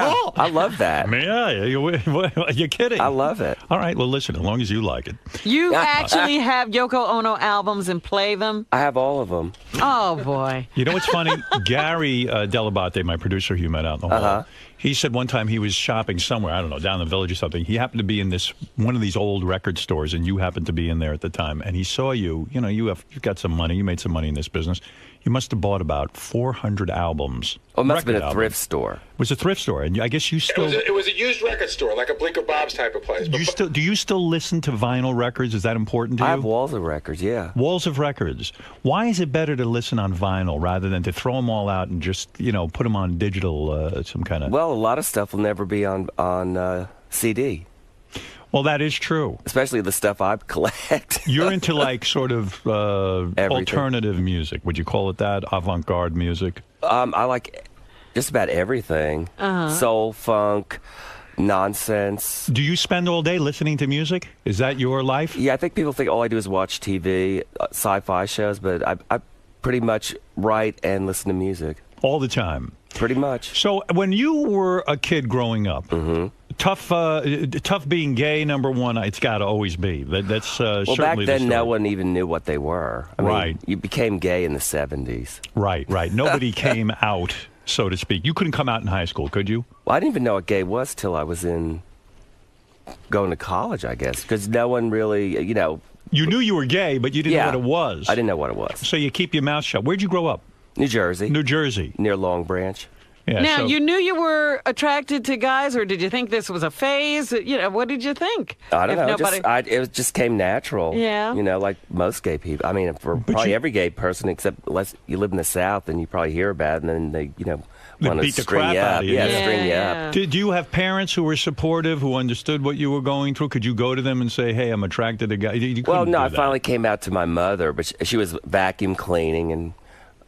all? I love that. Yeah, you're kidding. I love it. All right, well, listen, as long as you like it. You actually have Yoko Ono albums and play them? I have all of them. Oh, boy. You know what's funny? Gary Dell'Abate, my producer, who you met out in the hall, he said one time he was shopping somewhere, I don't know, down in the village or something. He happened to be in one of these old record stores, and you happened to be in there at the time. And he saw you. You know, you've got some money. You made some money in this business. You must have bought about 400 albums. Oh, it must have been a thrift store. It was a thrift store, and I guess you still... It was a used record store, like a Bleecker Bob's type of place. Do you still listen to vinyl records? Is that important to you? I have walls of records, yeah. Walls of records. Why is it better to listen on vinyl rather than to throw them all out and just, put them on digital, some kind of... Well, a lot of stuff will never be on CD. Well, that is true. Especially the stuff I collect. You're into sort of alternative music. Would you call it that? Avant-garde music? I like just about everything. Soul, funk, nonsense. Do you spend all day listening to music? Is that your life? Yeah, I think people think all I do is watch TV, sci-fi shows, but I pretty much write and listen to music. All the time? Pretty much. So when you were a kid growing up, tough being gay, number one, it's got to always be. That's certainly well, back the then, story. no one even knew what they were. I mean, you became gay in the 70s. Right. Nobody came out, so to speak. You couldn't come out in high school, could you? Well, I didn't even know what gay was till I was going to college, I guess, because no one really, You knew you were gay, but you didn't know what it was. I didn't know what it was. So you keep your mouth shut. Where'd you grow up? New Jersey. New Jersey. Near Long Branch. Yeah, now, you knew you were attracted to guys, or did you think this was a phase? What did you think? I don't know. It just came natural. Yeah. Like most gay people. I mean, for probably every gay person, except unless you live in the South and you probably hear about it, and then they, want to string you up. Yeah, string you up. Did you have parents who were supportive, who understood what you were going through? Could you go to them and say, hey, I'm attracted to guys? Well, no, I finally came out to my mother, but she was vacuum cleaning, and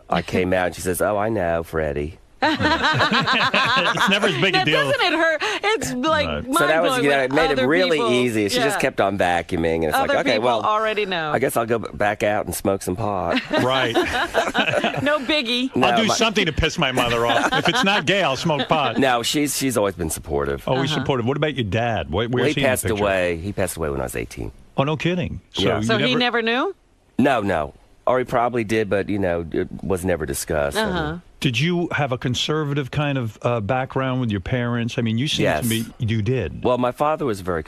I came out, and she says, oh, I know, Freddie. It's never as big a deal. Doesn't it hurt? It's like so that was, it made it really easy. She just kept on vacuuming, and it's other like, okay, well, already know. I guess I'll go back out and smoke some pot. Right. No biggie. No, I'll do something to piss my mother off. If it's not gay, I'll smoke pot. No, she's always been supportive. Always supportive. What about your dad? Where's he passed away. He passed away when I was 18. Oh, no kidding. So he never knew? No. Or he probably did, but, it was never discussed. Did you have a conservative kind of background with your parents? I mean, you seem to me you did. Well, my father was very.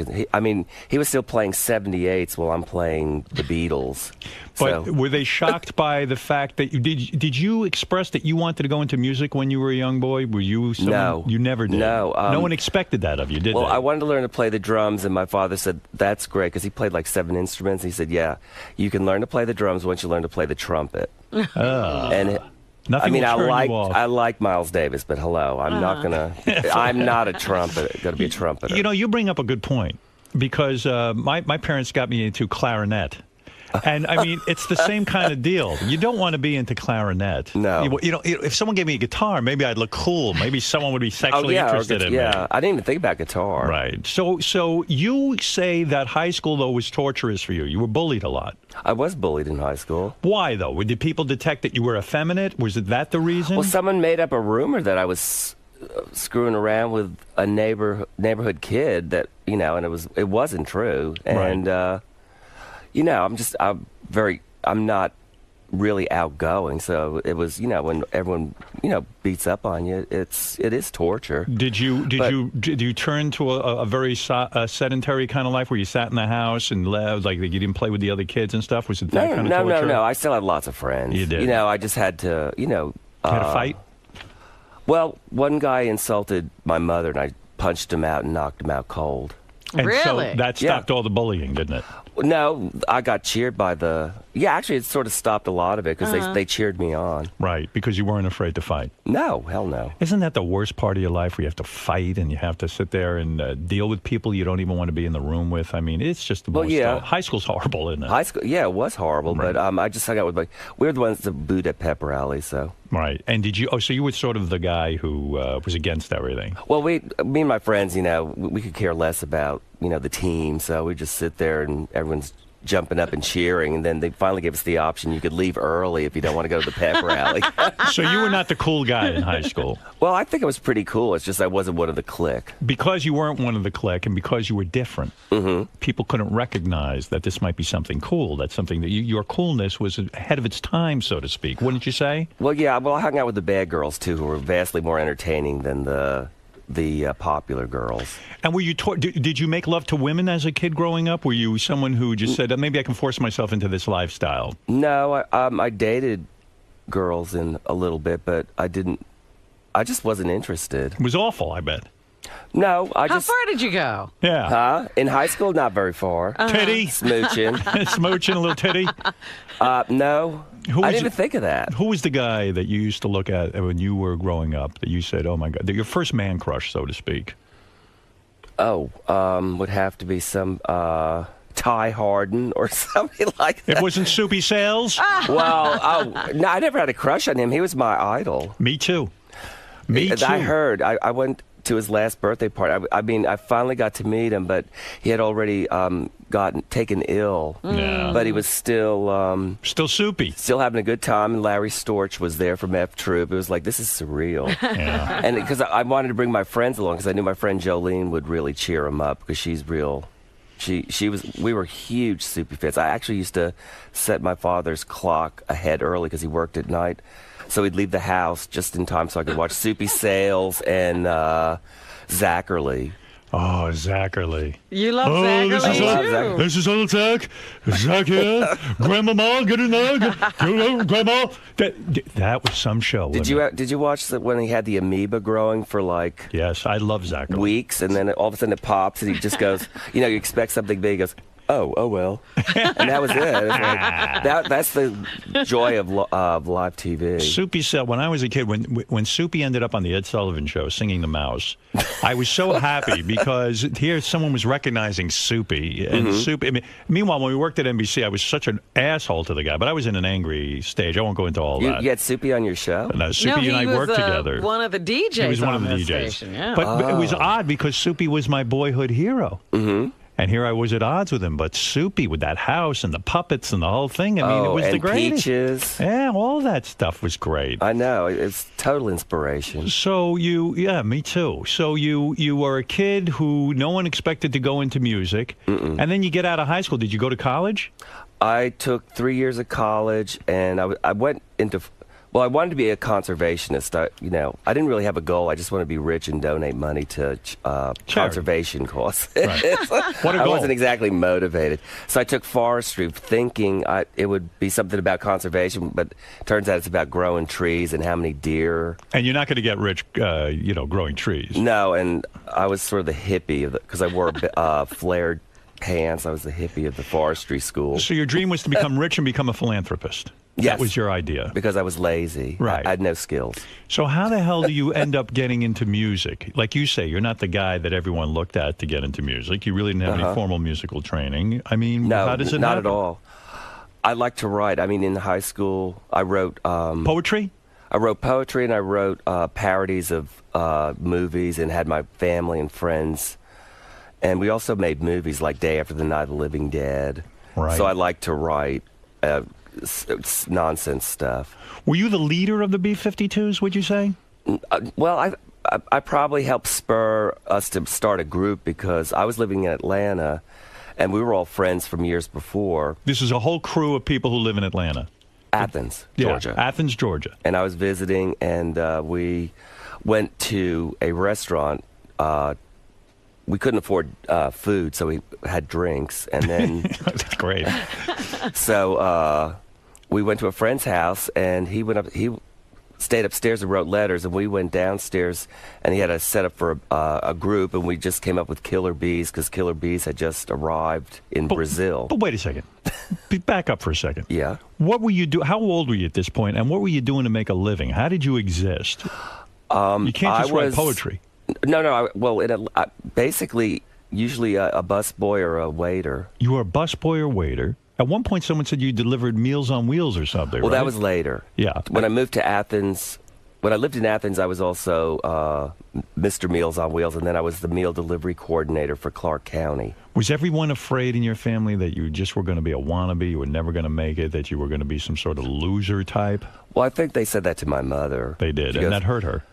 He was still playing 78s while I'm playing the Beatles. But were they shocked by the fact that did you express that you wanted to go into music when you were a young boy? Were you someone? No. You never did? No. No one expected that of you, did they? Well, I wanted to learn to play the drums, and my father said, that's great, because he played like 7 instruments. He said, yeah, you can learn to play the drums once you learn to play the trumpet. And I like Miles Davis, but hello, I'm not gonna. I'm not a trumpet. Going to be a trumpeter. You bring up a good point because my parents got me into clarinet. And, I mean, it's the same kind of deal. You don't want to be into clarinet. No. If someone gave me a guitar, maybe I'd look cool. Maybe someone would be sexually interested in me. Yeah, I didn't even think about guitar. Right. So you say that high school, though, was torturous for you. You were bullied a lot. I was bullied in high school. Why, though? Did people detect that you were effeminate? Was that the reason? Well, someone made up a rumor that I was screwing around with a neighborhood kid that, and it wasn't true. And, right. I'm not really outgoing, so it was, when everyone, beats up on you, it is torture. Did you turn to a very sedentary kind of life where you sat in the house and like you didn't play with the other kids and stuff? Was it that kind of torture? No. I still had lots of friends. You did. I just had to, you had a fight? Well, one guy insulted my mother, and I punched him out and knocked him out cold. And really? So that stopped all the bullying, didn't it? No, I got cheered by the... Yeah, actually, it sort of stopped a lot of it because they cheered me on. Right, because you weren't afraid to fight. No, hell no. Isn't that the worst part of your life where you have to fight and you have to sit there and deal with people you don't even want to be in the room with? I mean, it's just the most... high school's horrible, isn't it? High school, it was horrible, right. But I just hung out with we were the ones that booed at pep rallies, so... Right, and did you... Oh, so you were sort of the guy who was against everything. Well, me and my friends, we could care less about, the team, so we just sit there and everyone's jumping up and cheering, and then they finally gave us the option you could leave early if you don't want to go to the pep rally. So you were not the cool guy in high school? Well, I think it was pretty cool. It's just I wasn't one of the clique. Because you weren't one of the clique and because you were different, people couldn't recognize that this might be something cool, that something that your coolness was ahead of its time, so to speak. Wouldn't you say? Well, yeah. Well, I hung out with the bad girls, too, who were vastly more entertaining than the popular girls. And were you did you make love to women as a kid growing up? Were you someone who just said, maybe I can force myself into this lifestyle? No, I dated girls in a little bit, but I just wasn't interested. It was awful, I bet. No, How far did you go? Yeah. Huh? In high school, not very far. Titty? Smooching. Smooching, a little titty? No. I didn't even think of that. Who was the guy that you used to look at when you were growing up that you said, oh, my God, your first man crush, so to speak? Oh, would have to be some Ty Harden or something like that. It wasn't Soupy Sales? Well, no, I never had a crush on him. He was my idol. Me too. Me too. I heard. I went to his last birthday party. I finally got to meet him, but he had already taken ill. Yeah. But he was still soupy, still having a good time. And Larry Storch was there from F Troop. It was like, this is surreal. Yeah. And because I wanted to bring my friends along, because I knew my friend Jolene would really cheer him up, because she's real. We were huge Soupy fans. I actually used to set my father's clock ahead early because he worked at night. So we'd leave the house just in time so I could watch Soupy Sales and Zachary. Oh, Zachary. You love Zachary, This is old Zach. Zach here. Grandmama, get in there. Grandma. That was some show. Did you watch when he had the amoeba growing for like... Yes, I love Zachary. Weeks, and then all of a sudden it pops, and he just goes, you expect something big, he goes... Oh well, and that was it. It's like, that's the joy of live TV. Soupy said, when I was a kid, when Soupy ended up on the Ed Sullivan Show singing The Mouse, I was so happy because here someone was recognizing Soupy. And Soupy. Meanwhile, when we worked at NBC, I was such an asshole to the guy, but I was in an angry stage. I won't go into all that. You had Soupy on your show? No, Soupy and I worked together. One of the DJs. He was one of the DJs. Station, yeah. But it was odd because Soupy was my boyhood hero. Mm-hmm. And here I was at odds with him, but Soupy with that house and the puppets and the whole thing. I mean, it was the greatest. Peaches. Yeah, all that stuff was great. I know. It's total inspiration. So me too. So you were a kid who no one expected to go into music. And then you get out of high school. Did you go to college? I took 3 years of college, and I went into... Well, I wanted to be a conservationist. I didn't really have a goal. I just wanted to be rich and donate money to conservation causes. Right. What a goal. I wasn't exactly motivated. So I took forestry thinking it would be something about conservation, but it turns out it's about growing trees and how many deer. And you're not going to get rich, growing trees. No, and I was sort of the hippie because I wore flared pants. I was the hippie of the forestry school. So your dream was to become rich and become a philanthropist. Yes. That was your idea. Because I was lazy. Right. I had no skills. So how the hell do you end up getting into music? Like you say, you're not the guy that everyone looked at to get into music. You really didn't have any formal musical training. I mean, no, how does it not happen? at all. I like to write. I mean, in high school, I wrote... poetry? I wrote poetry, and I wrote parodies of movies and had my family and friends. And we also made movies like Day After the Night of the Living Dead. Right. So I like to write... nonsense stuff. Were you the leader of the B-52s, would you say? Well, I probably helped spur us to start a group because I was living in Atlanta, and we were all friends from years before. This is a whole crew of people who live in Atlanta. Athens, Georgia. Yeah, Athens, Georgia. And I was visiting, and we went to a restaurant. We couldn't afford food, so we had drinks, and then... That's great. So we went to a friend's house, and he stayed upstairs and wrote letters, and we went downstairs, and he had a setup for a group, and we just came up with Killer Bees, because Killer Bees had just arrived in Brazil. But wait a second. Back up for a second. Yeah. What were you doing? How old were you at this point, and what were you doing to make a living? How did you exist? You can't just write poetry. No. Basically, usually a busboy or a waiter. You were a busboy or waiter. At one point, someone said you delivered Meals on Wheels or something, Well, right? that was later. Yeah. When I moved to Athens, when I lived in Athens, I was also Mr. Meals on Wheels, and then I was the meal delivery coordinator for Clark County. Was everyone afraid in your family that you just were going to be a wannabe, you were never going to make it, that you were going to be some sort of loser type? Well, I think they said that to my mother. They did, and that hurt her.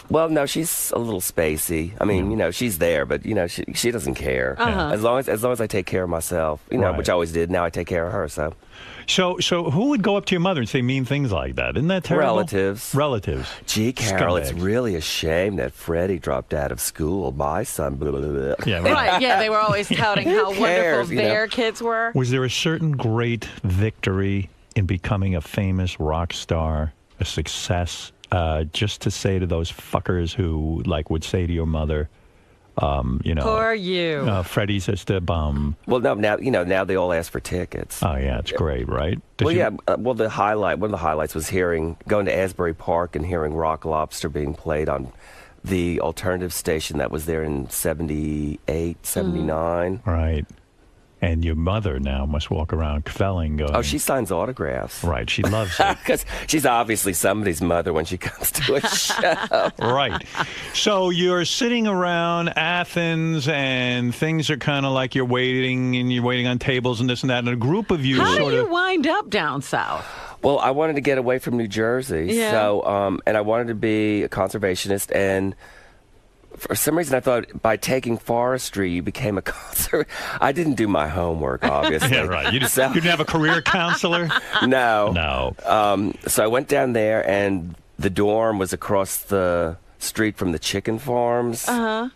Well, no, she's a little spacey. I mean, you know, she's there, but you know, she doesn't care. As long as I take care of myself, you know, which I always did. Now I take care of her. So who would go up to your mother and say mean things like that? Isn't that terrible? Relatives. Gee, Carol, it's really a shame that Freddie dropped out of school. My son, blah, blah, blah. Yeah, right. Yeah, they were always touting how wonderful their kids were. Was there a certain great victory in becoming a famous rock star, a success? Just to say to those fuckers who would say to your mother, you know, poor you. Freddie's just a bum. Well, no, now they all ask for tickets. Oh yeah, it's great, right? One of the highlights was going to Asbury Park and hearing Rock Lobster being played on the alternative station that was there in 78, 79. Right. And your mother now must walk around kvelling going... Oh, she signs autographs. Right, she loves it. Because she's obviously somebody's mother when she comes to a show. Right. So you're sitting around Athens, and things are kind of like you're waiting on tables and this and that, and a group of you How do you wind up down south? Well, I wanted to get away from New Jersey, so and I wanted to be a conservationist, and... For some reason, I thought by taking forestry, you became a conservator. I didn't do my homework, obviously. Yeah, right. You didn't have a career counselor? No. So I went down there, and the dorm was across the street from the chicken farms. And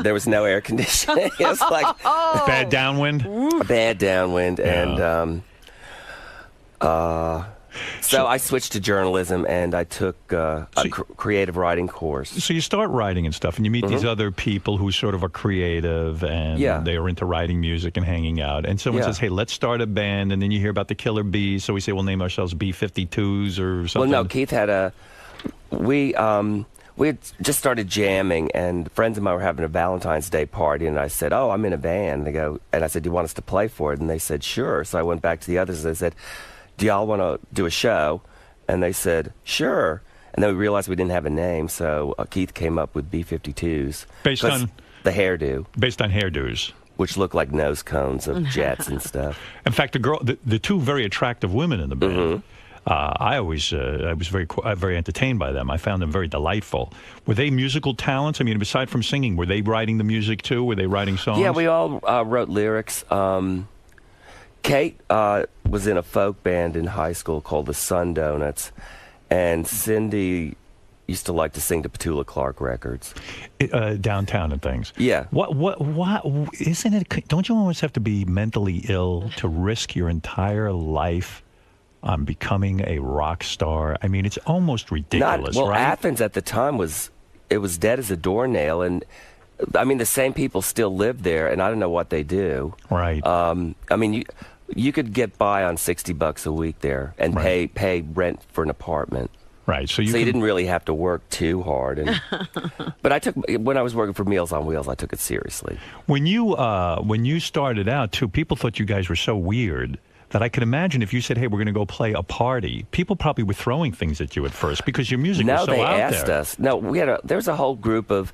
there was no air conditioning. It was like bad downwind. Bad downwind, and so I switched to journalism, and I took a creative writing course. So you start writing and stuff, and you meet these other people who sort of are creative, and they are into writing music and hanging out. And someone says, hey, let's start a band, and then you hear about the Killer Bees, so we say, we'll name ourselves B-52s or something. Well, no, Keith had we had just started jamming, and friends of mine were having a Valentine's Day party, and I said, oh, I'm in a band. And I said, do you want us to play for it? And they said, sure. So I went back to the others, and I said, do y'all want to do a show? And they said, sure. And then we realized we didn't have a name, so Keith came up with B-52s. Based on? The hairdo. Based on hairdos. Which look like nose cones of jets and stuff. In fact, the two very attractive women in the band, I was very entertained by them. I found them very delightful. Were they musical talents? I mean, aside from singing, were they writing the music too? Were they writing songs? Yeah, we all wrote lyrics. Kate was in a folk band in high school called the Sun Donuts, and Cindy used to like to sing to Petula Clark records. Downtown and things. Yeah. What, isn't it, don't you always have to be mentally ill to risk your entire life on becoming a rock star? I mean, it's almost ridiculous, right? Athens at the time was dead as a doornail, and I mean, the same people still live there, and I don't know what they do. Right. I mean, you could get by on $60 a week there and pay rent for an apartment. Right. So you didn't really have to work too hard. But when I was working for Meals on Wheels, I took it seriously. When you started out too, people thought you guys were so weird that I could imagine if you said, hey, we're going to go play a party, people probably were throwing things at you at first because your music was so out there. No, they asked us. No, there was a whole group of,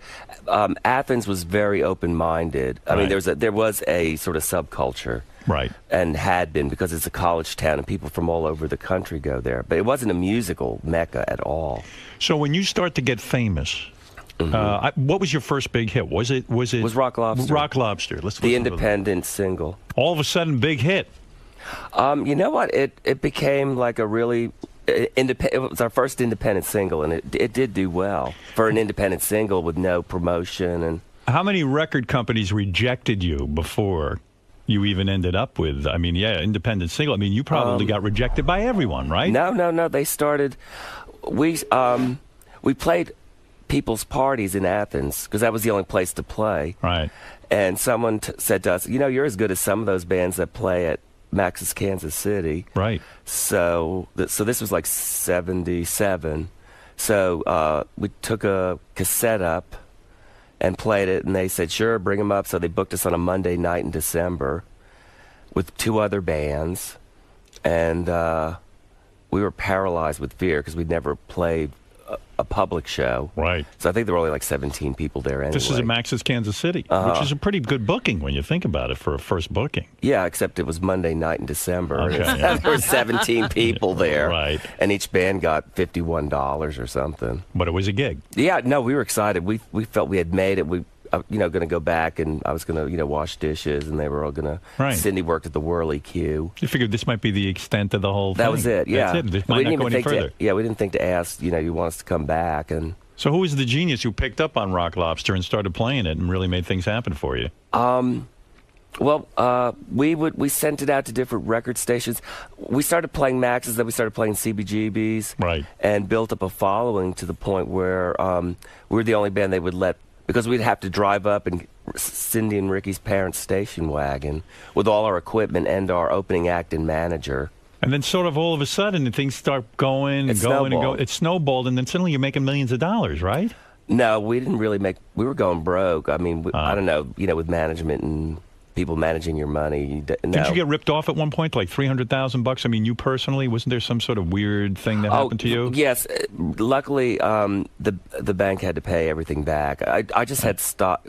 Athens was very open-minded. I mean, there was a sort of subculture. Right. And had been, because it's a college town and people from all over the country go there. But it wasn't a musical mecca at all. So when you start to get famous, what was your first big hit? Was it Rock Lobster. Rock Lobster. The independent single. All of a sudden, big hit. You know what? It became like a really it was our first independent single, and it did do well for an independent single with no promotion. And how many record companies rejected you before you even ended up with? I mean, independent single. I mean, you probably got rejected by everyone, right? No. They started. We played people's parties in Athens because that was the only place to play. Right. And someone said to us, you're as good as some of those bands that play at Max's Kansas City. Right. So this was like 77. So we took a cassette up and played it, and they said, sure, bring them up. So they booked us on a Monday night in December with 2 other bands. And we were paralyzed with fear because we'd never played a public show. Right. So I think there were only like 17 people there anyway. This is at Max's Kansas City, which is a pretty good booking when you think about it for a first booking. Yeah, except it was Monday night in December. Okay, There were 17 people there. Right. And each band got $51 or something. But it was a gig. Yeah, no, we were excited. We felt we had made it. We going to go back, and I was going to, wash dishes, and they were all going to. Right. Cindy worked at the Whirly Q. You figured this might be the extent of the whole thing. That was it. Yeah. That's it. This might not go any further. We didn't think to ask. You want us to come back, and. So who was the genius who picked up on Rock Lobster and started playing it and really made things happen for you? Well, we sent it out to different record stations. We started playing Max's, then we started playing CBGB's, right, and built up a following to the point where we were the only band they would let, because we'd have to drive up in Cindy and Ricky's parents' station wagon with all our equipment and our opening act and manager. And then sort of all of a sudden things start going and going and going. It snowballed, and then suddenly you're making millions of dollars, right? No, we didn't really we were going broke. I mean, I don't know, with management and people managing your money. Did you get ripped off at one point, like $300,000? I mean, you personally, wasn't there some sort of weird thing that happened to you? Yes. Luckily, the bank had to pay everything back. I just had stock.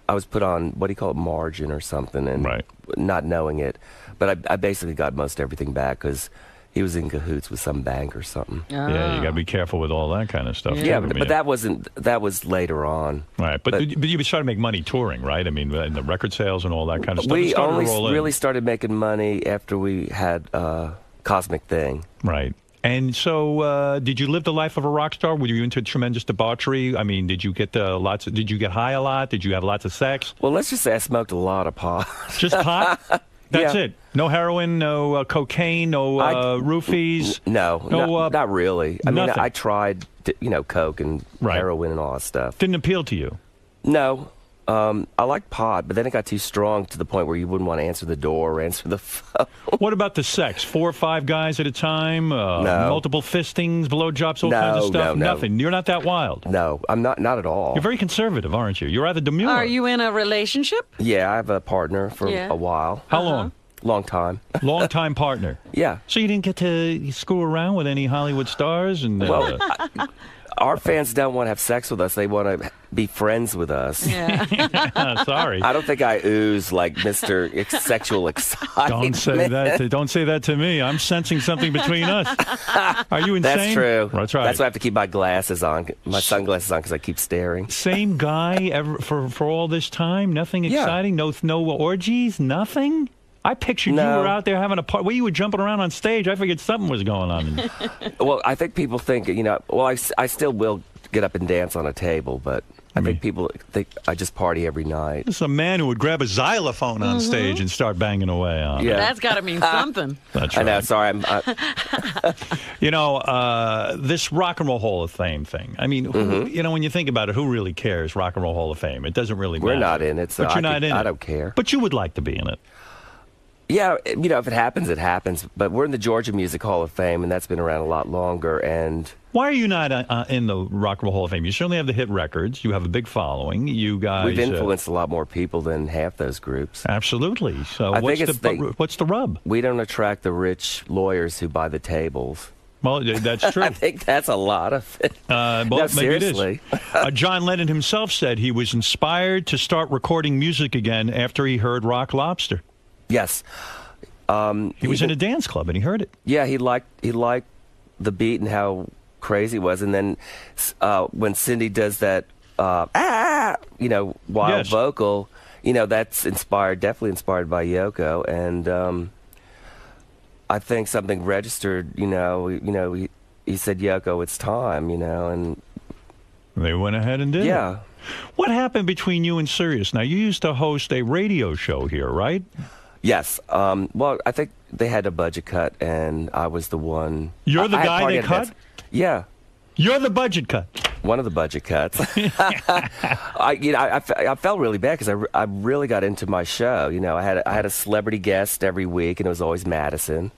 I was put on, what do you call it, margin or something, and not knowing it. But I basically got most everything back because he was in cahoots with some bank or something. Oh. Yeah, you got to be careful with all that kind of stuff. Yeah, but that was later on. Right, but you started to make money touring, right? I mean, in the record sales and all that kind of stuff. We only really started making money after we had Cosmic Thing. Right. And so, did you live the life of a rock star? Were you into tremendous debauchery? I mean, did you get did you get high a lot? Did you have lots of sex? Well, let's just say I smoked a lot of pot. Just pot? That's it. No heroin, no cocaine, no roofies. No, not really. I mean, I tried, coke and heroin and all that stuff. Didn't appeal to you? No. I like pot, but then it got too strong to the point where you wouldn't want to answer the door or answer the phone. What about the sex? 4 or 5 guys at a time? No. Multiple fistings, blowjobs, all kinds of stuff? No. Nothing. You're not that wild? No, I'm not at all. You're very conservative, aren't you? You're rather demure. Are you in a relationship? Yeah, I have a partner for a while. How long? Long time. Long-time partner? Yeah. So you didn't get to screw around with any Hollywood stars? And well, our fans don't want to have sex with us. They want to be friends with us. Yeah. Sorry. I don't think I ooze like Mr. Sexual Excitement. Don't say that to me. I'm sensing something between us. Are you insane? That's true. That's right. That's why I have to keep my glasses on, my sunglasses on, because I keep staring. Same guy ever for all this time? Nothing exciting? No orgies? Nothing? I pictured you were out there having a party. Well, you were jumping around on stage. I figured something was going on. Well, I think people think, I still will get up and dance on a table, but I think people think I just party every night. This is a man who would grab a xylophone on stage and start banging away on it. Yeah. That's got to mean something. That's right. I know, sorry. This Rock and Roll Hall of Fame thing. I mean, when you think about it, who really cares, Rock and Roll Hall of Fame? It doesn't really matter. We're not in it, so but you're not in it. I don't care. But you would like to be in it. Yeah, if it happens, it happens. But we're in the Georgia Music Hall of Fame, and that's been around a lot longer. And why are you not in the Rock and Roll Hall of Fame? You certainly have the hit records. You have a big following. You guys. We've influenced a lot more people than half those groups. Absolutely. So what's the rub? We don't attract the rich lawyers who buy the tables. Well, that's true. I think that's a lot of it. No, seriously. Maybe it is. John Lennon himself said he was inspired to start recording music again after he heard Rock Lobster. Yes. He was in a dance club and he heard it. Yeah, he liked the beat and how crazy it was. And then when Cindy does that wild vocal, that's definitely inspired by Yoko. And I think something registered, he said, Yoko, it's time, and they went ahead and did it. What happened between you and Sirius? Now, you used to host a radio show here, right? Yes. Well, I think they had a budget cut, and I was the one. You're the guy they cut? Yeah. You're the budget cut. One of the budget cuts. I felt really bad because I really got into my show. I had a celebrity guest every week, and it was always Madison.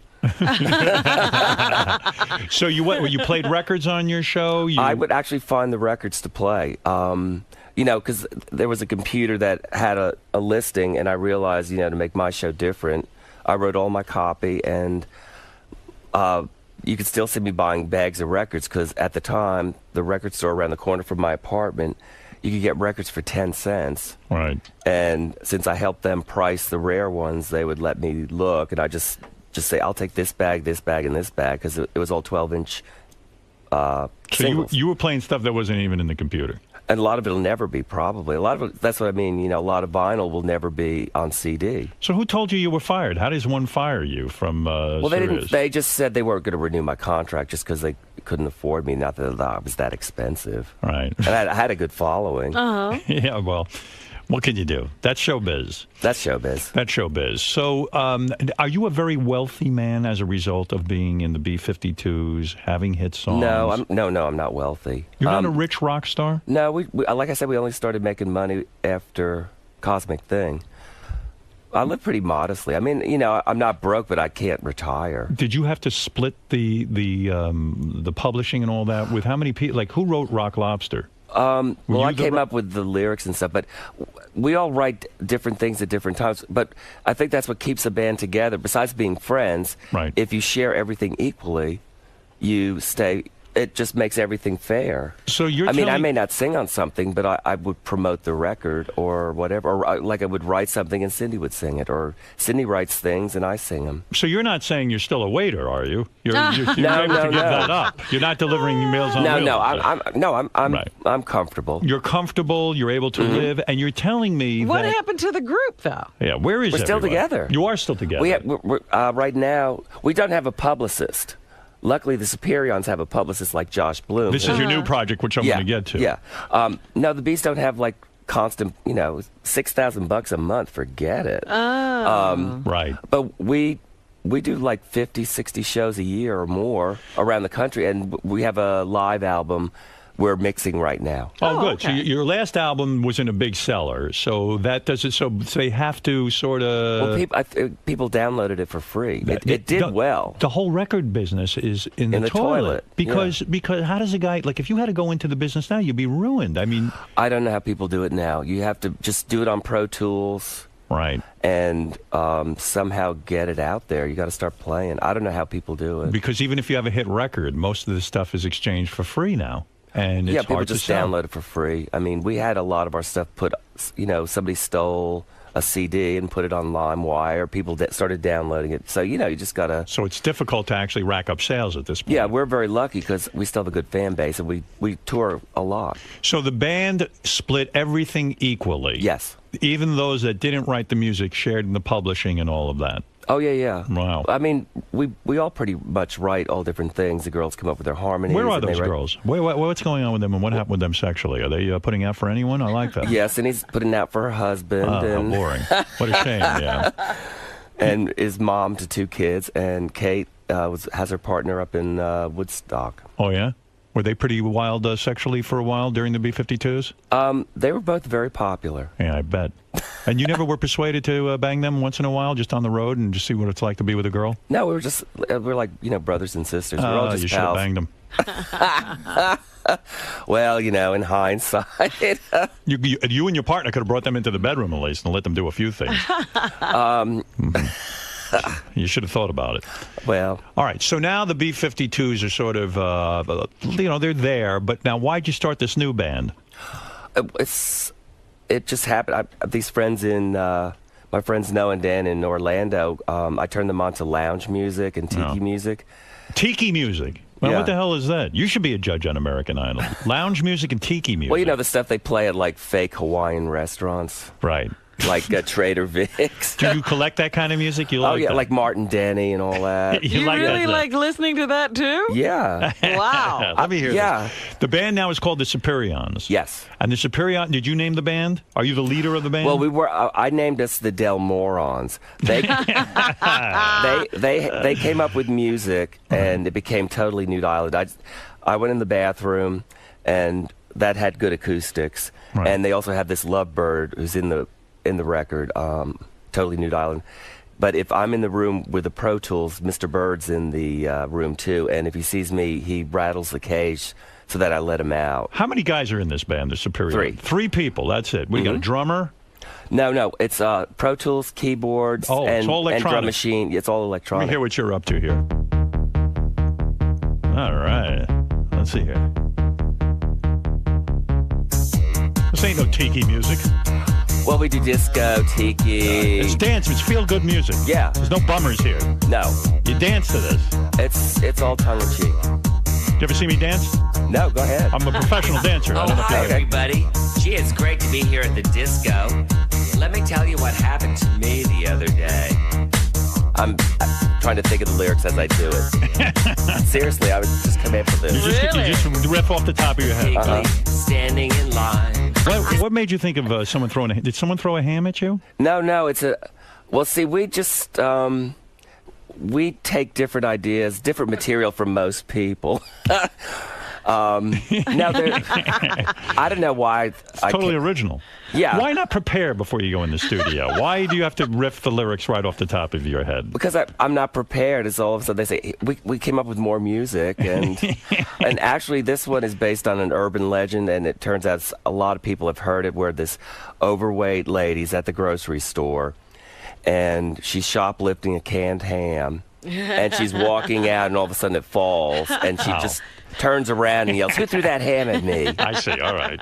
So you played records on your show? I would actually find the records to play. Because there was a computer that had a listing, and I realized, to make my show different, I wrote all my copy, and you could still see me buying bags of records because at the time, the record store around the corner from my apartment, you could get records for 10 cents. Right. And since I helped them price the rare ones, they would let me look, and I just say, I'll take this bag, and this bag, because it was all 12-inch So you were playing stuff that wasn't even in the computer. And a lot of it will never be, probably. A lot of it, that's what I mean, you know, a lot of vinyl will never be on CD. So who told you were fired? How does one fire you from Well, they didn't. They just said they weren't going to renew my contract just because they couldn't afford me, not that I was that expensive. Right. And I had a good following. Uh-huh. Yeah, well, what can you do? That's showbiz. That's showbiz. That's showbiz. So are you a very wealthy man as a result of being in the B-52s, having hit songs? No, I'm not wealthy. You're not a rich rock star? No, we like I said, we only started making money after Cosmic Thing. I live pretty modestly. I mean, you know, I'm not broke, but I can't retire. Did you have to split the publishing and all that with how many people? Like, who wrote Rock Lobster? Well, I came up with the lyrics and stuff, but we all write different things at different times. But I think that's what keeps a band together. Besides being friends, right. If you share everything equally, you stay. It just makes everything fair. So I mean, I may not sing on something, but I would promote the record or whatever. Or like I would write something and Cindy would sing it. Or Cindy writes things and I sing them. So you're not saying you're still a waiter, are you? You're able to give that up. You're not delivering meals on wheels. I'm comfortable. You're comfortable. You're able to live, and you're telling me what happened to the group, though? Yeah, where is We're still together. You are still together. We're right now, we don't have a publicist. Luckily, the Superions have a publicist like Josh Bloom. This is your new project, which I'm going to get to. Yeah. No, the Bees don't have like constant, you know, $6,000 a month. Forget it. Right. But we do like 50, 60 shows a year or more around the country, and we have a live album we're mixing right now. Oh, good. Okay. So your last album wasn't a big seller, so that does it. So they have to sort of. Well, people downloaded it for free. It did well. The whole record business is in the toilet because how does a guy, like, if you had to go into the business now, you'd be ruined. I mean, I don't know how people do it now. You have to just do it on Pro Tools. Right. And somehow get it out there. You got to start playing. I don't know how people do it. Because even if you have a hit record, most of the stuff is exchanged for free now. And it's people hard just to sell. download it for free. I mean, we had a lot of our stuff put, you know, somebody stole a CD and put it on LimeWire. People started downloading it. So, you know, you just got to... So it's difficult to actually rack up sales at this point. Yeah, we're very lucky because we still have a good fan base and we tour a lot. So the band split everything equally? Yes. Even those that didn't write the music shared in the publishing and all of that? Oh, yeah. Wow. I mean, we all pretty much write all different things. The girls come up with their harmonies. Where are those girls? What's going on with them, and what happened with them sexually? Are they putting out for anyone? I like that. Yes, and he's putting out for her husband. How boring. What a shame, yeah. And is mom to 2 kids, and Kate has her partner up in Woodstock. Oh, yeah? Were they pretty wild sexually for a while during the B-52s? They were both very popular. Yeah, I bet. And you never were persuaded to bang them once in a while, just on the road, and just see what it's like to be with a girl? No, we're like, you know, brothers and sisters. We're all just you pals. should have banged them. Well, you know, in hindsight. You and your partner could have brought them into the bedroom at least and let them do a few things. You should have thought about it. Well. All right, so now the B-52s are sort of, you know, they're there, but now why'd you start this new band? It just happened. These friends my friends Noah and Dan in Orlando, I turned them on to lounge music and tiki music. Tiki music? Well, what the hell is that? You should be a judge on American Idol. Lounge music and tiki music. Well, you know, the stuff they play at, like, fake Hawaiian restaurants. Right. Like Trader Vic's. Do you collect that kind of music? You like that? Like Martin Denny and all that. You like really that, like listening to that, too? Yeah. Wow. Let me hear this. The band now is called the Superions. Yes. And the Superion, did you name the band? Are you the leader of the band? Well, I named us the Del Morons. They came up with music, and it became totally Nude Island. I went in the bathroom, and that had good acoustics. Right. And they also have this lovebird who's in the record, totally Nude Island. But if I'm in the room with the Pro Tools, Mr. Bird's in the room too, and if he sees me, he rattles the cage so that I let him out. How many guys are in this band, the Superior? 3. 3 people, that's it. We got a drummer? No, it's Pro Tools, keyboards, it's all and drum machine. It's all electronic. Let me hear what you're up to here. All right. Let's see here. This ain't no tiki music. Well, we do disco, tiki. It's dance. It's feel-good music. Yeah. There's no bummers here. No. You dance to this. It's all tongue-in-cheek. You ever see me dance? No, go ahead. I'm a professional dancer. Oh, hi, everybody. Gee, it's great to be here at the disco. Let me tell you what happened to me the other day. I'm trying to think of the lyrics as I do it. Seriously, I would just come in for this. You just riff off the top of your head. Standing in line. What made you think of someone throwing a... Did someone throw a ham at you? No, it's a... Well, see, we just... we take different ideas, different material from most people. Now, I don't know why. It's totally original. Yeah. Why not prepare before you go in the studio? Why do you have to riff the lyrics right off the top of your head? Because I'm not prepared. It's all of a sudden they say, we came up with more music. And and actually this one is based on an urban legend, and it turns out a lot of people have heard it, where this overweight lady's at the grocery store, and she's shoplifting a canned ham, and she's walking out, and all of a sudden it falls, and she just turns around and yells, "Who threw that ham at me?" I see. All right.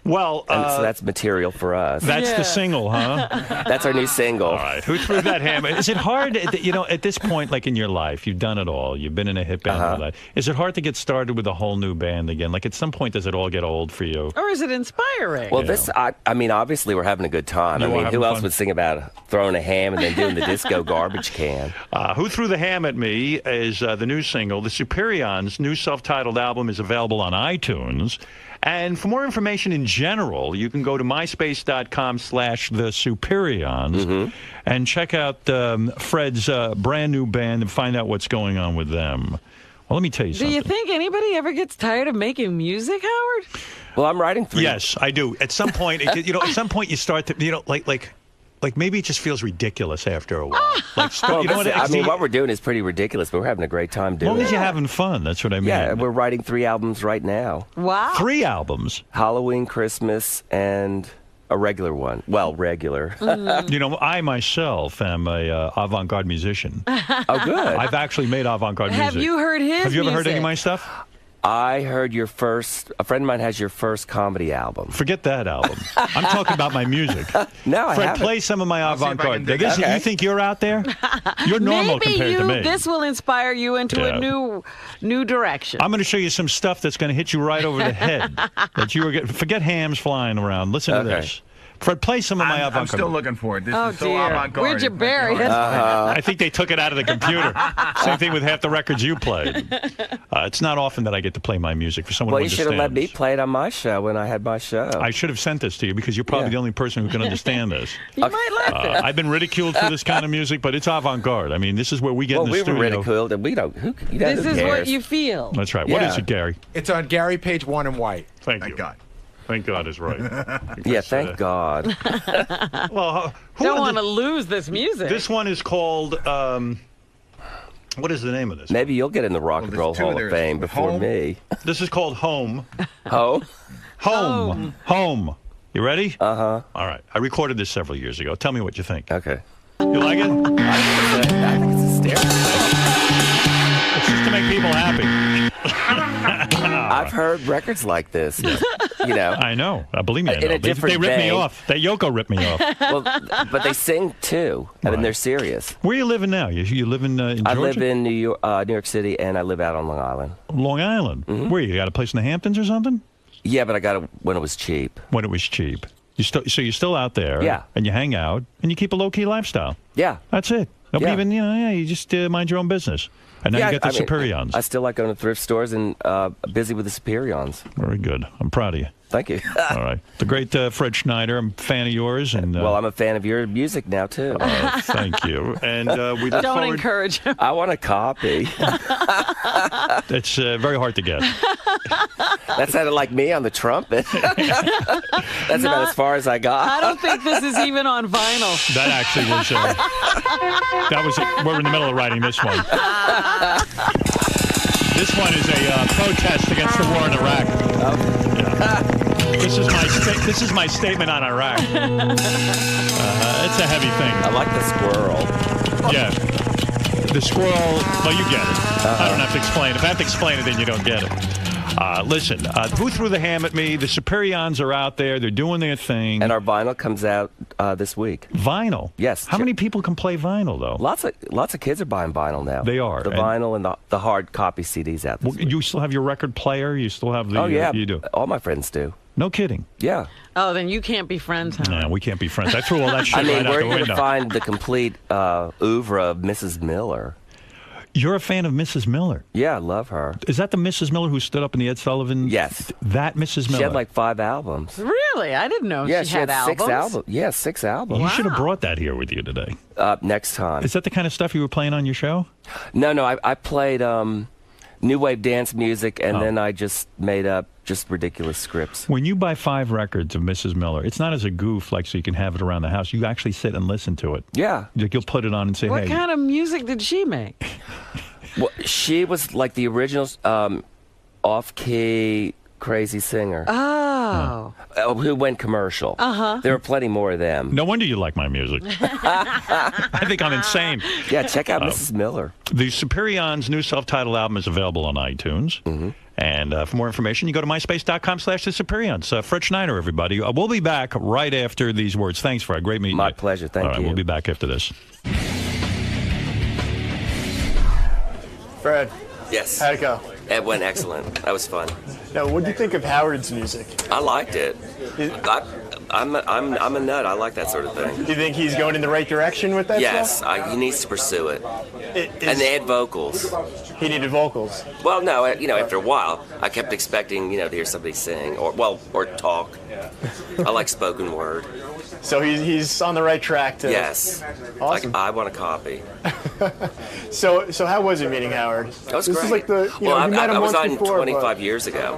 Well, so that's material for us. That's the single, huh? That's our new single. All right. Who threw that ham? Is it hard, at this point, like in your life, you've done it all. You've been in a hit band all that. Is it hard to get started with a whole new band again? Like at some point, does it all get old for you? Or is it inspiring? Well, I mean, obviously we're having a good time. I mean, who else would sing about throwing a ham and then doing the disco garbage can? Who Threw the Ham at Me is the new single. The Superions' new self-titled album is available on iTunes. And for more information in general, you can go to myspace.com/thesuperions and check out Fred's brand new band and find out what's going on with them. Well, let me tell you something. Do you think anybody ever gets tired of making music, Howard? Well, I'm writing 3. Yes, I do. At some point, at some point you start to, like maybe it just feels ridiculous after a while. I mean, what we're doing is pretty ridiculous, but we're having a great time doing it. As long as you're having fun, that's what I mean. Yeah, we're writing 3 albums right now. Wow. 3 albums? Halloween, Christmas, and a regular one. Well, regular. I myself am a avant-garde musician. Oh, good. I've actually made avant-garde music. Have you heard his Have you ever heard music? any of my stuff? I heard a friend of mine has your first comedy album. Forget that album. I'm talking about my music. No, I Fred, haven't. play some of my avant-garde. You think you're out there? You're normal Maybe compared to me. This will inspire you into a new direction. I'm going to show you some stuff that's going to hit you right over the head. Forget hams flying around. Listen to this. Fred, play some of my avant-garde. I'm still looking for it. This is so dear. avant-garde. Where'd you bury it? I think they took it out of the computer. Same thing with half the records you played. It's not often that I get to play my music for someone who understands. Well, you should have let me play it on my show when I had my show. I should have sent this to you because you're probably the only person who can understand this. You might like it. I've been ridiculed for this kind of music, but it's avant-garde. I mean, this is where we get in the studio. Well, we were ridiculed, and we don't. This is what you feel. That's right. What is it, Gary? It's on Gary page 1 in white. Thank you. God. Thank God is right. Yeah, thank God. Well, don't want to lose this music. This one is called. What is the name of this? Maybe you'll get in the Rock and Roll Hall of Fame before me. This is called Home. Home? Home. You ready? Uh-huh. All right. I recorded this several years ago. Tell me what you think. Okay. You like it? I think it's hysterical. It's just to make people happy. I've heard records like this. I know. Believe me, I know. In a different they ripped me vein. off. That Yoko ripped me off. Well, but they sing too. I mean, they're serious. Where are you living now? You live in Georgia? I live in New York City, and I live out on Long Island. Long Island? Mm-hmm. Where, you got a place in the Hamptons or something? Yeah, but I got it when it was cheap. When it was cheap. So you're still out there. Yeah. And you hang out, and you keep a low-key lifestyle. Yeah. That's it. Nobody even, you just mind your own business. And now you get the Superions. I still like going to thrift stores and busy with the Superions. Very good. I'm proud of you. Thank you. All right. The great Fred Schneider. I'm a fan of yours. And well, I'm a fan of your music now, too. Thank you. And we look Don't forward... encourage him. I want a copy. It's very hard to get. That sounded like me on the trumpet. That's about as far as I got. I don't think this is even on vinyl. That actually was... we're in the middle of writing this one. This one is a protest against the war in Iraq. Yeah. This is my statement on Iraq. It's a heavy thing. I like the squirrel. Yeah. The squirrel, well, you get it. I don't have to explain it. If I have to explain it, then you don't get it. Listen, who threw the ham at me? The Superions are out there. They're doing their thing. And our vinyl comes out this week. Vinyl? Yes. How many people can play vinyl, though? Lots of kids are buying vinyl now. They are. The vinyl and the hard copy CDs out this week. You still have your record player? You still have the... Oh, yeah. You do? All my friends do. No kidding. Yeah. Oh, then you can't be friends, huh? No, we can't be friends. I threw all that shit right out the window. We're going to find the complete oeuvre of Mrs. Miller. You're a fan of Mrs. Miller? Yeah, I love her. Is that the Mrs. Miller who stood up in the Ed Sullivan? Yes. That Mrs. Miller? She had like 5 albums. Really? I didn't know she had albums. 6 albums. Yeah, 6 albums. You should have brought that here with you today. Next time. Is that the kind of stuff you were playing on your show? No, I played new wave dance music, and then I just made up just ridiculous scripts. When you buy 5 records of Mrs. Miller, it's not as a goof, like so you can have it around the house. You actually sit and listen to it. Yeah. Like you'll put it on and say, What hey. kind of music did she make? Well, she was like the original off-key crazy singer. Oh. Who went commercial. Uh-huh. There were plenty more of them. No wonder you like my music. I think I'm insane. Yeah, check out Mrs. Miller. The Superions' new self-titled album is available on iTunes. Mm-hmm. And for more information, you go to myspace.com/The Superions. Fred Schneider, everybody. We'll be back right after these words. Thanks, Fred. Great meeting you. My pleasure. Thank you. We'll be back after this. Fred. Yes. How'd it go? It went excellent. That was fun. Now, what do you think of Howard's music? I liked it. I'm a nut. I like that sort of thing. Do you think he's going in the right direction with that Yes, stuff? he needs to pursue it. And they add vocals. He needed vocals. Well, no, after a while, I kept expecting, to hear somebody sing or talk. I like spoken word. So he's on the right track to... Yes. Awesome. I want a copy. So how was it meeting Howard? That was great. This is like the... I met him was once on before, 25 years ago.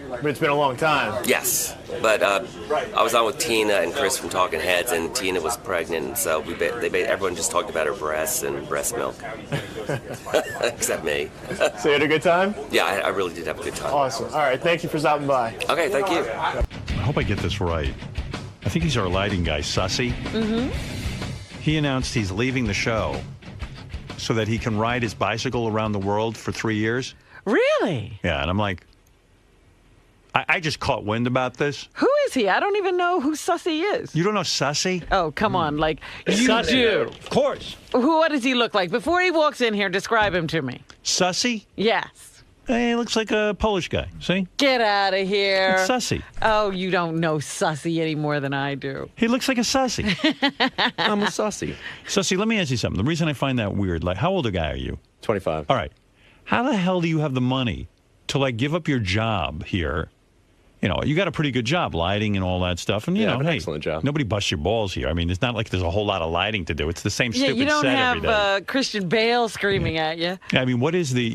But it's been a long time. Yes. But I was on with Tina and Chris from Talking Heads, and Tina was pregnant, so everyone just talked about her breasts and breast milk. Except me. So you had a good time? Yeah, I really did have a good time. Awesome. All right, thank you for stopping by. Okay, thank you. I hope I get this right. I think he's our lighting guy, Sussy. Mm-hmm. He announced he's leaving the show so that he can ride his bicycle around the world for 3 years. Really? Yeah, and I'm like, I just caught wind about this. Who is he? I don't even know who Sussy is. You don't know Sussy? Oh, come on. Like, you Sussy. do. Of course. What does he look like? Before he walks in here, describe him to me. Sussy? Yes. He looks like a Polish guy. See? Get out of here. It's Sussy. Oh, you don't know Sussy any more than I do. He looks like a Sussy. I'm a Sussy. Sussy, let me ask you something. The reason I find that weird, like, how old a guy are you? 25. All right. How the hell do you have the money to, like, give up your job here? You got a pretty good job, lighting and all that stuff. And, an excellent job. Nobody busts your balls here. I mean, it's not like there's a whole lot of lighting to do. It's the same stupid set every day. You don't have Christian Bale screaming at you. I mean, what is the...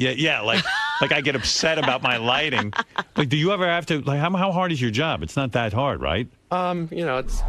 like I get upset about my lighting. Like, do you ever have to... Like, how hard is your job? It's not that hard, right? It's...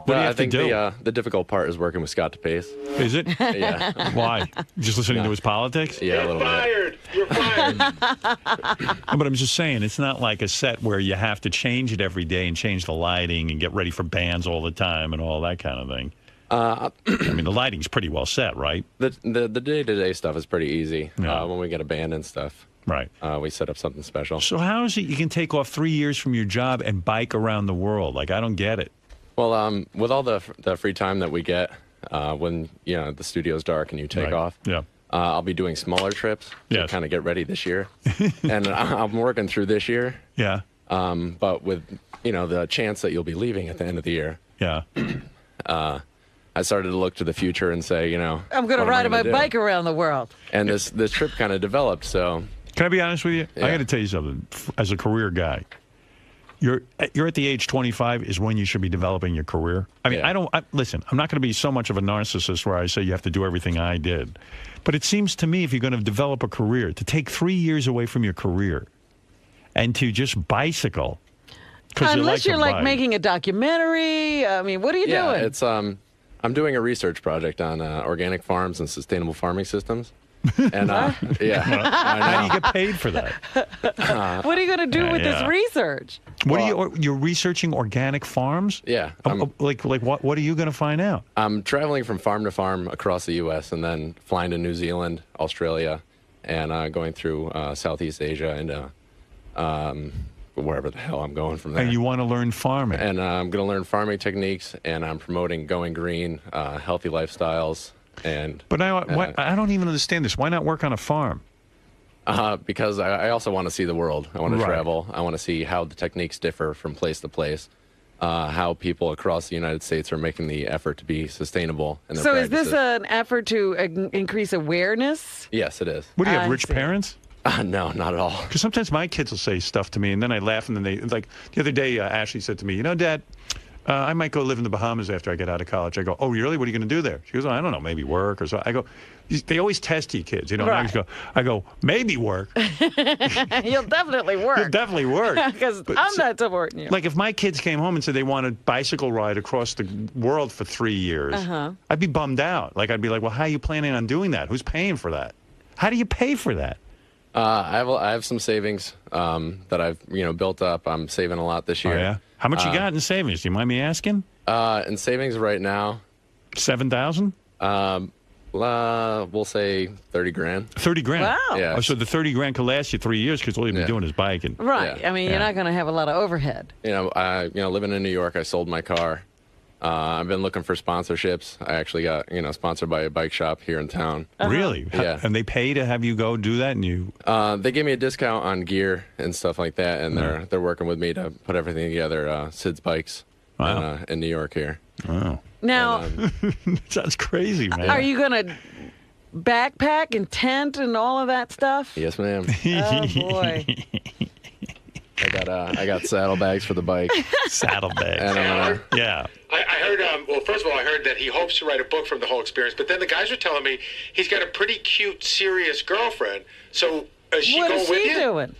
What do you have to do? I think the difficult part is working with Scott DePace. Is it? Yeah. Why? Just listening to his politics? Yeah, a little bit. You're fired. But I'm just saying, it's not like a set where you have to change it every day and change the lighting and get ready for bands all the time and all that kind of thing. I mean, the lighting's pretty well set, right? The day-to-day stuff is pretty easy. Yeah. When we get a band and stuff. Right. We set up something special. So how is it you can take off 3 years from your job and bike around the world? Like, I don't get it. Well, with all the free time that we get, when the studio's dark and you take off, I'll be doing smaller trips to kind of get ready this year, and I'm working through this year. Yeah. But with the chance that you'll be leaving at the end of the year. Yeah. I started to look to the future and say, I'm going to ride my bike around the world. And this trip kind of developed. So can I be honest with you? Yeah. I got to tell you something. As a career guy. You're at the age 25 is when you should be developing your career. I mean, listen, I'm not going to be so much of a narcissist where I say you have to do everything I did. But it seems to me if you're going to develop a career, to take 3 years away from your career and to just bicycle. Unless you're like making a documentary. I mean, what are you doing? It's I'm doing a research project on organic farms and sustainable farming systems. And yeah. How do you get paid for that? What are you going to do with this research? You're researching organic farms? Yeah. Like what are you going to find out? I'm traveling from farm to farm across the U.S. and then flying to New Zealand, Australia, and going through Southeast Asia and wherever the hell I'm going from there. And you want to learn farming? And I'm going to learn farming techniques, and I'm promoting going green, healthy lifestyles. But I don't even understand this. Why not work on a farm? Because I also want to see the world. I want to travel. I want to see how the techniques differ from place to place. How people across the United States are making the effort to be sustainable in their practices. Is this an effort to increase awareness? Yes, it is. What do you have, rich parents? No, not at all. Because sometimes my kids will say stuff to me, and then I laugh, and then the other day, Ashley said to me, Dad, I might go live in the Bahamas after I get out of college. I go, oh, really? What are you going to do there? She goes, I don't know, maybe work or so. I go, they always test you kids, Right. I go, maybe work. You'll definitely work. You'll definitely work. Because I'm not supporting you. Like if my kids came home and said they wanted a bicycle ride across the world for 3 years, I'd be bummed out. Like I'd be like, well, how are you planning on doing that? Who's paying for that? How do you pay for that? I have some savings that I've built up. I'm saving a lot this year. Oh, yeah? How much you got in savings? Do you mind me asking? In savings right now, $7,000. We'll say 30 grand. 30 grand. Wow. Yeah. Oh, so the 30 grand could last you 3 years because all you've been doing is biking. Right. Yeah. I mean, you're not going to have a lot of overhead. Living in New York, I sold my car. I've been looking for sponsorships. I actually got, sponsored by a bike shop here in town. Really? Yeah. And they pay to have you go do that? And you? They gave me a discount on gear and stuff like that, and they're working with me to put everything together. Sid's Bikes in New York here. Wow. Now, sounds crazy, man. are you going to backpack and tent and all of that stuff? Yes, ma'am. Oh, boy. I got saddlebags for the bike. Saddlebags. Yeah. I heard, well, first of all, I heard that he hopes to write a book from the whole experience, but then the guys were telling me he's got a pretty cute, serious girlfriend. So is she What going is with she you? doing?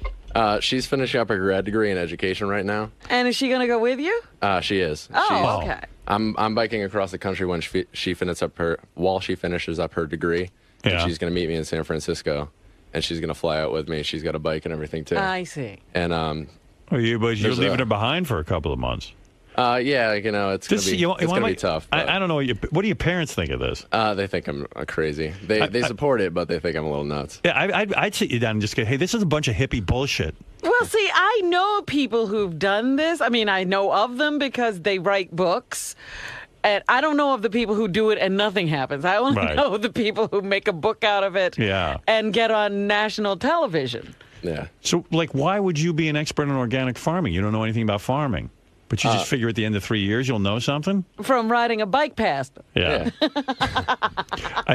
She's finishing up her grad degree in education right now. And is she going to go with you? She is. Oh, okay. I'm biking across the country when she finishes up her degree. Yeah. And she's going to meet me in San Francisco, and she's going to fly out with me. She's got a bike and everything too. I see. And but you're leaving her behind for a couple of months. Yeah, it's gonna be tough. I don't know. What do your parents think of this? They think I'm crazy. They support it, but they think I'm a little nuts. Yeah, I'd sit you down and just go, hey, this is a bunch of hippie bullshit. Well, see, I know people who've done this. I mean, I know of them because they write books. And I don't know of the people who do it and nothing happens. I only know the people who make a book out of it and get on national television. Yeah. So, why would you be an expert in organic farming? You don't know anything about farming. But you just figure at the end of 3 years you'll know something? From riding a bike past them. Yeah.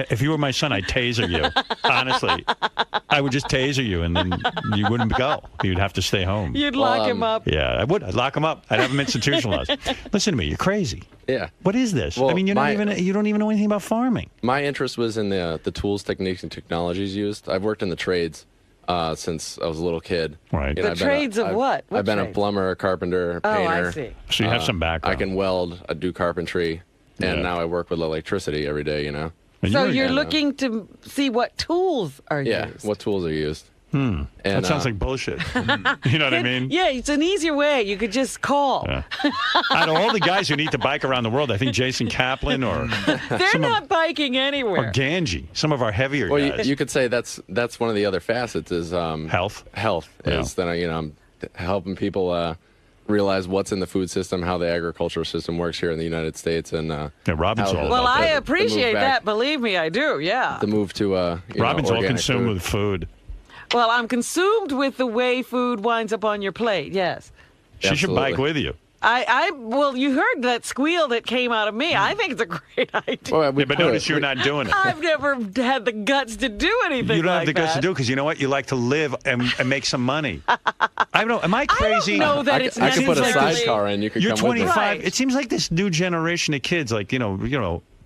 If you were my son, I'd taser you. Honestly. I would just taser you, and then you wouldn't go. You'd have to stay home. You'd lock him up. Yeah, I would. I'd lock him up. I'd have him institutionalized. Listen to me. You're crazy. Yeah. What is this? Well, I mean, you don't even know anything about farming. My interest was in the tools, techniques, and technologies used. I've worked in the trades since I was a little kid. Right. The trades of what? I've been a plumber, a carpenter, painter. Oh, I see. So you have some background. I can weld. I do carpentry. And now I work with electricity every day, So you're looking to see what tools are used. Yeah, what tools are used. And, that sounds like bullshit. You know what I mean? Yeah, it's an easier way. You could just call. Yeah. Out of all the guys who need to bike around the world, I think Jason Kaplan or... They're not biking anywhere. Or Ganji, some of our heavier guys. You could say that's one of the other facets is... health. Health is that, I'm helping people realize what's in the food system, how the agricultural system works here in the United States, and Robin's all well, I appreciate that. Believe me, I do. Yeah. The move to Robin's all consumed food. with food. Well, I'm consumed with the way food winds up on your plate. Yes. She should bike with you. Well, you heard that squeal that came out of me. I think it's a great idea. Well, but notice you're not doing it. I've never had the guts to do anything. You don't like have the guts to do it because you know what? You like to live and make some money. I don't know. Am I crazy? I don't know that it's I could put a necessarily... sidecar in. You could You're come 25. with me. It seems like this new generation of kids,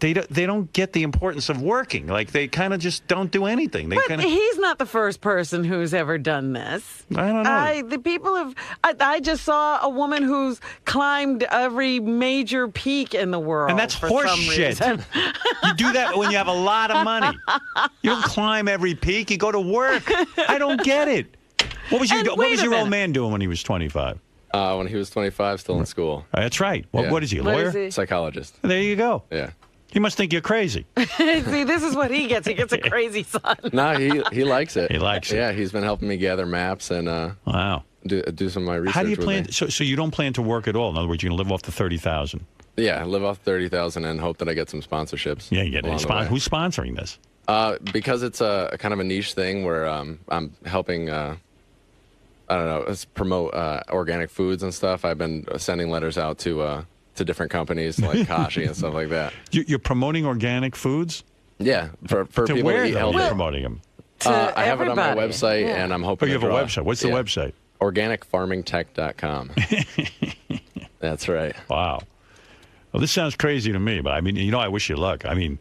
they don't get the importance of working. Like, they kind of just don't do anything. But he's not the first person who's ever done this. I don't know. I just saw a woman who's climbed every major peak in the world. And that's horse shit. You do that when you have a lot of money. You don't climb every peak. You go to work. I don't get it. What was your old man doing when he was 25? When he was 25, still in school. That's right. What is he, a lawyer? Psychologist. There you go. Yeah. He must think you're crazy. See, this is what he gets. He gets a crazy son. No, he likes it. He likes it. Yeah, he's been helping me gather maps and do some of my research. How do you plan? So you don't plan to work at all? In other words, you're going to live off the $30,000. Yeah, live off $30,000 and hope that I get some sponsorships. Yeah, you get it. Who's sponsoring this? Because it's a kind of a niche thing where I'm helping. I don't know. Let's promote organic foods and stuff. I've been sending letters out to different companies like Kashi and stuff like that. You're promoting organic foods? Yeah, for people where, to eat healthy. You're promoting them? I have it on my website, and I'm hoping. Oh, you have a website. What's the website? Organicfarmingtech.com. That's right. Wow. Well, this sounds crazy to me, but I mean, I wish you luck. I mean.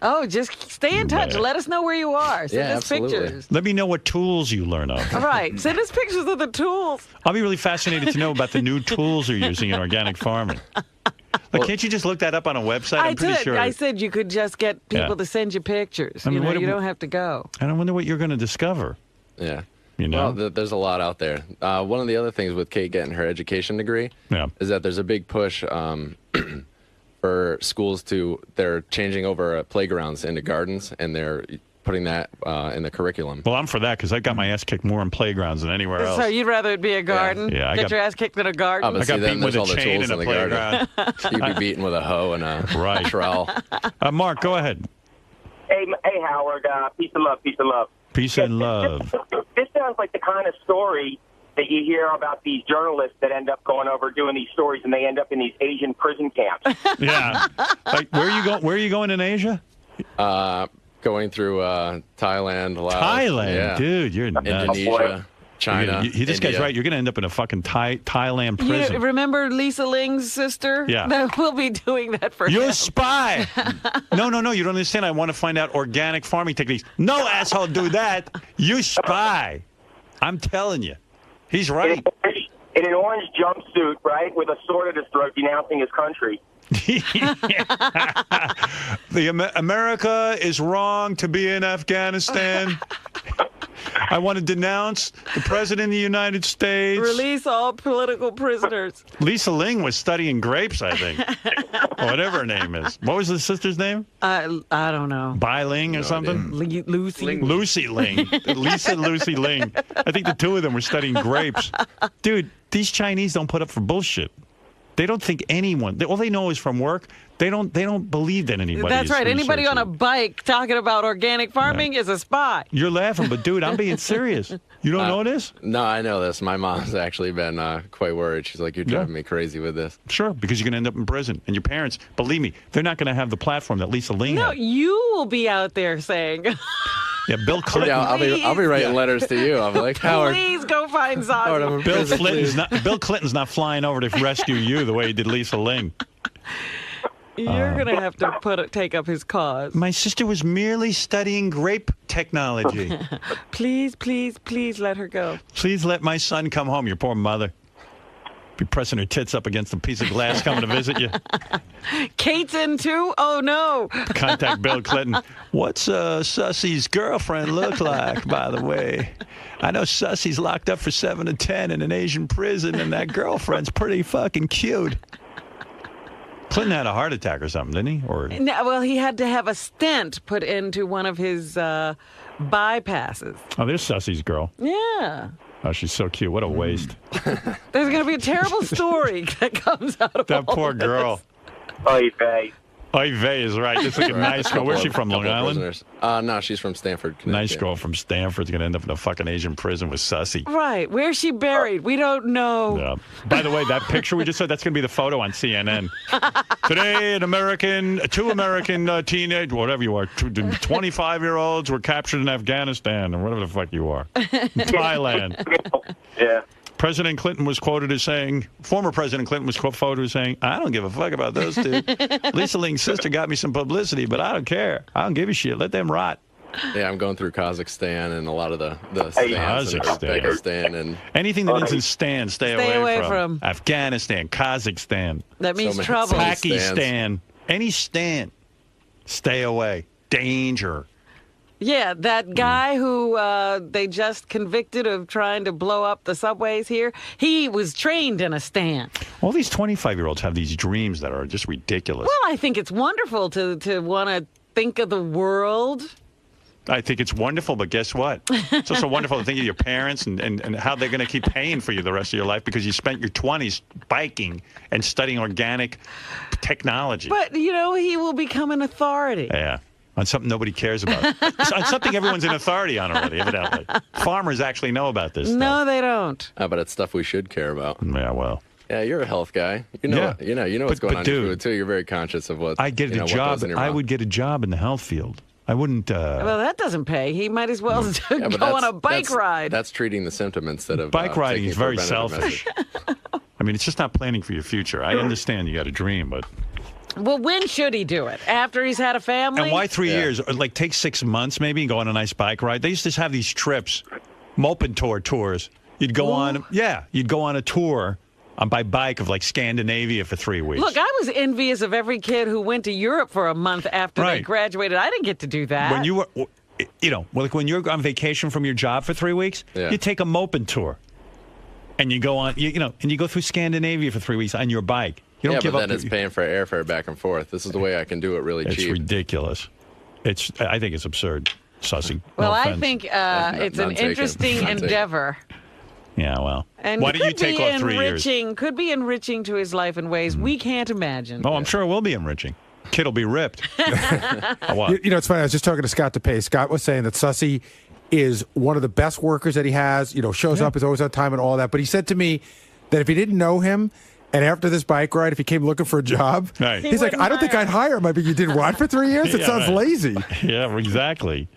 Oh, just stay in touch. Let us know where you are. Send us pictures. Let me know what tools you learn of. All right. Send us pictures of the tools. I'll be really fascinated to know about the new tools you're using in organic farming. Like, can't you just look that up on a website? I'm pretty sure. I said you could just get people to send you pictures. I mean, you don't have to go. And I wonder what you're going to discover. Yeah. Well, there's a lot out there. One of the other things with Kate getting her education degree is that there's a big push for schools they're changing over playgrounds into gardens, and they're putting that in the curriculum. Well, I'm for that because I got my ass kicked more in playgrounds than anywhere else. So you'd rather it be a garden? Yeah, I got your ass kicked in a garden? I got beaten with a chain in a playground. You'd be beaten with a hoe and a trowel. Mark, go ahead. Hey, Howard. Peace and love. Peace and love. Peace and love. This sounds like the kind of story that you hear about these journalists that end up going over doing these stories, and they end up in these Asian prison camps. Yeah. Like, where are you going in Asia? Going through Thailand, Laos. Thailand, dude, you're nuts. Indonesia, China. This guy's right. You're going to end up in a fucking Thailand prison. You remember Lisa Ling's sister? Yeah. We'll be doing that for You're him. a spy. No. You don't understand. I want to find out organic farming techniques. No, asshole, do that. You spy. I'm telling you. He's right. In an orange jumpsuit, right, with a sword at his throat denouncing his country. America is wrong to be in Afghanistan. I want to denounce the President of the United States. Release all political prisoners. Lisa Ling was studying grapes, I think. Whatever her name is. What was the sister's name? I don't know. Bai Ling or something? Lucy. Lucy Ling. Lisa Lucy Ling. I think the two of them were studying grapes. Dude, these Chinese don't put up for bullshit. They don't think anyone. All they know is from work. They don't believe that anybody. That's right. Anybody on a bike talking about organic farming is a spy. You're laughing, but dude, I'm being serious. You don't know this? No, I know this. My mom's actually been quite worried. She's like, "You're driving me crazy with this." Sure, because you're going to end up in prison, and your parents, believe me, they're not going to have the platform that Lisa Ling had. No, you will be out there saying. Yeah, Bill Clinton. Yeah, I'll be writing letters to you. I'm like, Howard. Please go find Zazi. Bill Clinton's not flying over to rescue you the way he did Lisa Ling. You're going to have to take up his cause. My sister was merely studying grape technology. Please let her go. Please let my son come home, your poor mother. Be pressing her tits up against a piece of glass coming to visit you. Kate's in too? Oh, no. Contact Bill Clinton. What's Sussy's girlfriend look like, by the way? I know Sussy's locked up for 7 to 10 in an Asian prison, and that girlfriend's pretty fucking cute. Clinton had a heart attack or something, didn't he? No, well, he had to have a stent put into one of his bypasses. Oh, there's Sussy's girl. Yeah. Oh, she's so cute. What a waste. There's going to be a terrible story that comes out of that poor girl. Oy vey. Oy vey is right. This is a nice girl. Where's she from, Long Island? No, she's from Stanford, Connecticut. Nice girl from Stanford's going to end up in a fucking Asian prison with Sussy. Right. Where's she buried? We don't know. Yeah. By the way, that picture we just saw, that's going to be the photo on CNN. Today, two American teenage, whatever you are, 25-year-olds were captured in Afghanistan, or whatever the fuck you are. Thailand. Yeah. President Clinton was quoted as saying, former President Clinton was quoted as saying, I don't give a fuck about those two. Lisa Ling's sister got me some publicity, but I don't care. I don't give a shit. Let them rot. Yeah, I'm going through Kazakhstan and a lot of the stands and Uzbekistan and anything that ends in stan, stay away from. Afghanistan, Kazakhstan. That means trouble. Pakistan. Any stand, stay away. Danger. Yeah, that guy who they just convicted of trying to blow up the subways here, he was trained in a stand. All these 25-year-olds have these dreams that are just ridiculous. Well, I think it's wonderful to want to think of the world. I think it's wonderful, but guess what? It's also wonderful to think of your parents and how they're going to keep paying for you the rest of your life because you spent your 20s biking and studying organic technology. But, he will become an authority. Yeah. On something nobody cares about. On something everyone's an authority on already, evidently. Farmers actually know about this stuff. No, they don't. But it's stuff we should care about. Yeah, well. Yeah, you're a health guy. You know what's going on in your food, too. You're very conscious of what, I'd get a job. I would get a job in the health field. I wouldn't. Well, that doesn't pay. He might as well go on a bike ride. That's treating the symptom instead of bike riding is very selfish. I mean, it's just not planning for your future. I understand you got a dream, but. Well, when should he do it? After he's had a family? And why 3 years? Or like take 6 months maybe and go on a nice bike ride. They used to have these trips, Moped tours. You'd go on, you'd go on a tour. By bike of like Scandinavia for 3 weeks. Look, I was envious of every kid who went to Europe for a month after they graduated. I didn't get to do that. When you were, like when you're on vacation from your job for 3 weeks, you take a moped tour, and you go on, and you go through Scandinavia for 3 weeks on your bike. You don't give but up. Then it's paying for airfare back and forth. This is the way I can do it really cheap. It's ridiculous. I think it's absurd, Sussy. Well, I think it's an interesting endeavor. Yeah, well. And why don't you take off 3 years? Could be enriching to his life in ways we can't imagine. Oh, I'm sure it will be enriching. Kid will be ripped. It's funny. I was just talking to Scott DePace. Scott was saying that Sussy is one of the best workers that he has. Shows up, is always on time and all that. But he said to me that if he didn't know him, and after this bike ride, if he came looking for a job, he's like, I don't think I'd hire him. I mean, you did what for 3 years? It sounds lazy. Yeah, exactly.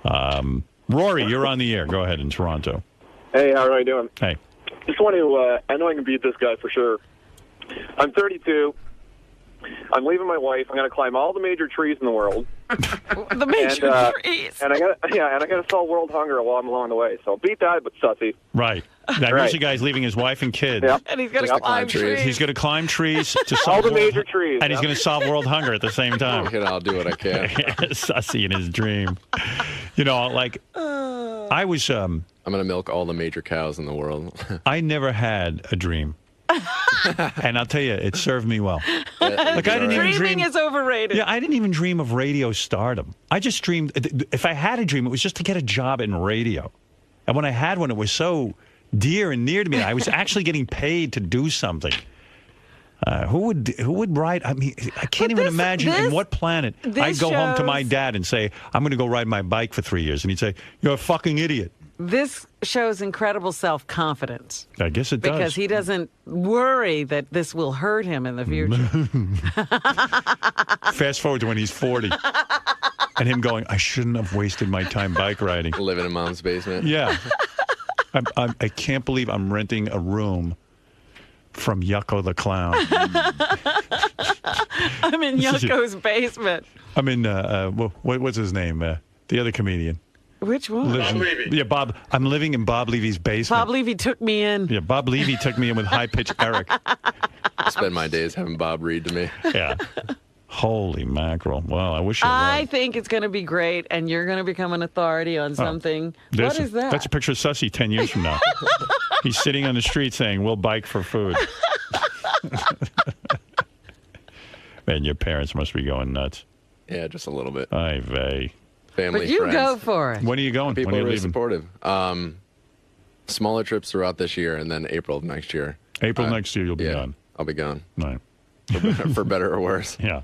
Rory, you're on the air. Go ahead in Toronto. Hey, how are you doing? Hey. Just want to, I know I can beat this guy for sure. I'm 32. I'm leaving my wife. I'm going to climb all the major trees in the world. The major trees. And I got to solve world hunger while I'm along the way. So beat that, but Sussy. Right. Now, here's a guy's leaving his wife and kids. Yep. And he's going to climb trees. He's going to climb trees to solve all the major trees. And he's going to solve world hunger at the same time. I'll do what I can. Sussy in his dream. I was... I'm going to milk all the major cows in the world. I never had a dream. And I'll tell you, it served me well. I didn't even dream. Is overrated. Yeah, I didn't even dream of radio stardom. I just dreamed, if I had a dream, it was just to get a job in radio. And when I had one, it was so dear and near to me. I was actually getting paid to do something. Who would write? I mean, I can't even imagine in what planet I'd go home to my dad and say, I'm going to go ride my bike for 3 years. And he'd say, you're a fucking idiot. This shows incredible self-confidence. I guess it does. Because he doesn't worry that this will hurt him in the future. Fast forward to when he's 40. And him going, I shouldn't have wasted my time bike riding. Living in mom's basement. Yeah. I can't believe I'm renting a room from Yucko the Clown. I'm in Yucko's basement. I'm in, what's his name? The other comedian. Which one? Bob Levy. Yeah, Bob. I'm living in Bob Levy's basement. Bob Levy took me in. Yeah, Bob Levy took me in with high-pitched Eric. I spend my days having Bob read to me. Yeah. Holy mackerel. Well, I wish you would. I think it's going to be great, and you're going to become an authority on something. What is that? That's a picture of Sussy 10 years from now. He's sitting on the street saying, we'll bike for food. Man, your parents must be going nuts. Yeah, just a little bit. Ay vey. Family, but you friends. go for it. When are you going? People when are are you really leaving? supportive. Smaller trips throughout this year, and then April of next year. April next year, you'll be gone. I'll be gone. Right. For better or worse. Yeah.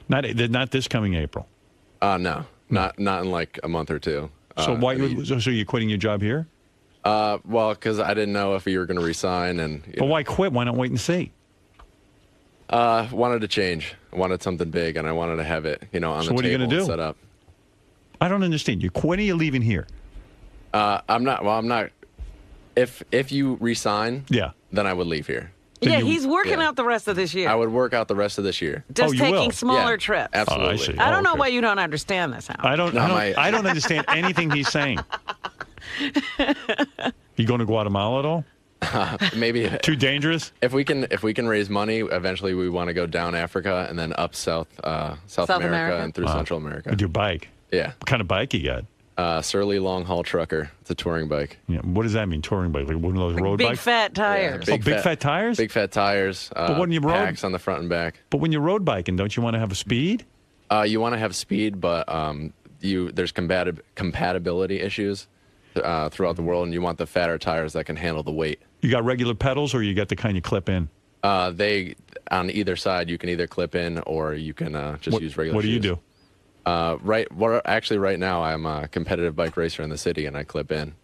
Not this coming April. No. Not in like a month or two. So so you're quitting your job here? Well, because I didn't know if you were going to resign, and. But why quit? Why not wait and see? Wanted to change. I wanted something big, and I wanted to have it, on the table. What are you going to do? Set up. I don't understand. You're quitting. You're leaving here. I'm not. Well, I'm not. If you resign, then I would leave here. Yeah, he's working out the rest of this year. I would work out the rest of this year. Just taking smaller trips. Absolutely. I don't know why you don't understand this, Howard. I don't understand anything he's saying. You going to Guatemala at all? Maybe too dangerous. If we can raise money, eventually we want to go down Africa and then up South America and through Central America with your bike. Yeah. What kind of bike you got? Surly long haul trucker. It's a touring bike. Yeah. What does that mean? Touring bike? Like one of those road big bikes? Big fat tires. Yeah, big fat tires. Big fat tires. But when you road, packs on the front and back. But when you're road biking, don't you want to have a speed? You want to have speed, but there's compatibility issues throughout the world, and you want the fatter tires that can handle the weight. You got regular pedals, or you got the kind you clip in? They on either side, you can either clip in or you can just use regular. What do you do? Right now, I'm a competitive bike racer in the city, and I clip in.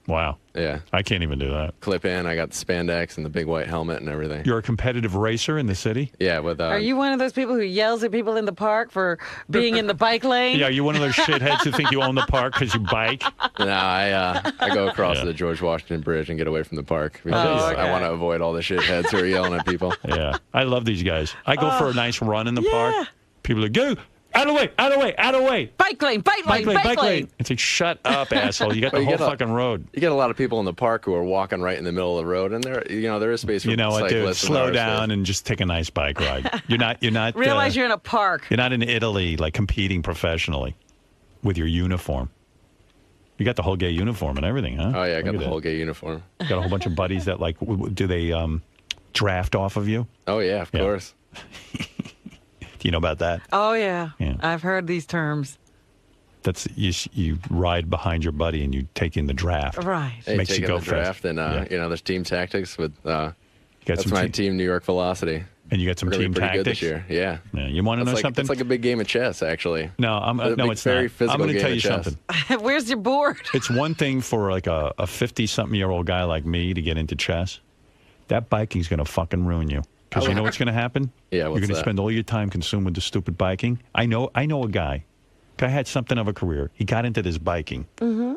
Wow. Yeah. I can't even do that. Clip in. I got the spandex and the big white helmet and everything. You're a competitive racer in the city? Yeah. With. Are you one of those people who yells at people in the park for being in the bike lane? Yeah. Are you one of those shitheads who think you own the park because you bike? No, I go across the George Washington Bridge and get away from the park because I want to avoid all the shitheads who are yelling at people. Yeah. I love these guys. I go for a nice run in the park. People are go. Out of the way, out of the way, out of the way. Bike lane, bike lane, bike lane. It's like, shut up, asshole. You got the whole fucking road. You get a lot of people in the park who are walking right in the middle of the road, and there is space for cyclists. Dude, slow down and just take a nice bike ride. You're not. Realize you're in a park. You're not in Italy, like competing professionally with your uniform. You got the whole gay uniform and everything, huh? Oh, yeah, I got the whole gay uniform. Got a whole bunch of buddies that, like, do they draft off of you? Oh, yeah, of course. Do you know about that? Oh, yeah. I've heard these terms. That's you ride behind your buddy and you take in the draft. Right. Hey, makes you go the draft, and there's team tactics with. That's my team, New York Velocity. And you got some team pretty tactics good this year. Yeah. You want to know something? It's like a big game of chess, actually. No, it's very not. Physical I'm going to tell you chess. something. Where's your board? It's one thing for like a 50-something-year-old guy like me to get into chess. That biking's going to fucking ruin you. Because you know what's going to happen? Yeah, you're going to spend all your time consumed with the stupid biking. I know a guy. Guy had something of a career. He got into this biking. Mm-hmm.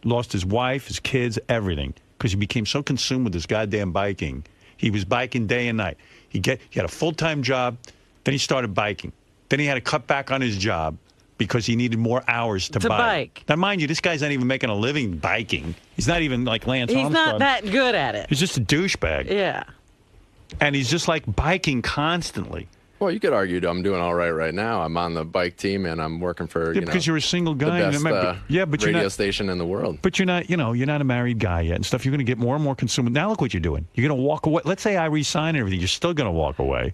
Lost his wife, his kids, everything. Because he became so consumed with this goddamn biking. He was biking day and night. He had a full-time job. Then he started biking. Then he had to cut back on his job because he needed more hours to bike. Now, mind you, this guy's not even making a living biking. He's not even like Lance Armstrong. He's not that good at it. He's just a douchebag. Yeah. And he's just like biking constantly. Well, you could argue I'm doing all right now. I'm on the bike team and I'm working for because you're a single guy. The best radio station in the world. But you're not a married guy yet and stuff. You're going to get more and more consumed. Now look what you're doing. You're going to walk away. Let's say I resign and everything. You're still going to walk away,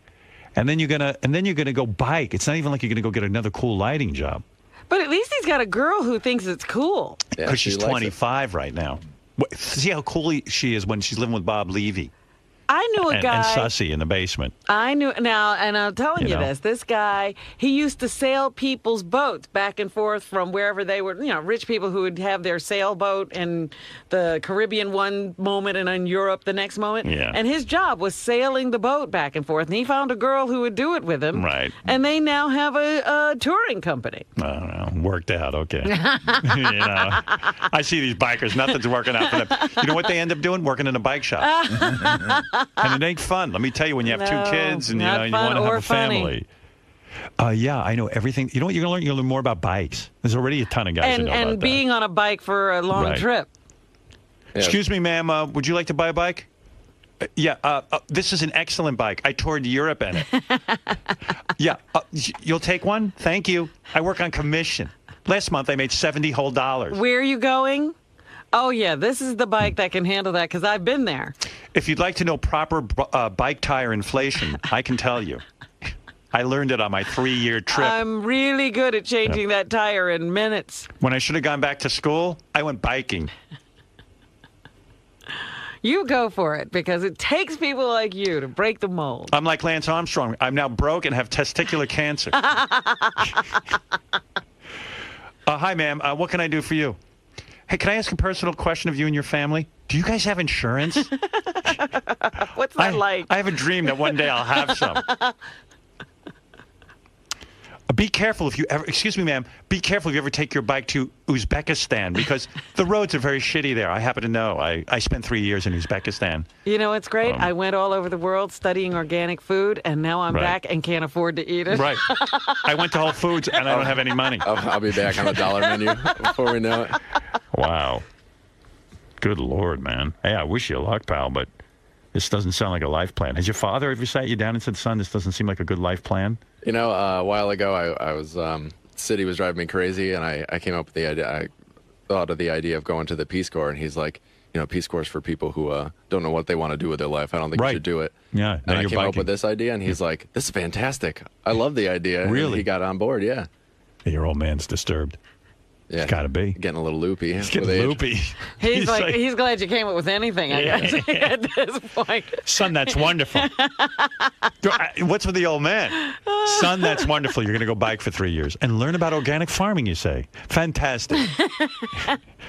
and then you're gonna go bike. It's not even like you're going to go get another cool lighting job. But at least he's got a girl who thinks it's cool. Because she's 25 right now. See how cool she is when she's living with Bob Levy. I knew a guy. And Sussy in the basement. I knew. Now, and I'm telling you this. This guy, he used to sail people's boats back and forth from wherever they were, rich people who would have their sailboat in the Caribbean one moment and in Europe the next moment. Yeah. And his job was sailing the boat back and forth. And he found a girl who would do it with him. Right. And they now have a touring company. I don't know. Worked out. Okay. I see these bikers. Nothing's working out for them. You know what they end up doing? Working in a bike shop. And it ain't fun. Let me tell you, when you have two kids and you want to have a family. Yeah, I know everything. You know what you're going to learn? You're going to learn more about bikes. There's already a ton of guys who know about that. And being on a bike for a long trip. Yeah. Excuse me, ma'am. Would you like to buy a bike? This is an excellent bike. I toured Europe in it. You'll take one? Thank you. I work on commission. Last month I made $70 whole. Where are you going? Oh, yeah, this is the bike that can handle that because I've been there. If you'd like to know proper bike tire inflation, I can tell you. I learned it on my 3-year trip. I'm really good at changing that tire in minutes. When I should have gone back to school, I went biking. You go for it because it takes people like you to break the mold. I'm like Lance Armstrong. I'm now broke and have testicular cancer. Hi, ma'am. What can I do for you? Hey, can I ask a personal question of you and your family? Do you guys have insurance? What's that like? I have a dream that one day I'll have some. Be careful if you ever, excuse me, ma'am, be careful if you ever take your bike to Uzbekistan because the roads are very shitty there. I happen to know. I spent 3 years in Uzbekistan. You know what's great? I went all over the world studying organic food, and now I'm back and can't afford to eat it. Right. I went to Whole Foods, and I don't have any money. I'll be back on the dollar menu before we know it. Wow. Good Lord, man. Hey, I wish you luck, pal, but this doesn't sound like a life plan. Has your father ever sat you down and said, son, this doesn't seem like a good life plan? You know, a while ago, I was, city was driving me crazy, and I came up with the idea, I thought of the idea of going to the Peace Corps, and he's like, you know, Peace Corps is for people who don't know what they want to do with their life. I don't think you should do it. Yeah. And I came up with this idea, and he's like, this is fantastic. I love the idea. Really? And he got on board, yeah. Your old man's disturbed. Yeah, it's got to be. Getting a little loopy. He's getting loopy. He's like, he's glad you came up with anything, I guess, at this point. Son, that's wonderful. What's with the old man? Son, that's wonderful. You're going to go bike for 3 years and learn about organic farming, you say. Fantastic.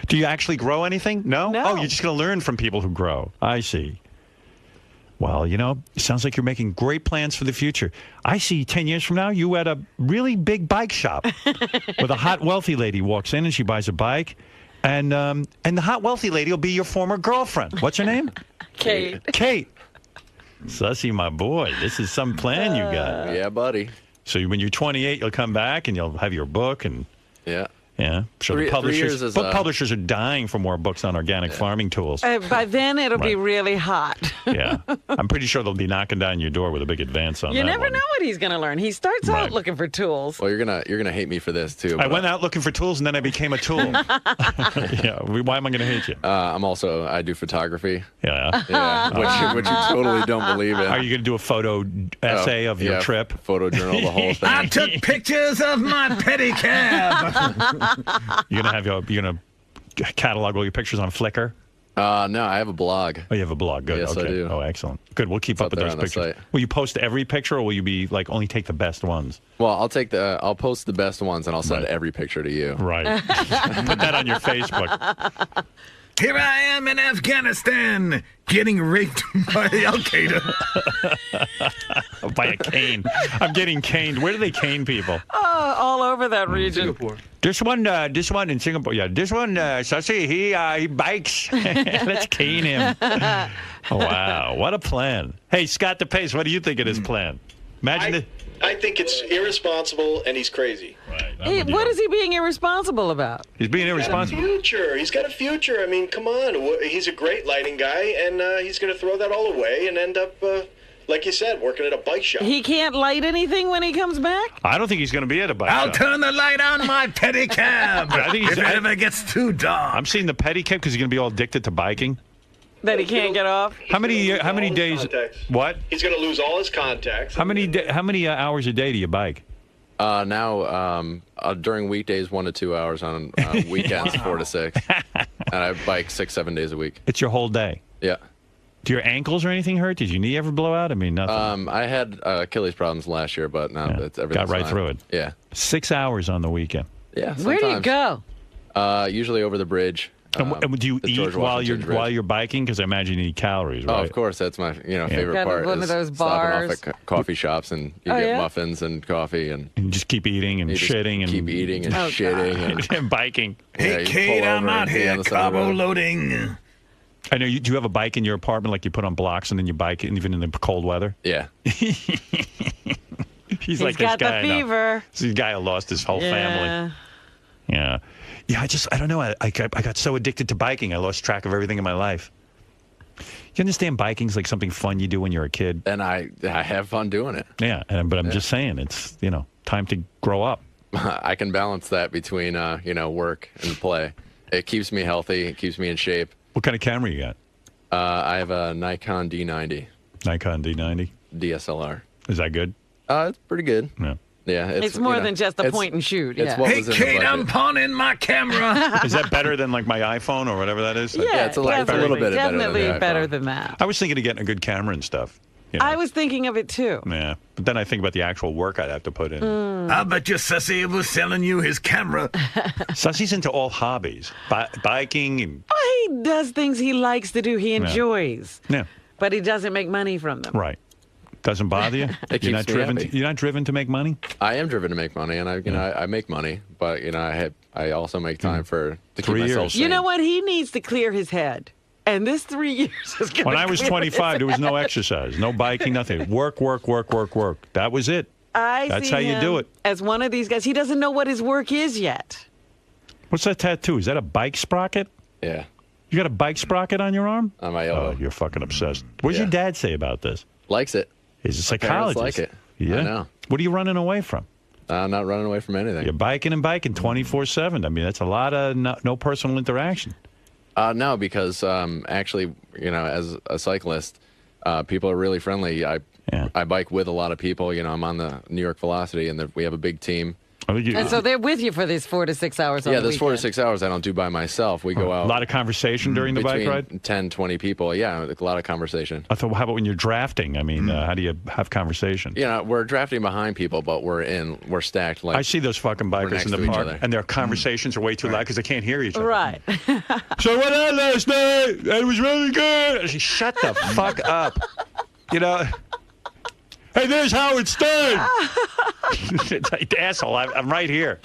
Do you actually grow anything? No? Oh, you're just going to learn from people who grow. I see. Well, you know, it sounds like you're making great plans for the future. I see 10 years from now, you at a really big bike shop with a hot, wealthy lady walks in and she buys a bike. And the hot, wealthy lady will be your former girlfriend. What's her name? Kate. Kate. Sussy, my boy, this is some plan you got. Yeah, buddy. So when you're 28, you'll come back and you'll have your book and... Yeah. Yeah, sure. The book publishers are dying for more books on organic farming tools. By then, it'll be really hot. Yeah, I'm pretty sure they'll be knocking down your door with a big advance on that. You never know what he's going to learn. He starts out looking for tools. Well, you're gonna hate me for this too. I went out looking for tools and then I became a tool. Yeah, why am I going to hate you? I do photography. Yeah, which you totally don't believe in. Are you going to do a photo essay of your trip? Photo journal, the whole thing. I took pictures of my pedicab. You're gonna catalog all your pictures on Flickr? No, I have a blog. Oh, you have a blog. Good. Yes, okay. I do. Oh, excellent. Good. We'll keep up with those pictures. Will you post every picture, or will you be like only take the best ones? Well, I'll post the best ones, and I'll send every picture to you. Right. Put that on your Facebook. Here I am in Afghanistan, getting raped by Al Qaeda. By a cane. I'm getting caned. Where do they cane people? All over that region. Singapore. This one in Singapore. Yeah, this one, Sussy, he bikes. Let's cane him. Oh, wow. What a plan. Hey, Scott DePace, what do you think of this plan? Imagine I think it's irresponsible and he's crazy. Right. What is he being irresponsible about? He's being irresponsible. He's got a future. I mean, come on. He's a great lighting guy, and he's going to throw that all away and end up, like you said, working at a bike shop. He can't light anything when he comes back? I don't think he's going to be at a bike I'll shop. turn the light on my pedicab if it ever gets too dark. I'm seeing the pedicab because he's going to be all addicted to biking. That he can't get off? How many days? Contacts. What? He's going to lose all his contacts. How many hours a day do you bike? Now, during weekdays, 1 to 2 hours. On weekends, 4 to 6. And I bike 6-7 days a week. It's your whole day? Yeah. Do your ankles or anything hurt? Did your knee ever blow out? I mean, nothing. I had Achilles problems last year, but now everything's got right fine. through it. Yeah. 6 hours on the weekend. Yeah. Sometimes. Where do you go? Usually over the bridge. And do you eat while you're biking? Because I imagine you eat calories, right? Oh, of course. That's my favorite part. One of those stopping bars. off at coffee shops and you get muffins and coffee and just keep eating and shitting and keep eating and shitting and biking. Hey, Kate, I'm out here carbo loading. I know. Do you have a bike in your apartment, like you put on blocks and then you bike it even in the cold weather? Yeah. He's like got this guy. the fever. This guy who lost his whole family. Yeah. Yeah, I don't know. I got so addicted to biking, I lost track of everything in my life. You understand biking's like something fun you do when you're a kid? And I have fun doing it. Yeah, but I'm just saying, it's, time to grow up. I can balance that between, work and play. It keeps me healthy. It keeps me in shape. What kind of camera you got? I have a Nikon D90. Nikon D90? DSLR. Is that good? It's pretty good. Yeah. Yeah, it's more than just a point and shoot. Yeah. Hey, Kate, I'm pawning my camera. Is that better than like my iPhone or whatever that is? Yeah, it's a little bit better than that. I was thinking of getting a good camera and stuff. I was thinking of it too. Yeah, but then I think about the actual work I'd have to put in. I bet you Sussy was selling you his camera. Sussy's into all hobbies, biking. And... Oh, he does things he likes to do. He enjoys. Yeah. But he doesn't make money from them. Right. Doesn't bother you? It keeps me happy. You're not driven to make money? I am driven to make money, and I make money, but I also make time to keep myself sane. You know what? He needs to clear his head. And this 3 years is going to When I was 25, there was no exercise, no biking, nothing. Work. That was it. That's how you do it. As one of these guys, he doesn't know what his work is yet. What's that tattoo? Is that a bike sprocket? Yeah. You got a bike sprocket on your arm? On my elbow. Oh, you're fucking obsessed. What does your dad say about this? Likes it. He's a psychologist. Like it. Yeah. I know. What are you running away from? I'm not running away from anything. You're biking 24/7. I mean, that's a lot of no personal interaction. No, because actually, as a cyclist, people are really friendly. I bike with a lot of people. I'm on the New York Velocity, and we have a big team. And so they're with you for these 4 to 6 hours on the weekend. There's 4 to 6 hours I don't do by myself. We go out. A lot of conversation during the bike ride? 10, 20 people. Yeah, a lot of conversation. I thought, how about when you're drafting? I mean, how do you have conversation? We're drafting behind people, but we're stacked. Like I see those fucking bikers in the park, and their conversations are way too loud because they can't hear each other. Right. So what happened last night? It was really good. Shut the fuck up. Hey, there's Howard Stern. Asshole, I'm right here.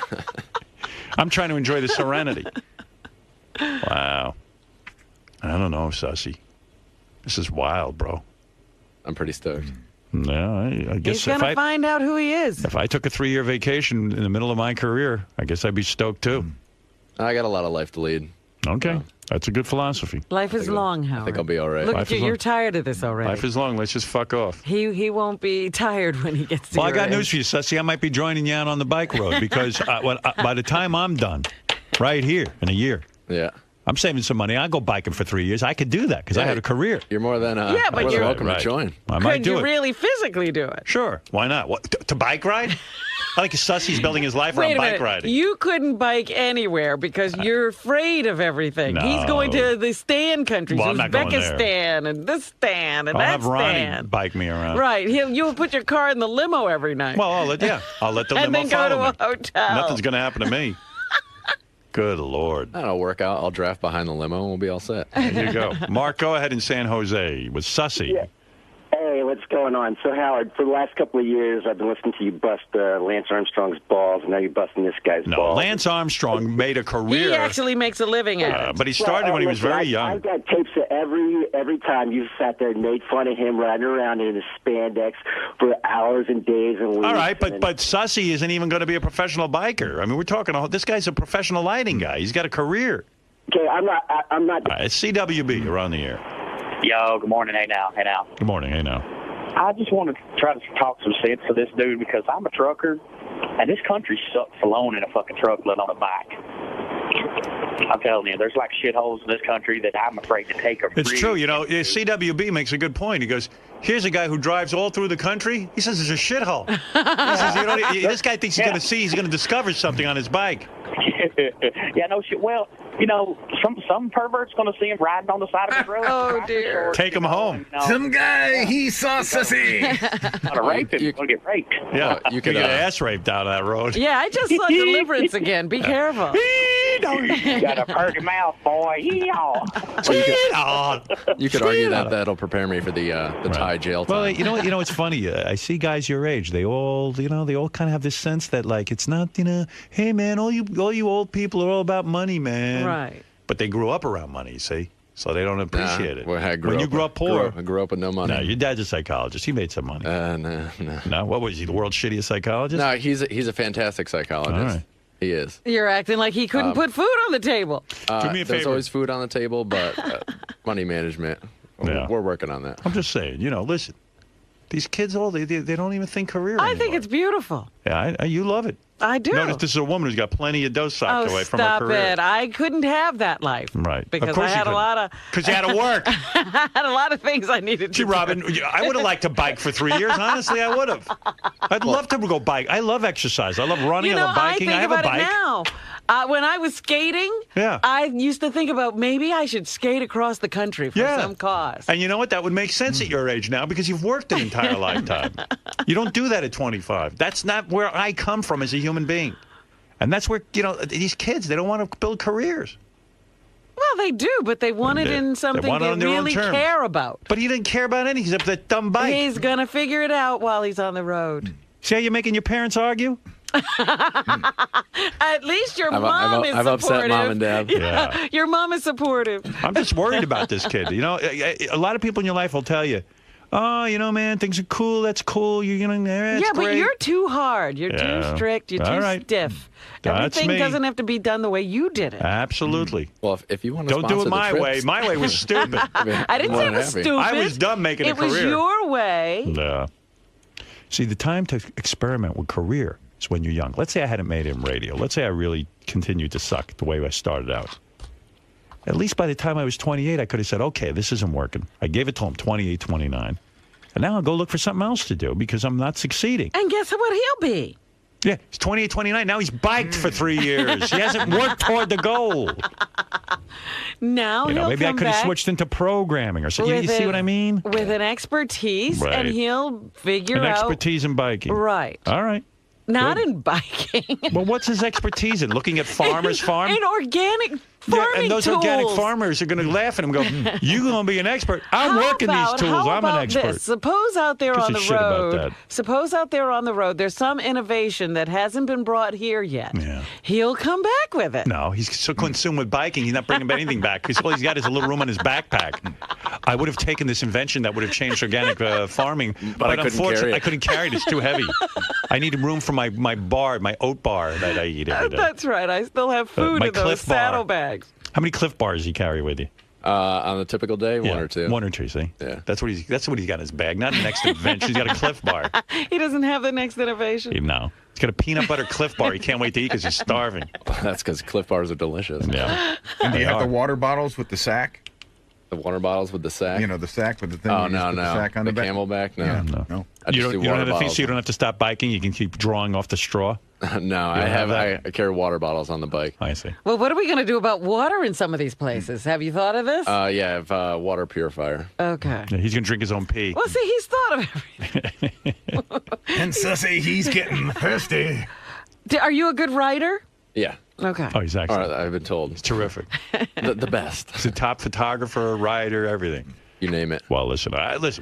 I'm trying to enjoy the serenity. Wow. I don't know, Sussy. This is wild, bro. I'm pretty stoked. No, I guess he's going to find out who he is. If I took a 3-year vacation in the middle of my career, I guess I'd be stoked, too. I got a lot of life to lead. Okay. That's a good philosophy. Life is long, Howard. I think I'll be all right. Look at you. You're tired of this already. Life is long. Let's just fuck off. He won't be tired when he gets to Well, I got news for you, Sussy. I might be joining you out on the bike road because by the time I'm done, right here in a year, I'm saving some money. I'll go biking for 3 years. I could do that because I had a career. You're more than but you're welcome to join. I might do it. Could you really physically do it? Sure. Why not? What, to bike ride? I like Sussy's building his life around bike riding. You couldn't bike anywhere because you're afraid of everything. No. He's going to the stand countries, Well, I'm not going there. Uzbekistan and this stand and I'll that have Ronnie stand. bike me around. Right. You'll put your car in the limo every night. Well, I'll let the and limo then go follow to me. a hotel. Nothing's going to happen to me. Good Lord. I'll work out. I'll draft behind the limo, and we'll be all set. There you go. Mark, go ahead in San Jose with Sussy. Yeah. Hey, what's going on? So, Howard, for the last couple of years, I've been listening to you bust Lance Armstrong's balls, and now you're busting this guy's balls. No, Lance Armstrong made a career. He actually makes a living at it. But he started when he was very young. I've got tapes of every time you sat there and made fun of him riding around in his spandex for hours and days and weeks. All right, but Sussy isn't even going to be a professional biker. I mean, we're talking. This guy's a professional lighting guy. He's got a career. Okay, I'm not. All right, it's CWB. You're on the air. Yo, good morning. Hey now. Good morning. Hey now. I just want to try to talk some sense to this dude because I'm a trucker, and this country sucks alone in a fucking truck, let alone a bike. I'm telling you, there's like shitholes in this country that I'm afraid to take a It's true. CWB makes a good point. He goes, here's a guy who drives all through the country. He says it's a shithole. He says, this guy thinks he's going to discover something on his bike. Yeah, no shit. Well, some pervert's going to see him riding on the side of the road. Oh, dear. Take him home. Some guy, he saw Sussy. You're going to get raped. Yeah, you could get ass raped down that road. Yeah, I just saw Deliverance again. Be careful. You got a pretty mouth, boy. So you could argue that'll prepare me for the Thai jail time. Well, you know, it's funny. I see guys your age. They all kind of have this sense that like it's not, hey man, all you old people are all about money, man. Right. But they grew up around money, see? So they don't appreciate it. Well, when you grew up poor. I grew up with no money. No, your dad's a psychologist. He made some money. No. No, what was he, the world's shittiest psychologist? No, he's a fantastic psychologist. All right. He is. You're acting like he couldn't put food on the table. Do me a favor. There's always food on the table, but money management, we're working on that. I'm just saying, listen, these kids, they don't even think career anymore. I think it's beautiful. Yeah, you love it. I do. Notice this is a woman who's got plenty of dough socked away from her career. Stop it. I couldn't have that life. Right. Because of course I had a lot of... Because you had to work. I had a lot of things I needed to do. Robin, I would have liked to bike for 3 years. Honestly, I would have. I'd love to go bike. I love exercise. I love running. I love biking. I have a bike. It now. When I was skating, I used to think about maybe I should skate across the country for some cause. And you know what? That would make sense at your age now because you've worked an entire lifetime. You don't do that at 25. That's not where I come from as a human being. And that's where, these kids, they don't want to build careers. Well, they do, but they want it in something they really care about. But he didn't care about anything except that dumb bike. He's going to figure it out while he's on the road. See how you're making your parents argue? At least your mom is supportive. I've upset Mom and Dad. Yeah. Your mom is supportive. I'm just worried about this kid. You know, a lot of people in your life will tell you, oh, you know, man, things are cool. That's cool. You're going to, that's great. But you're too hard. You're too strict. You're too stiff. Everything doesn't have to be done the way you did it. Absolutely. Well, if you want to don't do it my way. My way was stupid. I didn't say it was stupid. I was done making a career. It was your way. Yeah. See, the time to experiment with career is when you're young. Let's say I hadn't made it in radio. Let's say I really continued to suck the way I started out. At least by the time I was 28, I could have said, okay, this isn't working. I gave it to him 28, 29. And now I'll go look for something else to do because I'm not succeeding. And guess what he'll be? Yeah, he's 28, 29. Now he's biked for 3 years. He hasn't worked toward the goal. Now maybe I could have switched into programming or something. You see what I mean? With an expertise, and he'll figure out... An expertise in biking. Right. All right. Not in biking. Well, what's his expertise in? Looking at farmers farm? In organic farming and those tools. Organic farmers are going to laugh at him and go, you're going to be an expert. I'm working these tools. I'm an expert. This? Suppose out there on the road, there's some innovation that hasn't been brought here yet. Yeah. He'll come back with it. No, he's so consumed with biking, he's not bringing anything back because all he's got is a little room in his backpack. I would have taken this invention that would have changed organic farming, but unfortunately, I couldn't carry it. It's too heavy. I needed room for my bar, my oat bar that I eat every day. That's right. I still have food in those saddlebags. How many Cliff Bars do you carry with you? On a typical day, one or two. One or two, see? Yeah. That's what he's got in his bag. Not the next invention. He's got a Cliff Bar. He doesn't have the next innovation? No. He's got a peanut butter Cliff Bar. He can't wait to eat because he's starving. That's because Cliff Bars are delicious. Yeah. And do you have the water bottles with the sack? The water bottles with the sack? You know, the sack with the thing. Oh, no. The sack on the back? Camelback? No. Yeah, no. You don't have the thing so you don't have to stop biking? You can keep drawing off the straw? No, I carry water bottles on the bike. I see. Well, what are we going to do about water in some of these places? Have you thought of this? Yeah, I have a water purifier. Okay. Yeah, he's going to drink his own pee. Well, see, he's thought of everything. And Sussy, he's getting thirsty. Are you a good writer? Yeah. Okay. Oh, he's excellent. I've been told. He's terrific. The best. He's a top photographer, writer, everything. You name it. Well, listen,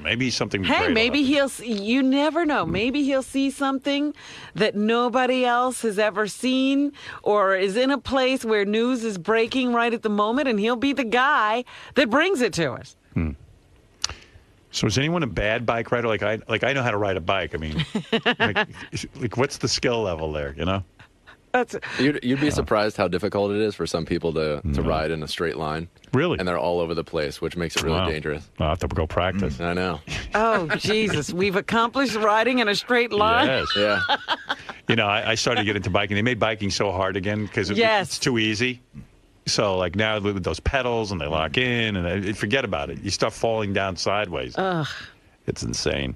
maybe something great. Hey, maybe you never know. Maybe he'll see something that nobody else has ever seen or is in a place where news is breaking right at the moment, and he'll be the guy that brings it to us. So is anyone a bad bike rider? Like I know how to ride a bike. I mean, like what's the skill level there, you know? You'd be surprised how difficult it is for some people to ride in a straight line. Really? And they're all over the place, which makes it really dangerous. I'll have to go practice. I know. Oh, Jesus. We've accomplished riding in a straight line? Yes. Yeah. You know, I started to get into biking. They made biking so hard again because it's too easy. So, like, now with those pedals and they lock in and forget about it. You start falling down sideways. Ugh. It's insane.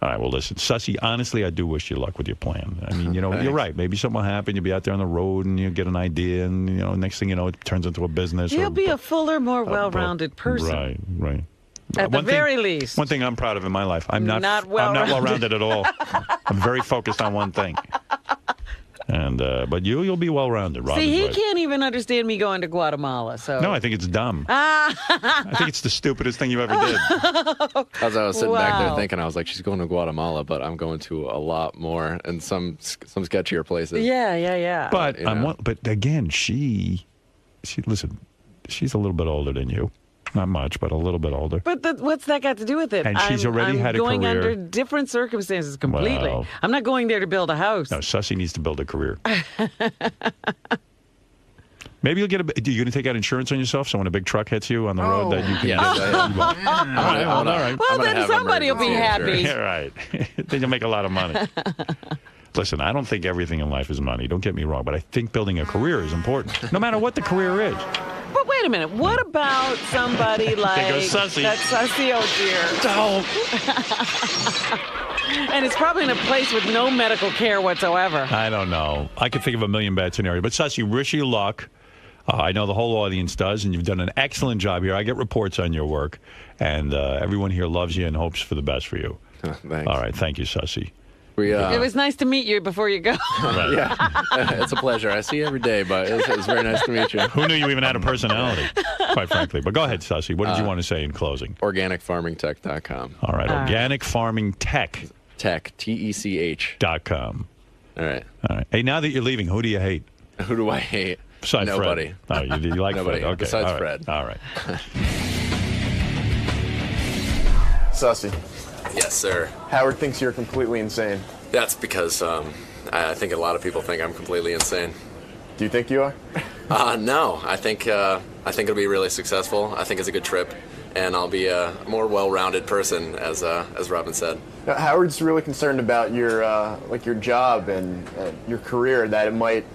All right, well, listen, Sussy, honestly, I do wish you luck with your plan. I mean, you're right. Maybe something will happen. You'll be out there on the road and you'll get an idea. And, next thing you know, it turns into a business. You'll be a fuller, more well-rounded person. Right. At the very least. One thing I'm proud of in my life, I'm not well-rounded at all. I'm very focused on one thing. And but you'll be well-rounded, Rob. See, he can't even understand me going to Guatemala. So no, I think it's dumb. I think it's the stupidest thing you ever did. As I was sitting back there thinking, I was like, she's going to Guatemala, but I'm going to a lot more and some sketchier places. Yeah. But but again, she listen, she's a little bit older than you. Not much, but a little bit older. But what's that got to do with it? And she's already had a career. I'm going under different circumstances completely. Well, I'm not going there to build a house. No, Sussy needs to build a career. Maybe you'll get you're going to take out insurance on yourself, so when a big truck hits you on the road, that you can get all right. Well, then somebody will be happy. Yeah, right. Then you'll make a lot of money. Listen, I don't think everything in life is money. Don't get me wrong, but I think building a career is important, no matter what the career is. But wait a minute. What about somebody like there goes Sussy. That Sussy, oh dear. And it's probably in a place with no medical care whatsoever. I don't know. I could think of a million bad scenarios. But Sussy, wish you luck. I know the whole audience does, and you've done an excellent job here. I get reports on your work, and everyone here loves you and hopes for the best for you. Thanks. All right. Thank you, Sussy. It was nice to meet you before you go. Right. Yeah, it's a pleasure. I see you every day, but it's very nice to meet you. Who knew you even had a personality? quite frankly. But go ahead, Sussy. What did you want to say in closing? Organicfarmingtech.com. All right, organicfarmingtech. Tech, T-E-C-H. .com. All right. All right. Hey, now that you're leaving, who do you hate? Who do I hate? Besides Nobody. Fred. Oh, you like Nobody. Fred? Okay. Besides All right. Fred. All right. Sussy. Yes, sir. Howard thinks you're completely insane. That's because I think a lot of people think I'm completely insane. Do you think you are? No. I think it'll be really successful. I think it's a good trip, and I'll be a more well-rounded person, as Robin said. Now, Howard's really concerned about your job and your career, that it might,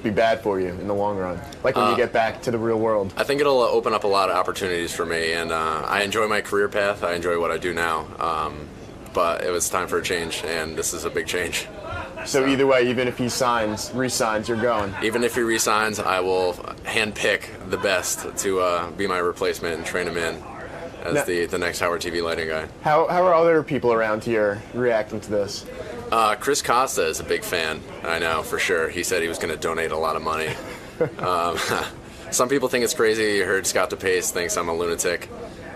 be bad for you in the long run, like when you get back to the real world. I think it'll open up a lot of opportunities for me, and I enjoy my career path. I enjoy what I do now, but it was time for a change, and this is a big change. So either way, even if he resigns, you're going. Even if he resigns, I will handpick the best to be my replacement and train him in as the next Howard TV lighting guy. How are other people around here reacting to this? Chris Costa is a big fan, I know, for sure. He said he was going to donate a lot of money. Some people think it's crazy. You heard Scott DePace thinks I'm a lunatic.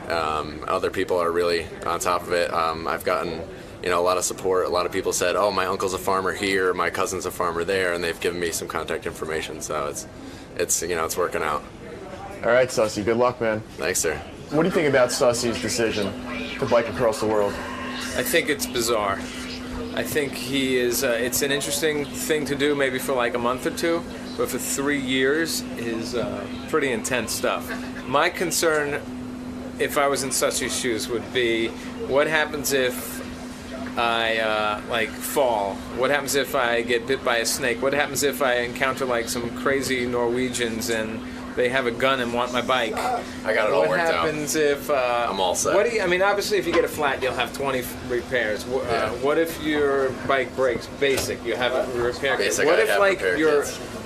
Other people are really on top of it. I've gotten a lot of support. A lot of people said, oh, my uncle's a farmer here, my cousin's a farmer there, and they've given me some contact information. So it's working out. All right, Sussy, good luck, man. Thanks, sir. What do you think about Sussy's decision to bike across the world? I think it's bizarre. I think he is, it's an interesting thing to do maybe for like a month or two, but for 3 years is pretty intense stuff. My concern, if I was in Sussy's shoes, would be what happens if I fall? What happens if I get bit by a snake? What happens if I encounter like some crazy Norwegians and they have a gun and want my bike? I got it all worked out. What happens if... I'm all set. Obviously, if you get a flat, you'll have 20 repairs. What if your bike breaks? Basic, you have a repair kit.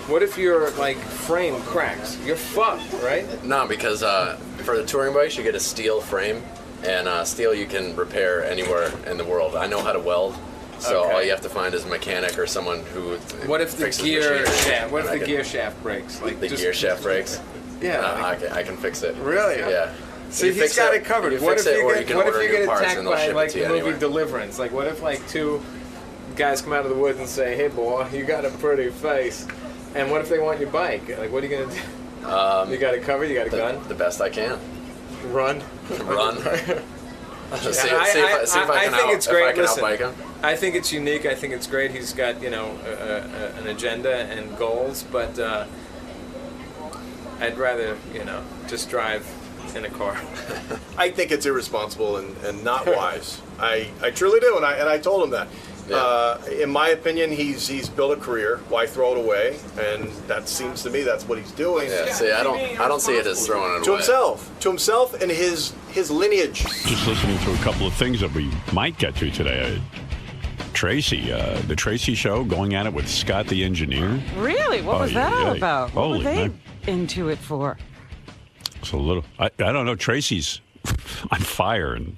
What if your frame cracks? You're fucked, right? No, because for the touring bikes, you get a steel frame, and steel you can repair anywhere in the world. I know how to weld. So all you have to find is a mechanic or someone who What if the gear shaft? What if the gear shaft breaks? Gear shaft breaks? Yeah, I can fix it. Really? Yeah. See, he's got it covered. What if you get attacked by the movie Deliverance? What if two guys come out of the woods and say, "Hey, boy, you got a pretty face," and what if they want your bike? What are you gonna do? You got it covered. You got a gun. The best I can. Run. See if I can outbike him. I think it's unique. I think it's great. He's got an agenda and goals, but I'd rather just drive in a car. I think it's irresponsible and not wise. I truly do, and I told him that. Yeah. In my opinion, he's built a career. Why throw it away? And that seems to me that's what he's doing. Yeah. See, I don't see it as throwing it to away. To himself, and his lineage. Just listening to a couple of things that we might get to today. Tracy, the Tracy Show, going at it with Scott the engineer. Really? What was that all about? What were they man. Into it for? It's a little. I don't know. Tracy's on fire and.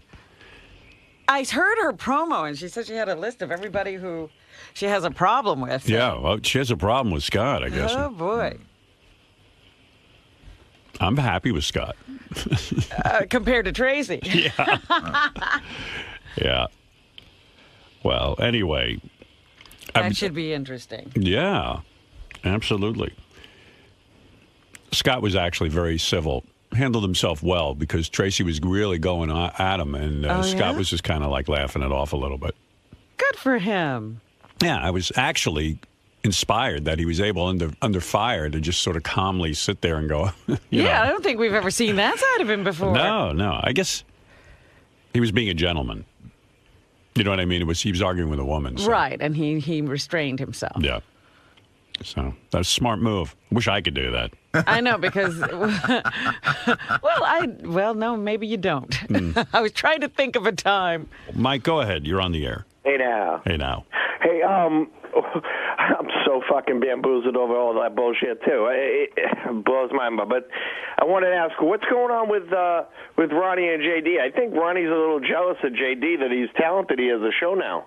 I heard her promo, and she said she had a list of everybody who she has a problem with. Yeah, well, she has a problem with Scott, I guess. Oh, boy. I'm happy with Scott. Compared to Tracy. Yeah. Yeah. Well, anyway. That should be interesting. Yeah, absolutely. Scott was actually very civil. Handled himself well because Tracy was really going at him, and Scott was just kind of laughing it off a little bit. Good for him. Yeah, I was actually inspired that he was able under fire to just sort of calmly sit there and go. I don't think we've ever seen that side of him before. No. I guess he was being a gentleman. You know what I mean? He was arguing with a woman. So. Right, and he restrained himself. Yeah. So that was a smart move. Wish I could do that. I know, because, no, maybe you don't. I was trying to think of a time. Mike, go ahead. You're on the air. Hey, now. Hey, I'm so fucking bamboozled over all that bullshit, too. It blows my mind. But I wanted to ask, what's going on with Ronnie and JD? I think Ronnie's a little jealous of JD that he's talented. He has a show now.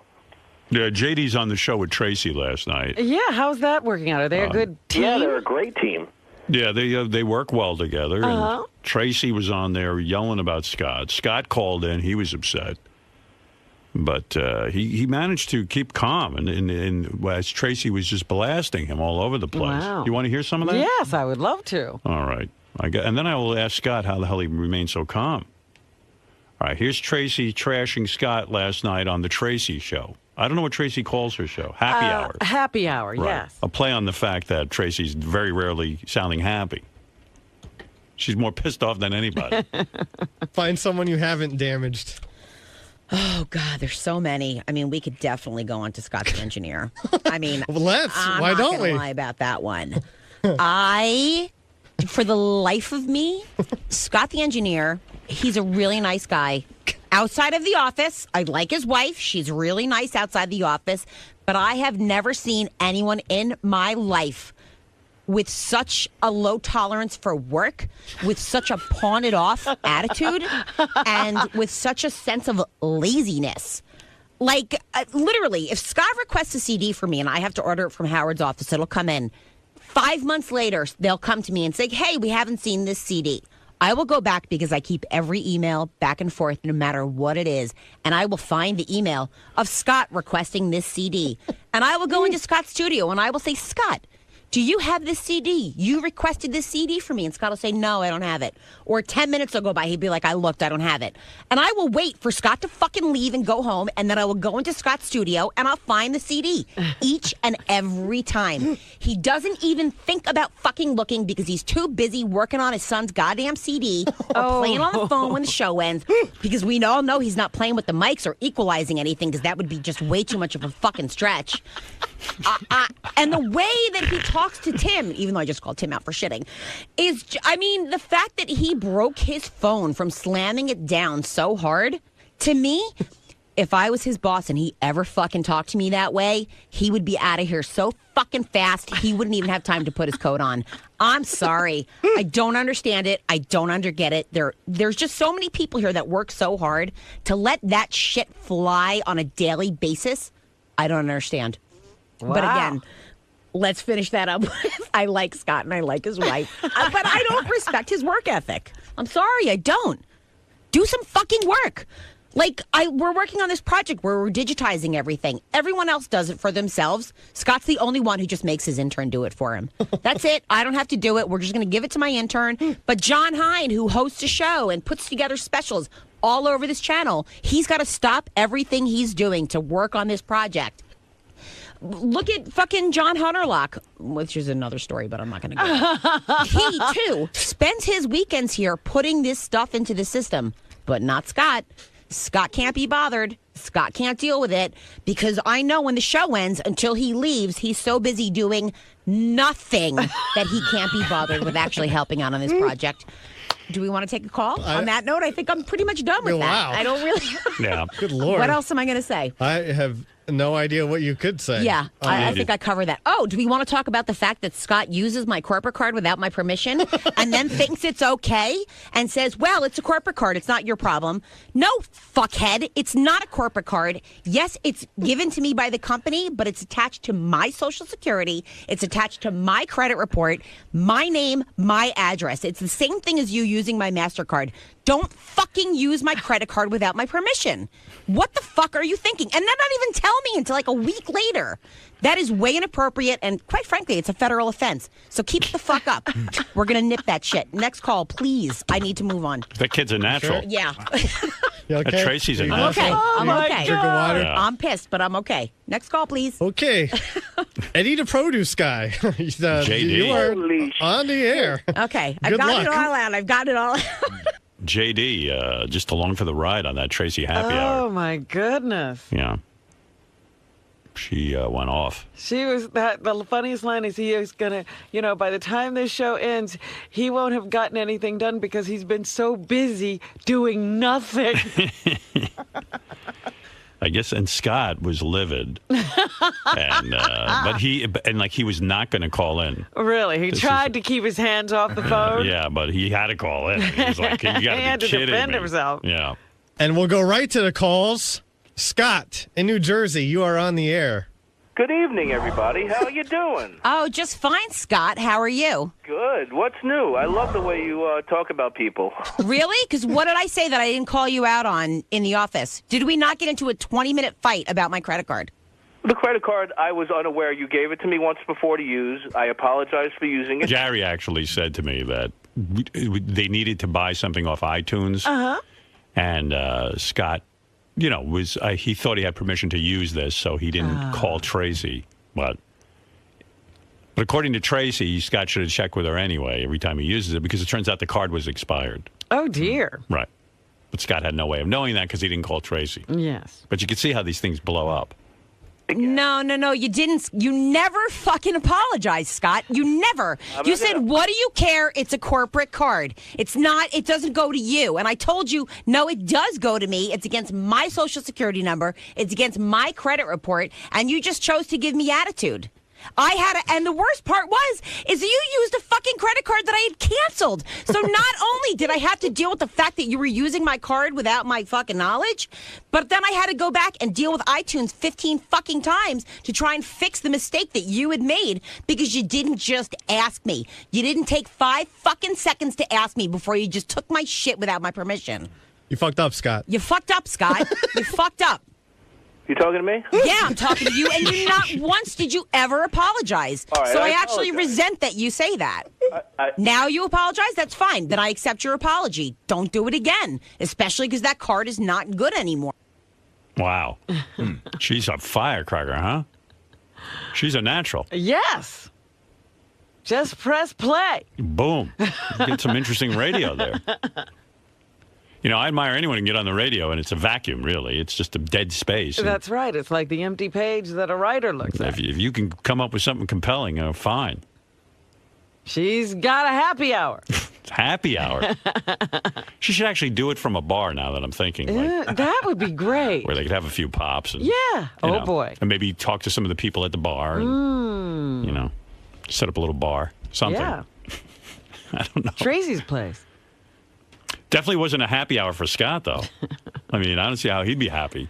Yeah, JD's on the show with Tracy last night. Yeah, how's that working out? Are they a good team? Yeah, they're a great team. Yeah, they work well together. And Tracy was on there yelling about Scott. Scott called in. He was upset. But he managed to keep calm, and as Tracy was just blasting him all over the place. Wow. You want to hear some of that? Yes, I would love to. All right. And then I will ask Scott how the hell he remained so calm. All right, here's Tracy trashing Scott last night on the Tracy Show. I don't know what Tracy calls her show. Happy Hour. Happy Hour, Right. yes. A play on the fact that Tracy's very rarely sounding happy. She's more pissed off than anybody. Find someone you haven't damaged. Oh, God, there's so many. I mean, we could definitely go on to Scott the Engineer. I mean, let's. Why don't we? I'm not gonna lie about that one. For the life of me, Scott the Engineer, he's a really nice guy. Outside of the office, I like his wife. She's really nice outside the office. But I have never seen anyone in my life with such a low tolerance for work, with such a pawn it off attitude, and with such a sense of laziness. Like, literally, if Scott requests a CD for me and I have to order it from Howard's office, it'll come in. 5 months later, they'll come to me and say, hey, we haven't seen this CD. I will go back because I keep every email back and forth no matter what it is. And I will find the email of Scott requesting this CD. And I will go into Scott's studio and I will say, Scott, do you have this CD? You requested this CD for me. And Scott will say, no, I don't have it. Or 10 minutes will go by. He'd be like, I looked, I don't have it. And I will wait for Scott to fucking leave and go home. And then I will go into Scott's studio and I'll find the CD each and every time. He doesn't even think about fucking looking because he's too busy working on his son's goddamn CD or playing on the phone when the show ends. Because we all know he's not playing with the mics or equalizing anything because that would be just way too much of a fucking stretch. And the way that he talks to Tim, even though I just called Tim out for shitting, is, I mean, the fact that he broke his phone from slamming it down so hard, to me, if I was his boss and he ever fucking talked to me that way, he would be out of here so fucking fast, he wouldn't even have time to put his coat on. I'm sorry. I don't understand it. I don't get it. There's just so many people here that work so hard to let that shit fly on a daily basis. I don't understand. Wow. But again, let's finish that up. I like Scott and I like his wife, but I don't respect his work ethic. I'm sorry, I don't. Do some fucking work. Like, we're working on this project where we're digitizing everything. Everyone else does it for themselves. Scott's the only one who just makes his intern do it for him. That's it. I don't have to do it. We're just going to give it to my intern. But John Hine, who hosts a show and puts together specials all over this channel, he's got to stop everything he's doing to work on this project. Look at fucking John Hunterlock, which is another story, but I'm not going to go. He, too, spends his weekends here putting this stuff into the system, but not Scott. Scott can't be bothered. Scott can't deal with it because I know when the show ends, until he leaves, he's so busy doing nothing that he can't be bothered with actually helping out on this project. Do we want to take a call? On that note, I think I'm pretty much done with that. I don't really... Yeah. Good Lord. What else am I going to say? I have no idea what you could say. Yeah, I think I covered that. Oh, do we want to talk about the fact that Scott uses my corporate card without my permission and then thinks it's okay and says, well, it's a corporate card. It's not your problem. No, fuckhead. It's not a corporate card. Yes, it's given to me by the company, but it's attached to my Social Security. It's attached to my credit report, my name, my address. It's the same thing as you using my MasterCard. Don't fucking use my credit card without my permission. What the fuck are you thinking? And then not even tell me until like a week later. That is way inappropriate, and quite frankly, it's a federal offense. So keep it the fuck up. We're going to nip that shit. Next call, please. I need to move on. That kid's a natural. Sure? Yeah. Okay? Tracy's a I'm natural. okay. I'm okay. Drinking water? Yeah. I'm pissed, but I'm okay. Next call, please. Okay. Eddie the produce guy. JD. You are on the air. Okay. I've Good got luck. it all out. I've got it all out. JD, just along for the ride on that Tracy happy hour. Oh, my goodness. Yeah. She went off. She was the funniest line is he is going to, by the time this show ends, he won't have gotten anything done because he's been so busy doing nothing. I guess, and Scott was livid, and he was not going to call in. Really, he tried to keep his hands off the phone. Yeah, but he had to call in. He was like, "You got to be kidding me!" He had to defend himself. Yeah, and we'll go right to the calls. Scott in New Jersey, you are on the air. Good evening, everybody. How are you doing? Oh, just fine, Scott. How are you? Good. What's new? I love the way you talk about people. Really? Because what did I say that I didn't call you out on in the office? Did we not get into a 20-minute fight about my credit card? The credit card, I was unaware. You gave it to me once before to use. I apologize for using it. Jerry actually said to me that they needed to buy something off iTunes. Uh-huh. And Scott, he thought he had permission to use this, so he didn't call Tracy. But according to Tracy, Scott should have checked with her anyway every time he uses it because it turns out the card was expired. Oh, dear. Right. But Scott had no way of knowing that because he didn't call Tracy. Yes. But you can see how these things blow up. No, you didn't. You never fucking apologized, Scott. You never. You said, what do you care? It's a corporate card. It's not, it doesn't go to you. And I told you, no, it does go to me. It's against my social security number. It's against my credit report. And you just chose to give me attitude. And the worst part is that you used a fucking credit card that I had canceled. So not only did I have to deal with the fact that you were using my card without my fucking knowledge, but then I had to go back and deal with iTunes 15 fucking times to try and fix the mistake that you had made because you didn't just ask me. You didn't take 5 fucking seconds to ask me before you just took my shit without my permission. You fucked up, Scott. You fucked up, Scott. You fucked up. You talking to me? Yeah, I'm talking to you, and you not once did you ever apologize. Right, so I actually resent that you say that. Now you apologize? That's fine. Then I accept your apology. Don't do it again, especially because that card is not good anymore. Wow. She's a firecracker, huh? She's a natural. Yes. Just press play. Boom. Get some interesting radio there. I admire anyone who can get on the radio, and it's a vacuum, really. It's just a dead space. That's right. It's like the empty page that a writer looks at. If you can come up with something compelling, fine. She's got a happy hour. Happy hour. She should actually do it from a bar now that I'm thinking. That would be great. Where they could have a few pops. And, boy. And maybe talk to some of the people at the bar. And, set up a little bar. Something. Yeah. I don't know. Tracy's place. Definitely wasn't a happy hour for Scott, though. I mean, I don't see how he'd be happy.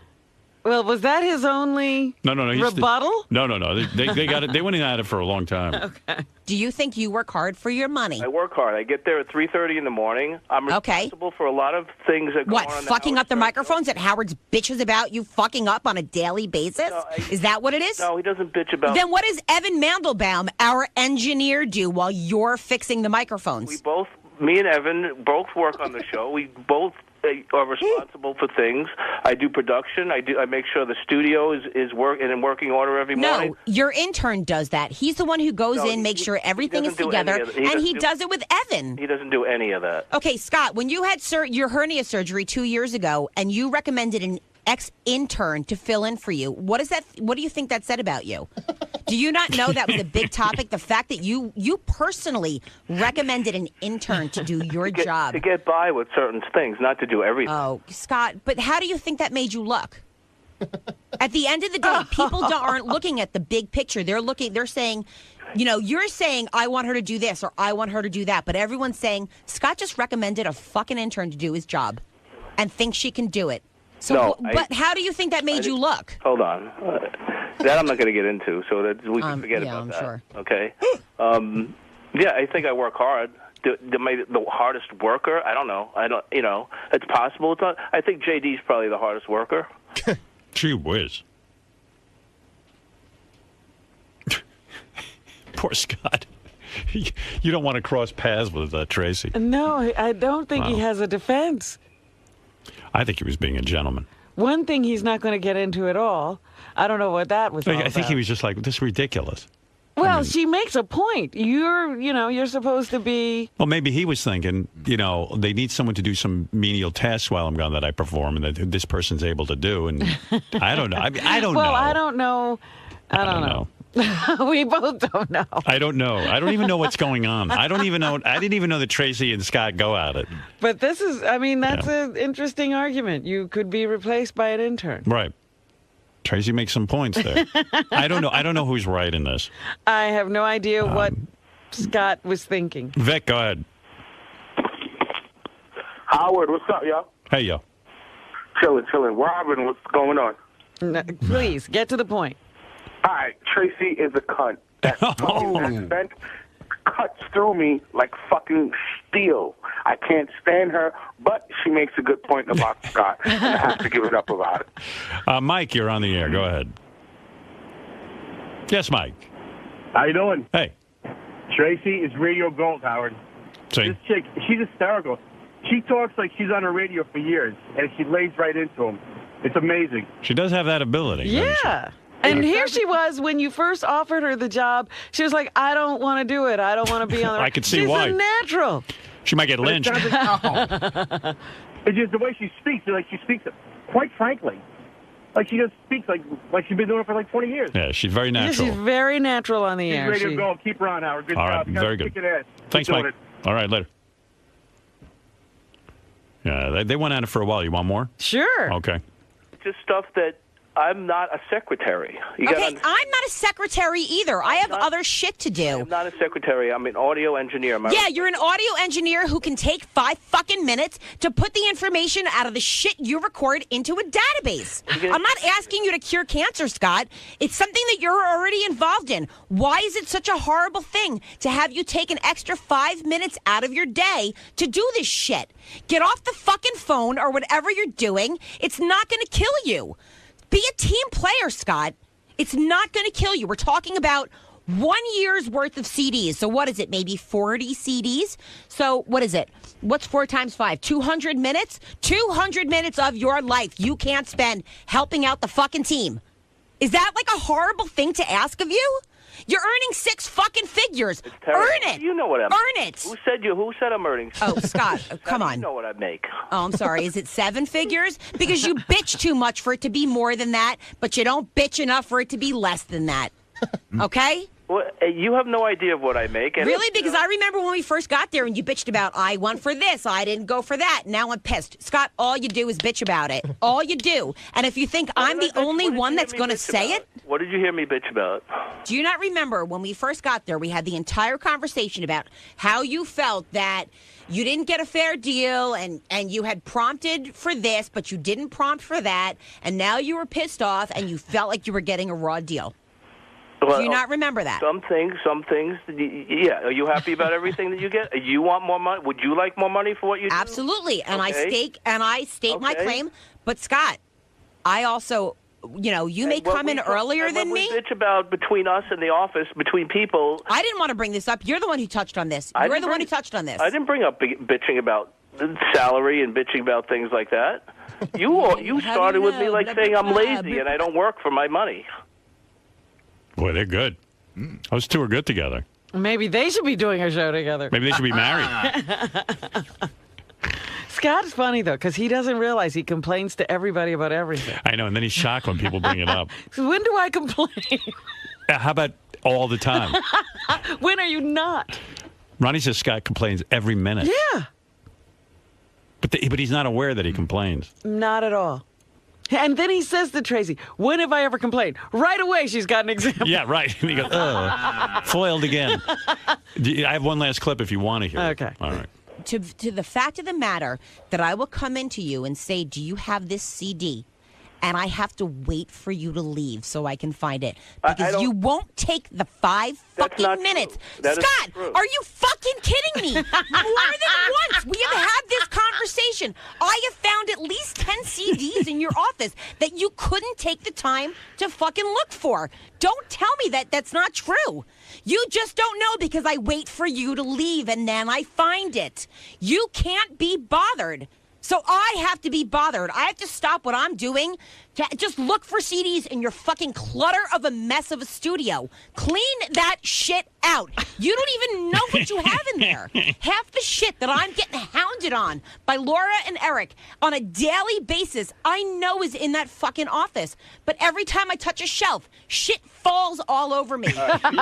Well, was that his only rebuttal? No. They got it. They went at it for a long time. Okay. Do you think you work hard for your money? I work hard. I get there at 3:30 in the morning. I'm responsible for a lot of things that go on. What, fucking up the microphones that Howard's bitches about you fucking up on a daily basis? No, is that what it is? No, he doesn't bitch about. Then what does Evan Mandelbaum, our engineer, do while you're fixing the microphones? Me and Evan both work on the show. We both are responsible for things. I do production. I make sure the studio is in working order every morning. No, your intern does that. He's the one who goes in, makes sure everything is together, and he does it with Evan. He doesn't do any of that. Okay, Scott, when you had your hernia surgery 2 years ago, and you recommended an ex-intern to fill in for you, what do you think that said about you? Do you not know that was a big topic? The fact that you personally recommended an intern to do your job. To get by with certain things, not to do everything. Oh, Scott, but how do you think that made you look? At the end of the day, people aren't looking at the big picture. They're saying, you're saying, I want her to do this or I want her to do that. But everyone's saying, Scott just recommended a fucking intern to do his job and thinks she can do it. So, but how do you think that made you look? Hold on. That I'm not going to get into, so that we can forget about that. Sure. Okay. I think I work hard. The hardest worker? I don't know. It's possible. I think JD's probably the hardest worker. Gee whiz. Poor Scott. You don't want to cross paths with Tracy. No, I don't think he has a defense. I think he was being a gentleman. One thing he's not going to get into at all. I don't know what that was all about. I think he was just like, this is ridiculous. Well, she makes a point. You're supposed to be... Well, maybe he was thinking, they need someone to do some menial tasks while I'm gone that I perform and that this person's able to do. And I don't know. I don't know. Well, I don't know. I don't know. We both don't know. I don't know. I don't even know what's going on. I don't even know. I didn't even know that Tracy and Scott go at it. But that's an interesting argument. You could be replaced by an intern. Right. Tracy makes some points there. I don't know. I don't know who's right in this. I have no idea what Scott was thinking. Vic, go ahead. Howard, what's up, yo? Hey, yo. Chilling. Robin, what's going on? No, please, get to the point. All right, Tracy is a cunt. That fucking accent cuts through me like fucking steel. I can't stand her, but she makes a good point about Scott, and I have to give it up about it. Mike, you're on the air. Go ahead. Yes, Mike. How you doing? Hey. Tracy is radio gold, Howard. See? This chick, she's hysterical. She talks like she's on the radio for years, and she lays right into him. It's amazing. She does have that ability. Yeah. And here she was when you first offered her the job. She was like, I don't want to do it. I don't want to be on the I could see She's why. a natural. She might get lynched. It's just the way she speaks. Like she speaks, quite frankly, like she just speaks like she's been doing it for like 20 years. Yeah, she's very natural. She's very natural on the air. She's ready to go. Keep her on, Howard. Good All job. right, very good. Kick it ass. Thanks, Keep doing Mike. it. All right, later. Yeah, they went at it for a while. You want more? Sure. Okay. Just stuff that I'm not a secretary. Okay, I'm not a secretary either. I have other shit to do. I'm not a secretary. I'm an audio engineer. Yeah, you're an audio engineer who can take 5 fucking minutes to put the information out of the shit you record into a database. I'm not asking you to cure cancer, Scott. It's something that you're already involved in. Why is it such a horrible thing to have you take an extra 5 minutes out of your day to do this shit? Get off the fucking phone or whatever you're doing. It's not going to kill you. Be a team player, Scott. It's not going to kill you. We're talking about 1 year's worth of CDs. So what is it? Maybe 40 CDs? So what is it? What's 4 times 5? 200 minutes? 200 minutes of your life you can't spend helping out the fucking team. Is that like a horrible thing to ask of you? You're earning 6 fucking figures. Earn it. You know what I'm. Earn it. Who said I'm earning? Oh, Scott, come on. You know what I make. Oh, I'm sorry. Is it 7 figures? Because you bitch too much for it to be more than that, but you don't bitch enough for it to be less than that. Okay? Well, you have no idea of what I make. And Really? Because I remember when we first got there and you bitched about, I went for this, I didn't go for that. Now I'm pissed. Scott, all you do is bitch about it. All you do. And if you think I'm the only one that's going to say it. What did you hear me bitch about? Do you not remember when we first got there, we had the entire conversation about how you felt that you didn't get a fair deal and you had prompted for this, but you didn't prompt for that. And now you were pissed off and you felt like you were getting a raw deal. Well, do you not remember that? Some things. Yeah. Are you happy about everything that you get? You want more money? Would you like more money for what you do? Absolutely. And Okay. I state my claim. But Scott, I also, you may come in earlier than me. We bitch about between us and the office, between people. I didn't want to bring this up. You're the one who touched on this. You're the one who touched on this. I didn't bring up bitching about salary and bitching about things like that. You started with me like saying I'm lazy and I don't work for my money. Boy, they're good. Those two are good together. Maybe they should be doing a show together. Maybe they should be married. Scott's funny, though, because he doesn't realize he complains to everybody about everything. I know, and then he's shocked when people bring it up. When do I complain? How about all the time? When are you not? Ronnie says Scott complains every minute. Yeah. But he's not aware that he complains. Not at all. And then he says to Tracy, when have I ever complained? Right away, she's got an example. Yeah, right. And he goes, foiled again. I have one last clip if you want to hear it. Okay. All right. To the fact of the matter that I will come into you and say, do you have this CD? And I have to wait for you to leave so I can find it. Because you won't take the 5 fucking minutes. Scott, are you fucking kidding me? More than once we have had this conversation. I have found at least 10 CDs in your office that you couldn't take the time to fucking look for. Don't tell me that that's not true. You just don't know because I wait for you to leave and then I find it. You can't be bothered. So I have to be bothered. I have to stop what I'm doing to just look for CDs in your fucking clutter of a mess of a studio. Clean that shit out. You don't even know what you have in there. Half the shit that I'm getting hounded on by Laura and Eric on a daily basis, I know is in that fucking office. But every time I touch a shelf, shit falls all over me. You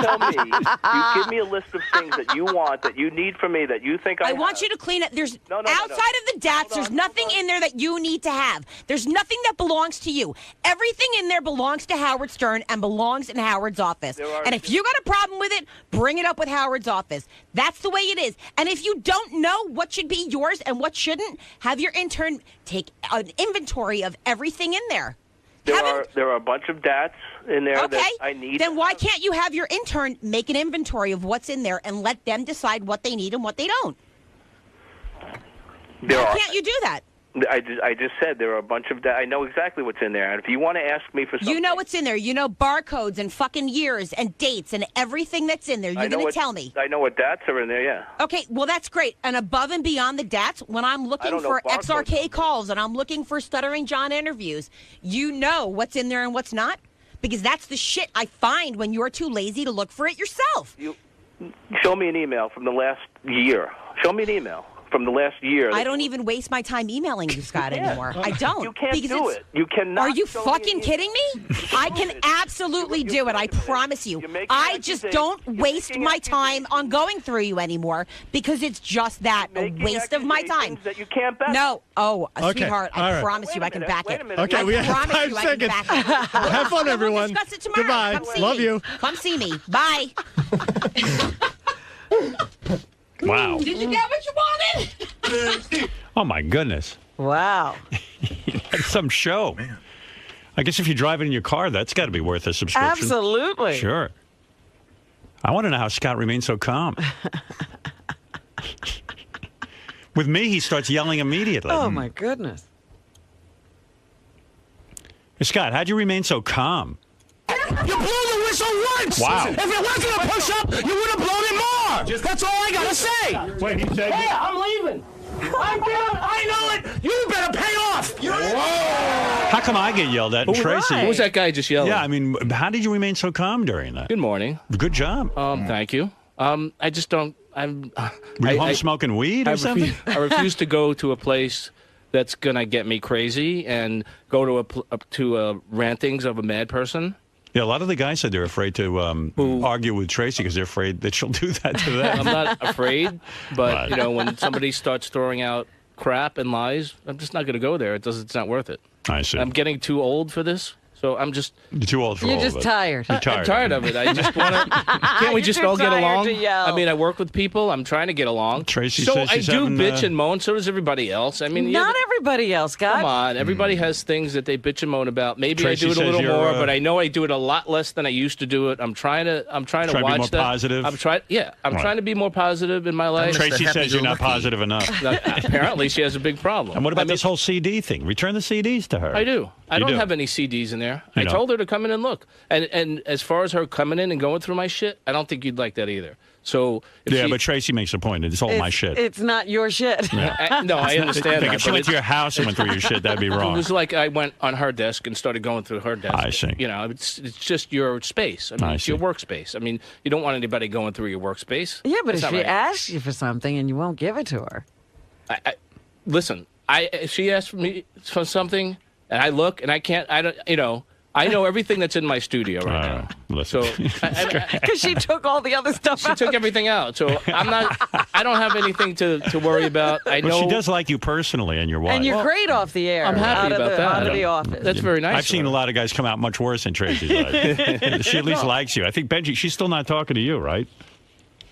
tell me. You give me a list of things that you want, that you need from me, that you think I want you to clean it. There's outside of the DATs, there's nothing in there that you need to have. There's nothing that belongs to you. Everything in there belongs to Howard Stern and belongs in Howard's office. And if you got a problem with it, bring it up with Howard's office. That's the way it is. And if you don't know what should be yours and what shouldn't, have your intern take an inventory of everything in there. There are a bunch of DATs in there that I need. Then why can't you have your intern make an inventory of what's in there and let them decide what they need and what they don't? Why can't you do that? I just said there are a bunch of DATs. I know exactly what's in there. And if you want to ask me for something... You know what's in there. You know barcodes and fucking years and dates and everything that's in there. You're going to tell me. I know what DATs are in there, yeah. Okay, well, that's great. And above and beyond the DATs, when I'm looking for XRK calls and I'm looking for Stuttering John interviews, you know what's in there and what's not? Because that's the shit I find when you're too lazy to look for it yourself. Show me an email from the last year. Show me an email from the last year. I don't even waste my time emailing you, Scott, anymore. I don't. You can't do it. You cannot. Are you fucking kidding me? I can absolutely do it. I promise you. I just don't waste my time on going through you anymore because it's just that, a waste of my time. That you can't back. No. Sweetheart, I promise you I can back it. Okay, we have 5 seconds. Have fun, everyone. We'll discuss it tomorrow. Goodbye. Come see Love me. you. Come see me. Bye. Wow. Did you get what you wanted? Oh, my goodness. Wow. That's some show. Man. I guess if you drive it in your car, that's got to be worth a subscription. Absolutely. Sure. I want to know how Scott remains so calm. With me, he starts yelling immediately. Oh, my goodness. Hey, Scott, how'd you remain so calm? You blew the whistle once! Wow. If it wasn't a push-up, you would have blown it more! That's all I gotta say! Wait, he said... Hey, I'm leaving! I know it! You better pay off! Whoa! How come I get yelled at and Tracy? Who was that guy just yelling? Yeah, I mean, how did you remain so calm during that? Good morning. Good job. Thank you. I just don't... Were you home smoking weed or something? I refuse to go to a place that's going to get me crazy and go to rantings of a mad person. Yeah, a lot of the guys said they're afraid to argue with Tracy because they're afraid that she'll do that to them. I'm not afraid, but when somebody starts throwing out crap and lies, I'm just not going to go there. It's not worth it. I see. I'm getting too old for this, so I'm just... You're too old for all of it. You're just tired. You're tired. I'm tired of it. I just want to... Can't we just all get along? I mean, I work with people. I'm trying to get along. Tracy so says I she's do having, bitch and moan. So does everybody else. I mean, not everybody else, Scott. Come on, everybody has things that they bitch and moan about. Maybe Tracy I do it a little more, but I know I do it a lot less than I used to do it. I'm trying to watch to be more that. positive. I'm trying to be more positive in my life. Tracy says you're not positive enough. Apparently, she has a big problem. And what about this whole CD thing? Return the CDs to her. I do. I don't have any CDs in there. I told her to come in and look. And as far as her coming in and going through my shit, I don't think you'd like that either. So but Tracy makes a point. It's all my shit. It's not your shit. Yeah. No, I understand that. If she went to your house and went through your shit, that'd be wrong. It was like I went on her desk and started going through her desk. I see. It's just your space. I mean, it's your workspace. I mean, you don't want anybody going through your workspace. Yeah, but if she asks you for something and you won't give it to her. Listen, if she asks me for something and I look and I can't, I know everything that's in my studio right now. Listen. So, because she took all the other stuff out. She took everything out. So I don't have anything to worry about. I know she does like you personally and your wife. And you're great off the air. I'm happy about that. Out of the office. That's very nice. I've seen a lot of guys come out much worse than Tracy's life. She at least likes you. I think Benji, she's still not talking to you, right?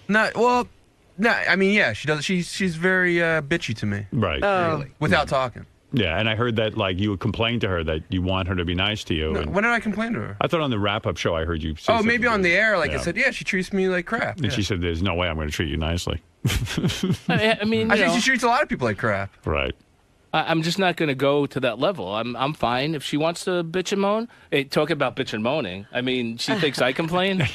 No, I mean, yeah, she does. She's very bitchy to me. Right. Really, without talking. Yeah, and I heard that you would complain to her that you want her to be nice to you. No, when did I complain to her? I thought on the wrap-up show I heard you say maybe on the air. I said, yeah, she treats me like crap. And she said, there's no way I'm going to treat you nicely. I mean, I think she treats a lot of people like crap. Right. I'm just not going to go to that level. I'm fine. If she wants to bitch and moan, talk about bitch and moaning. I mean, she thinks I complain.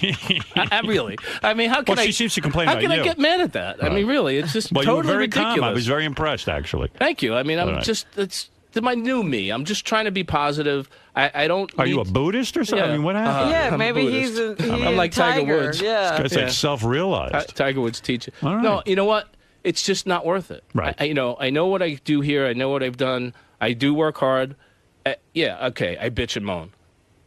Really? I mean, how can she seems to complain about you. How can I get mad at that? Right. I mean, really, it's just totally you were very ridiculous. calm. I was very impressed, actually. Thank you. I mean, it's my new me. I'm just trying to be positive. I don't. Are you a Buddhist or something? Yeah. I mean, what happened? Maybe he's I'm like Tiger Woods. Yeah. It's like self-realized. Tiger Woods teaching. Right. No, you know what? It's just not worth it. Right. I know what I do here. I know what I've done. I do work hard. Okay, I bitch and moan.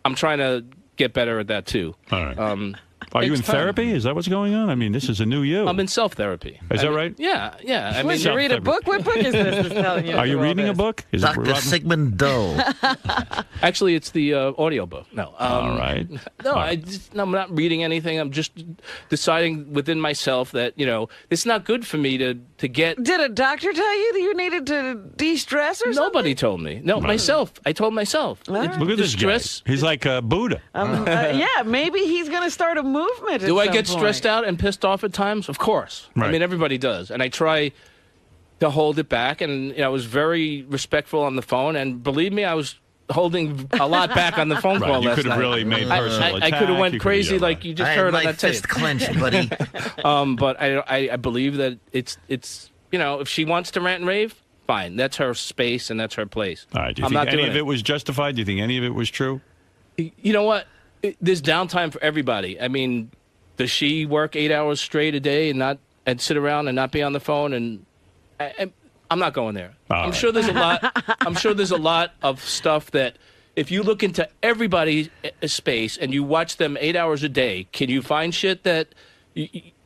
I'm trying to get better at that too. All right. Are you in Takes time. therapy? Is that what's going on? I mean, this is a new you. I'm in self-therapy. Is that right? Yeah. I mean, you read a book? What book is this? That's telling you Are you all reading a this? book? Is Dr. Sigmund Doe. Actually, it's the audio book. No. All right. No, I'm not reading anything. I'm just deciding within myself that, it's not good for me to get... Did a doctor tell you that you needed to de-stress or something? Nobody told me. No, myself. I told myself. Right. Look at this stress. guy. He's like Buddha. Yeah, maybe he's going to start a movement. Do I get stressed out and pissed off at times? Of course. Right. I mean, everybody does. And I try to hold it back. And I was very respectful on the phone. And believe me, I was holding a lot back on the phone call last night. You could have really made personal I could have went crazy like you just heard on that tape. Fist clenched, buddy. But I believe that it's if she wants to rant and rave, fine. That's her space and that's her place. All right. Do you think any of it was justified? Do you think any of it was true? You know what? There's downtime for everybody. I mean, does she work 8 hours straight a day and sit around and not be on the phone? And I'm not going there. I'm sure there's a lot. I'm sure there's a lot of stuff that if you look into everybody's space and you watch them 8 hours a day, can you find shit that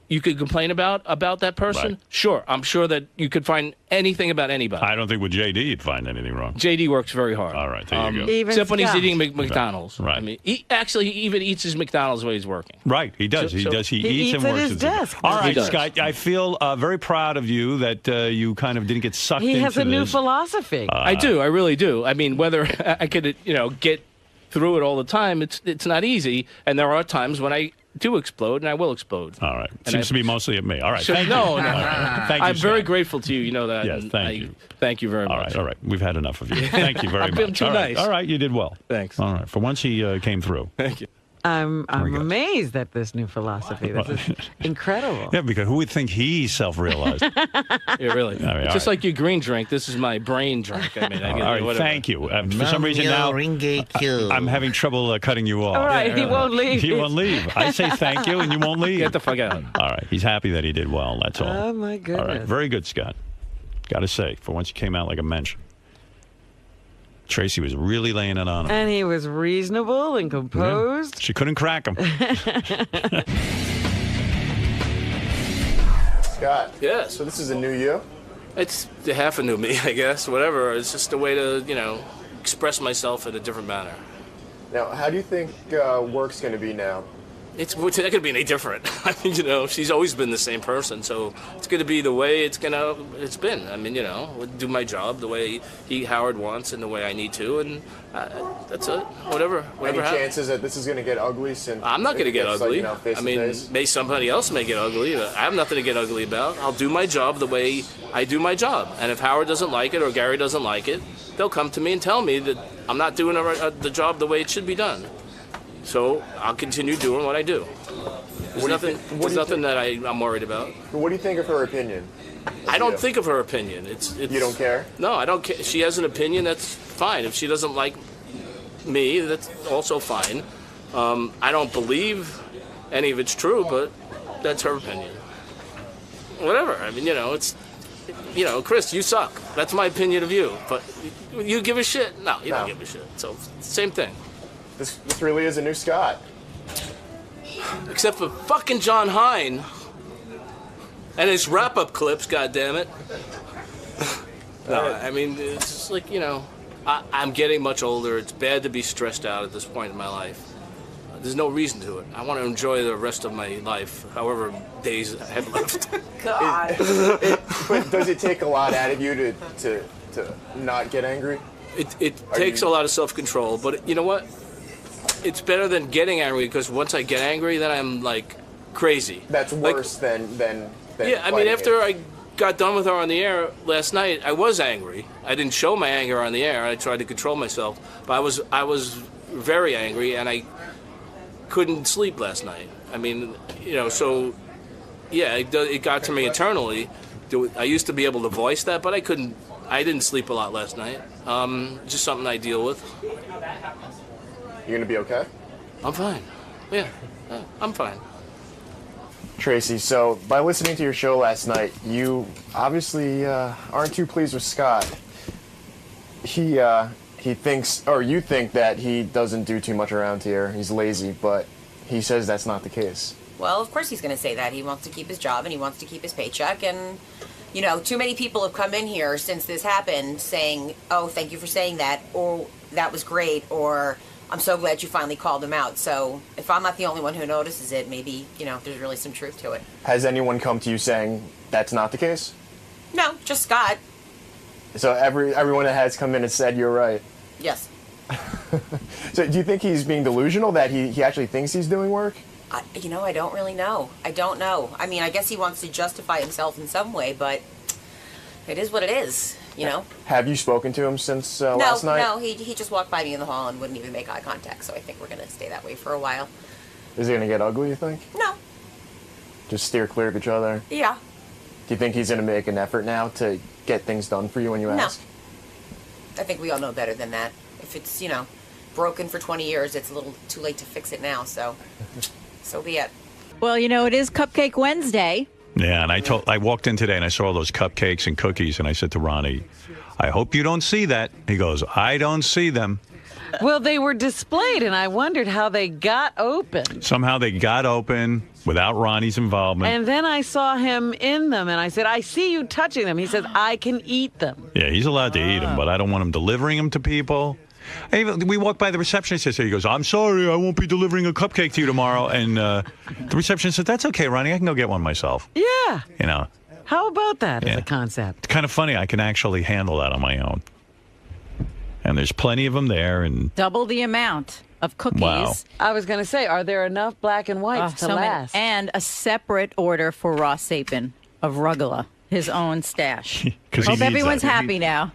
you could complain about that person? Right. Sure. I'm sure that you could find anything about anybody. I don't think with JD you'd find anything wrong. JD works very hard. All right, there you go. Except when he's eating McDonald's. Right. I mean, he even eats his McDonald's while he's working. Right, he does. He eats and works at his desk. All right, Scott, I feel very proud of you that you kind of didn't get sucked into this. He has a new philosophy. I do. I really do. I mean, whether I could, get through it all the time, it's not easy. And there are times when I do explode, and I will explode. All right. Seems to be mostly at me. All right. So, thank no, you. no. Thank you, I'm very Scott. grateful to you. You know that. Yes, thank you. Thank you very much. All right. We've had enough of you. Thank you very I've much. been too All right. nice. All right, you did well. Thanks. All right. For once, he came through. Thank you. I'm amazed at this new philosophy. This is incredible. Yeah, because who would think he self-realized? Yeah, really. I mean, Just like your green drink, this is my brain drink. I mean, all right, whatever. thank you. For some reason now, I'm having trouble cutting you off. All right, he won't leave. He won't leave. I say thank you, and you won't leave. Get the fuck out. All right, he's happy that he did well. That's all. Oh my goodness. All right, very good, Scott. Got to say, for once you came out like a mensch. Tracy was really laying it on him. And he was reasonable and composed. Yeah. She couldn't crack him. Scott. Yes. So this is a new you? It's half a new me, I guess. Whatever. It's just a way to, express myself in a different manner. Now, how do you think work's going to be now? It's not going to be any different. I mean, she's always been the same person, so it's going to be the way it's been. I mean, do my job the way Howard wants and the way I need to, and that's it. Whatever Any happens. chances that this is going to get ugly? Since I'm not going to get ugly. Face I mean, somebody else may get ugly. I have nothing to get ugly about. I'll do my job the way I do my job, and if Howard doesn't like it or Gary doesn't like it, they'll come to me and tell me that I'm not doing the job the way it should be done. So I'll continue doing what I do. There's nothing that I'm worried about. What do you think of her opinion? I don't think of her opinion. It's you don't care? No, I don't care. She has an opinion. That's fine. If she doesn't like me, that's also fine. I don't believe any of it's true, but that's her opinion. Whatever. I mean, it's. Chris, you suck. That's my opinion of you. But you give a shit? No, you don't give a shit. So same thing. This really is a new Scott. Except for fucking John Hine and his wrap-up clips, goddammit. No, I mean, it's just like, I'm getting much older. It's bad to be stressed out at this point in my life. There's no reason to it. I want to enjoy the rest of my life, however days I have left. God. But does it take a lot out of you to not get angry? It takes a lot of self-control, but you know what? It's better than getting angry, because once I get angry, then I'm like crazy. That's worse than yeah, I mean, after I got done with her on the air last night, I was angry. I didn't show my anger on the air. I tried to control myself, but I was very angry, and I couldn't sleep last night. I mean, so yeah, it got to me internally. I used to be able to voice that, but I couldn't. I didn't sleep a lot last night. Just something I deal with. You gonna be okay? I'm fine. Yeah, I'm fine. Tracy, so by listening to your show last night, you obviously aren't too pleased with Scott. He thinks, or you think that he doesn't do too much around here. He's lazy, but he says that's not the case? Well, of course he's going to say that. He wants to keep his job and he wants to keep his paycheck. And, you know, too many people have come in here since this happened saying, oh, thank you for saying that, or that was great, or I'm so glad you finally called him out. So if I'm not the only one who notices it, maybe, you know, there's really some truth to it. Has anyone come to you saying that's not the case? No, just Scott. So everyone that has come in and said you're right. Yes. So do you think he's being delusional, that he actually thinks he's doing work? You know, I don't really know. I don't know. I mean, I guess he wants to justify himself in some way, but it is what it is, you know? Have you spoken to him since last night? No, he just walked by me in the hall and wouldn't even make eye contact, so I think we're going to stay that way for a while. Is it going to get ugly, you think? No. Just steer clear of each other? Yeah. Do you think he's going to make an effort now to get things done for you when you ask? I think we all know better than that. If it's, you know, broken for 20 years, it's a little too late to fix it now, so be it. Well, you know, it is Cupcake Wednesday. Yeah, and I walked in today and I saw all those cupcakes and cookies, and I said to Ronnie, I hope you don't see that. He goes, I don't see them. Well, they were displayed, and I wondered how they got open. Somehow they got open without Ronnie's involvement. And then I saw him in them, and I said, I see you touching them. He says, I can eat them. Yeah, he's allowed to eat them, but I don't want him delivering them to people. We walked by the receptionist. He goes, I'm sorry, I won't be delivering a cupcake to you tomorrow. And the receptionist said, that's okay, Ronnie. I can go get one myself. Yeah. You know. How about that as a concept? It's kind of funny. I can actually handle that on my own. And there's plenty of them there. And double the amount of cookies. Wow. I was going to say, are there enough black and whites to last? And a separate order for Ross Sapin of Rugala, his own stash. Hope everyone's happy now.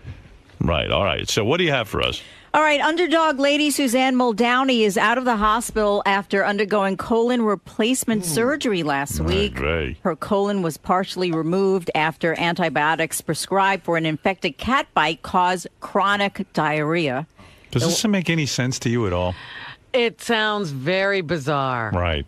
Right. All right. So what do you have for us? All right, underdog lady Suzanne Muldowney is out of the hospital after undergoing colon replacement surgery last week. Her colon was partially removed after antibiotics prescribed for an infected cat bite caused chronic diarrhea. Does this make any sense to you at all? It sounds very bizarre. Right.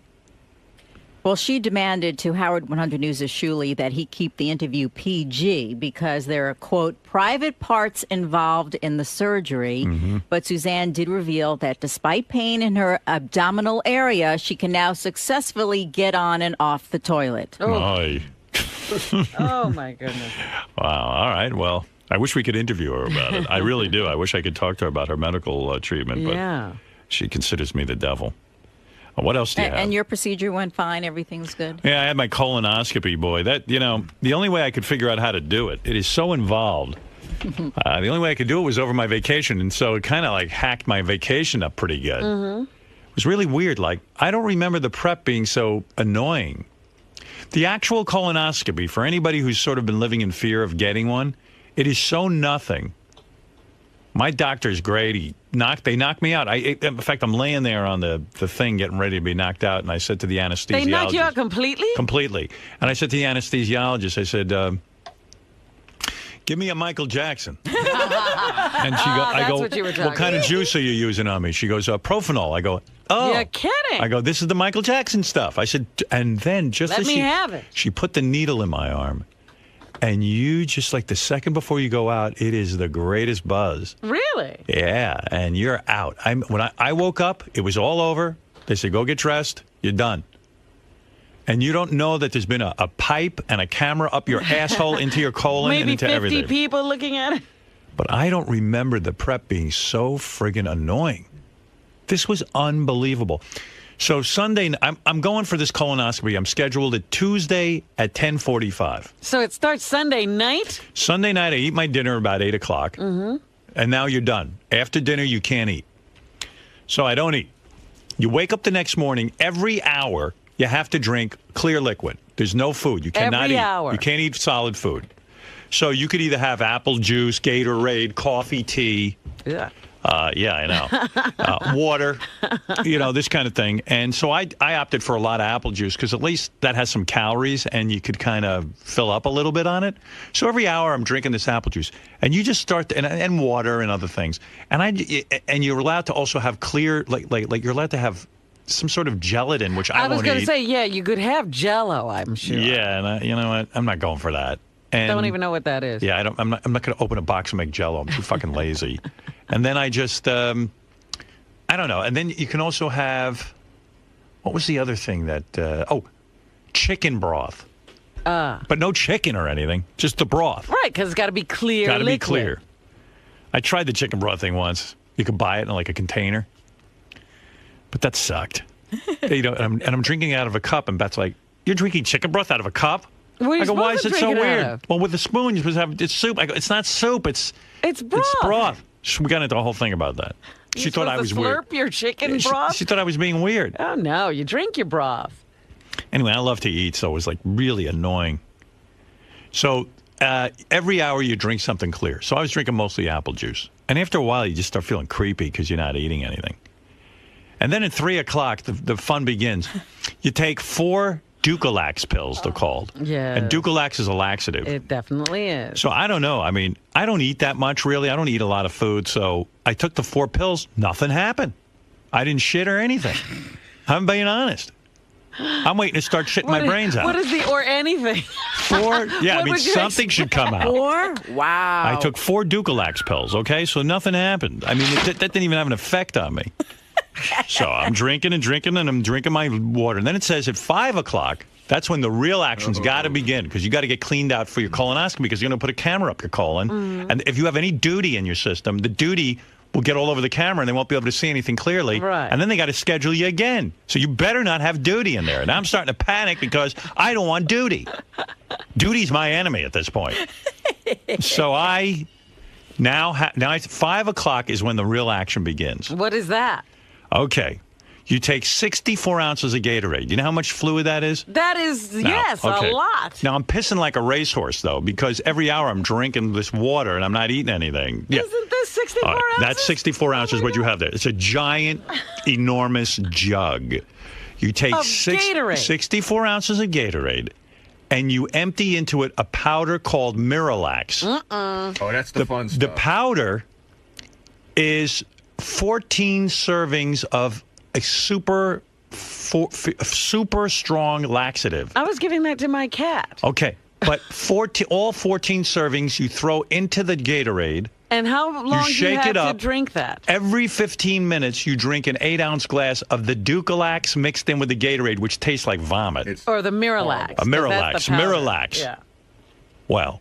Well, she demanded to Howard 100 News' Shuley that he keep the interview PG because there are, quote, private parts involved in the surgery. Mm-hmm. But Suzanne did reveal that despite pain in her abdominal area, she can now successfully get on and off the toilet. Oh, oh my goodness. Wow. All right. Well, I wish we could interview her about it. I really do. I wish I could talk to her about her medical treatment, but she considers me the devil. What else do you have? And your procedure went fine? Everything was good? Yeah, I had my colonoscopy, boy. That, you know, the only way I could figure out how to do it, it is so involved. The only way I could do it was over my vacation, and so it kind of like hacked my vacation up pretty good. Mm-hmm. It was really weird. Like, I don't remember the prep being so annoying. The actual colonoscopy, for anybody who's sort of been living in fear of getting one, it is so nothing. My doctor's great. They knocked me out. In fact, I'm laying there on the thing getting ready to be knocked out, and I said to the anesthesiologist... They knocked you out completely? Completely. And I said to the anesthesiologist, I said, give me a Michael Jackson. And I go, what kind of juice are you using on me? She goes, Profanol. I go, oh. You're kidding. I go, this is the Michael Jackson stuff. I said, and then just as she put the needle in my arm, and you just like the second before you go out, it is the greatest buzz. Really? Yeah, and you're out. When I woke up, it was all over. They said, go get dressed. You're done. And you don't know that there's been a pipe and a camera up your asshole into your colon and into everything. Maybe 50 people looking at it. But I don't remember the prep being so friggin' annoying. This was unbelievable. So Sunday, I'm going for this colonoscopy. I'm scheduled at Tuesday at 10:45. So it starts Sunday night? Sunday night, I eat my dinner about 8 o'clock. Mm-hmm. And now you're done. After dinner, you can't eat. So I don't eat. You wake up the next morning, every hour, you have to drink clear liquid. There's no food. You cannot eat. Every hour. You can't eat solid food. So you could either have apple juice, Gatorade, coffee, tea. Yeah. Yeah, I know. Water, you know, this kind of thing. And so I opted for a lot of apple juice because at least that has some calories and you could kind of fill up a little bit on it. So every hour I'm drinking this apple juice. And you just start to, and water and other things. And you're allowed to also have clear, like you're allowed to have some sort of gelatin, which I won't eat. I was going to say, yeah, you could have Jell-O, I'm sure. Yeah, and you know what? I'm not going for that. And don't even know what that is. Yeah, I'm not going to open a box and make Jell-O. I'm too fucking lazy. And then I just, I don't know. And then you can also have What was the other thing that? Chicken broth. But no chicken or anything, just the broth. Right, because it's got to be clear. Got to be clear. I tried the chicken broth thing once. You could buy it in like a container, but that sucked. And I'm drinking out of a cup, and Beth's like, "You're drinking chicken broth out of a cup?" I go, "Why is it so weird?" Well, with a spoon, you're supposed to have it's soup. I go, "It's not soup. It's broth." It's broth. We got into a whole thing about that. She thought I was weird. Slurp your chicken broth. She thought I was being weird. Oh no, you drink your broth. Anyway, I love to eat, so it was like really annoying. So every hour you drink something clear. So I was drinking mostly apple juice. And after a while, you just start feeling creepy because you're not eating anything. And then at 3 o'clock, the fun begins. You take 4 Dulcolax pills, they're called. Yeah. And Dulcolax is a laxative. It definitely is. So I don't know. I mean, I don't eat that much, really. I don't eat a lot of food. So I took the 4 pills. Nothing happened. I didn't shit or anything. I'm being honest. I'm waiting to start shitting my brains out. What is the or anything? 4? Yeah, I mean, something should come out. 4? Wow. I took 4 Dulcolax pills, okay? So nothing happened. I mean, that didn't even have an effect on me. So I'm drinking and drinking, and I'm drinking my water. And then it says at 5 o'clock, that's when the real action's got to begin, because you got to get cleaned out for your colonoscopy, because you're going to put a camera up your colon. And if you have any duty in your system, the duty will get all over the camera, and they won't be able to see anything clearly. Right. And then they got to schedule you again. So you better not have duty in there. And I'm starting to panic because I don't want duty. Duty's my enemy at this point. So now it's 5 o'clock is when the real action begins. What is that? Okay. You take 64 ounces of Gatorade. You know how much fluid that is? That is, No. Okay. a lot. Now, I'm pissing like a racehorse, though, because every hour I'm drinking this water and I'm not eating anything. Yeah. Isn't this 64 ounces? That's 64 ounces what you have there. It's a giant, enormous jug. You take Gatorade. 64 ounces of Gatorade, and you empty into it a powder called Miralax. Oh, that's the fun stuff. The powder is 14 servings of a super strong laxative. I was giving that to my cat. Okay, but all 14 servings you throw into the Gatorade. And how long do you have to drink that? Every 15 minutes, you drink an 8-ounce glass of the Dulcolax mixed in with the Gatorade, which tastes like vomit. Or the Miralax. A Miralax. Yeah. Well,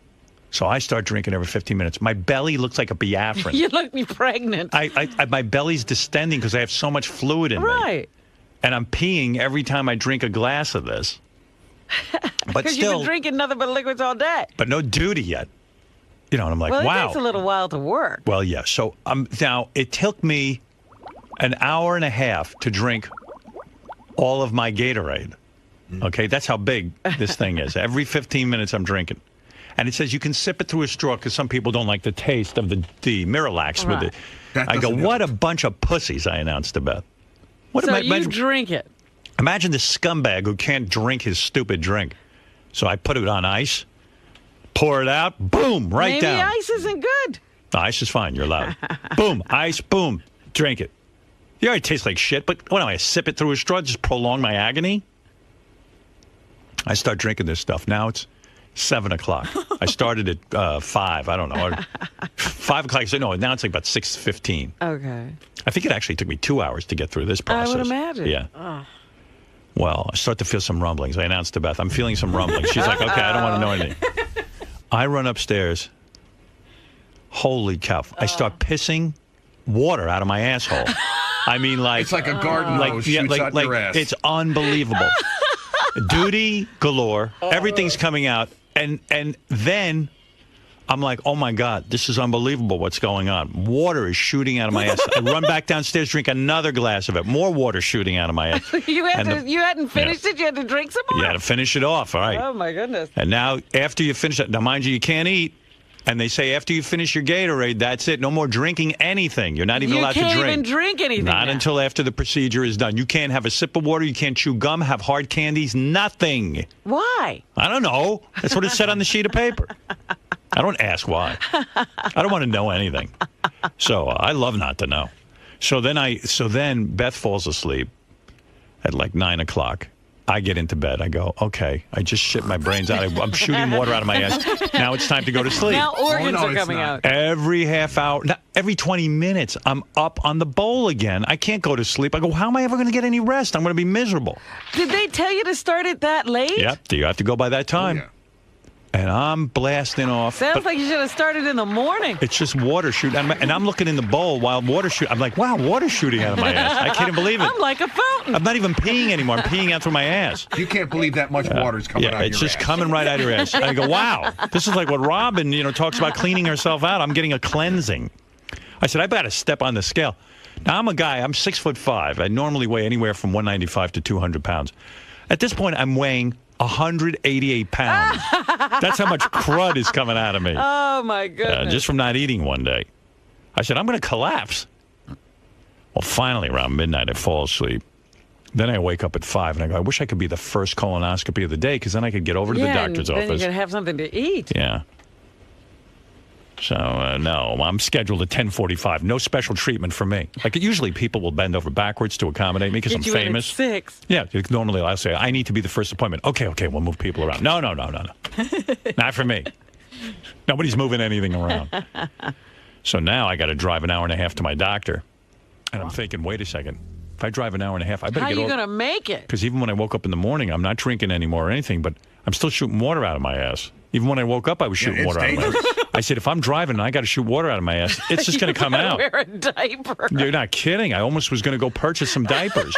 so I start drinking every 15 minutes. My belly looks like a Biafran. You look me pregnant. My belly's distending because I have so much fluid in me. Right. And I'm peeing every time I drink a glass of this. But Because you've been drinking nothing but liquids all day. But no duty yet. You know, and I'm like, well, wow. It takes a little while to work. Well, yeah. So now it took me an hour and a half to drink all of my Gatorade. Okay, that's how big this thing is. Every 15 minutes I'm drinking. And it says you can sip it through a straw because some people don't like the taste of the Miralax with it. I go, what a bunch of pussies, I announced to Beth. So you drink it. Imagine the scumbag who can't drink his stupid drink. So I put it on ice, pour it out, boom, right down. Maybe ice isn't good. No, ice is fine. You're allowed. Boom, ice, boom, drink it. You already taste like shit, but what am I, sip it through a straw, just prolong my agony? I start drinking this stuff. Now it's 7 o'clock. I started at 5. I don't know. 5 o'clock. So no, now it's like about 6:15. Okay. I think it actually took me 2 hours to get through this process. I would imagine. Yeah. Oh. Well, I start to feel some rumblings. I announced to Beth, I'm feeling some rumblings. She's like, okay, I don't want to know anything. I run upstairs. Holy cow. I start pissing water out of my asshole. I mean, like... It's like a garden hose shoots out your ass. It's unbelievable. Duty galore. Everything's coming out. And then I'm like, oh, my God, this is unbelievable what's going on. Water is shooting out of my ass. I run back downstairs, drink another glass of it. More water shooting out of my ass. You hadn't finished it? You had to drink some more? You had to finish it off. All right. Oh, my goodness. And now, after you finish it, now, mind you can't eat. And they say after you finish your Gatorade, that's it. No more drinking anything. You're not even allowed to drink. You can't even drink anything Not now. until after the procedure is done. You can't have a sip of water. You can't chew gum, have hard candies, nothing. Why? I don't know. That's what it said on the sheet of paper. I don't ask why. I don't want to know anything. So I love not to know. So then Beth falls asleep at like 9 o'clock. I get into bed. I go, okay, I just shit my brains out. I'm shooting water out of my ass. Now it's time to go to sleep. Now organs are coming out. Every half hour, every 20 minutes, I'm up on the bowl again. I can't go to sleep. I go, how am I ever going to get any rest? I'm going to be miserable. Did they tell you to start it that late? Yep, you have to go by that time. Oh, yeah. And I'm blasting off. Sounds like you should have started in the morning. It's just water shooting. And I'm looking in the bowl while water shooting. I'm like, wow, water shooting out of my ass. I can't even believe it. I'm like a fountain. I'm not even peeing anymore. I'm peeing out through my ass. You can't believe that much water is coming out of your ass. It's just coming right out of your ass. I go, wow, this is like what Robin, talks about cleaning herself out. I'm getting a cleansing. I said, I got to step on the scale. Now, I'm a guy, I'm 6'5". I normally weigh anywhere from 195 to 200 pounds. At this point, I'm weighing 188 pounds. That's how much crud is coming out of me. Oh, my goodness. Just from not eating one day. I said, I'm going to collapse. Well, finally, around midnight, I fall asleep. Then I wake up at 5, and I go, I wish I could be the first colonoscopy of the day, because then I could get over to the doctor's office. Then you could have something to eat. Yeah. So, no, I'm scheduled at 10:45. No special treatment for me. Like, usually people will bend over backwards to accommodate me because I'm famous. At 6. Yeah, normally I'll say, I need to be the first appointment. Okay, we'll move people around. No. Not for me. Nobody's moving anything around. So now I got to drive an hour and a half to my doctor. And I'm thinking, wait a second. If I drive an hour and a half, I better How get are you going to make it? Because even when I woke up in the morning, I'm not drinking anymore or anything, but I'm still shooting water out of my ass. Even when I woke up, I was shooting water out of my ass. I said, if I'm driving and I got to shoot water out of my ass, it's just going to come out. Wear a diaper. You're not kidding. I almost was going to go purchase some diapers.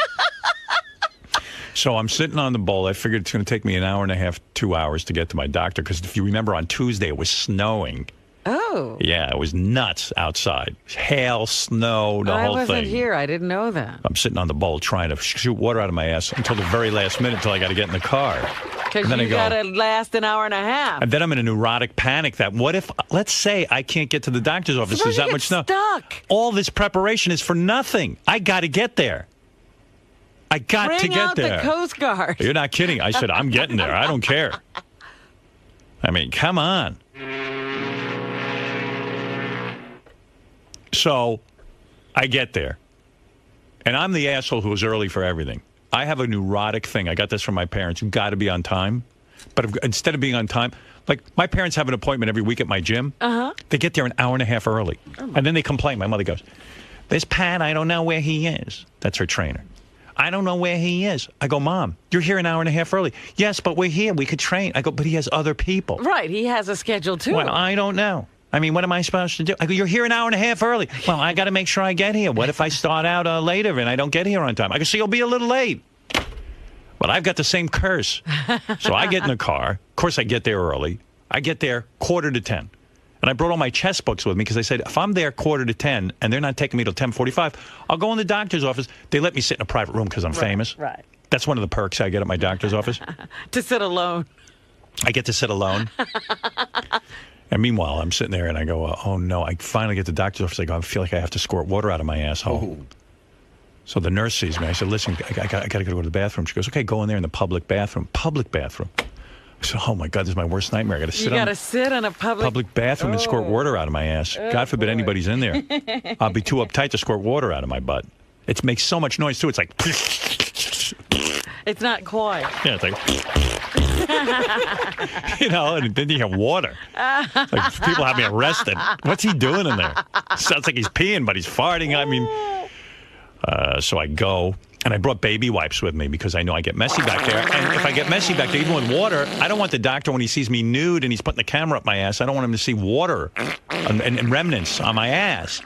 So I'm sitting on the bowl. I figured it's going to take me an hour and a half, 2 hours to get to my doctor. Because if you remember, on Tuesday, it was snowing. Oh. Yeah, it was nuts outside. Hail, snow, the whole thing. I wasn't here. I didn't know that. I'm sitting on the bowl trying to shoot water out of my ass until the very last minute, until I got to get in the car. Because you got to last an hour and a half. And then I'm in a neurotic panic that what if, let's say I can't get to the doctor's office. There's that much snow. Stuck. All this preparation is for nothing. I got to get there. I got to get there. Bring out the Coast Guard. You're not kidding. I said, I'm getting there. I don't care. I mean, come on. So I get there. And I'm the asshole who was early for everything. I have a neurotic thing. I got this from my parents. You've got to be on time. But instead of being on time, like my parents have an appointment every week at my gym. They get there an hour and a half early. And then they complain. My mother goes, this Pat, I don't know where he is. That's her trainer. I don't know where he is. I go, Mom, you're here an hour and a half early. Yes, but we're here. We could train. I go, but he has other people. Right. He has a schedule, too. Well, I don't know. I mean, what am I supposed to do? I go, you're here an hour and a half early. Well, I got to make sure I get here. What if I start out later and I don't get here on time? I go, so you'll be a little late. But I've got the same curse. So I get in the car. Of course, I get there early. I get there 9:45. And I brought all my chess books with me because I said, if I'm there 9:45 and they're not taking me till 10:45, I'll go in the doctor's office. They let me sit in a private room because I'm famous. Right. That's one of the perks I get at my doctor's office. To sit alone. I get to sit alone. And meanwhile, I'm sitting there and I go, oh no, I finally get to the doctor's office. I go, I feel like I have to squirt water out of my asshole. Oh. So the nurse sees me. I said, listen, I got to go to the bathroom. She goes, okay, go in there in the public bathroom. Public bathroom. I said, oh my God, this is my worst nightmare. I got to sit in a public bathroom and squirt water out of my ass. God forbid anybody's in there. I'll be too uptight to squirt water out of my butt. It makes so much noise too. It's like. It's not quiet. Yeah, it's like. And then you hear water. Like people have me arrested. What's he doing in there? Sounds like he's peeing, but he's farting. I mean, so I go, and I brought baby wipes with me because I know I get messy back there. And if I get messy back there, even with water, I don't want the doctor, when he sees me nude and he's putting the camera up my ass, I don't want him to see water and remnants on my ass.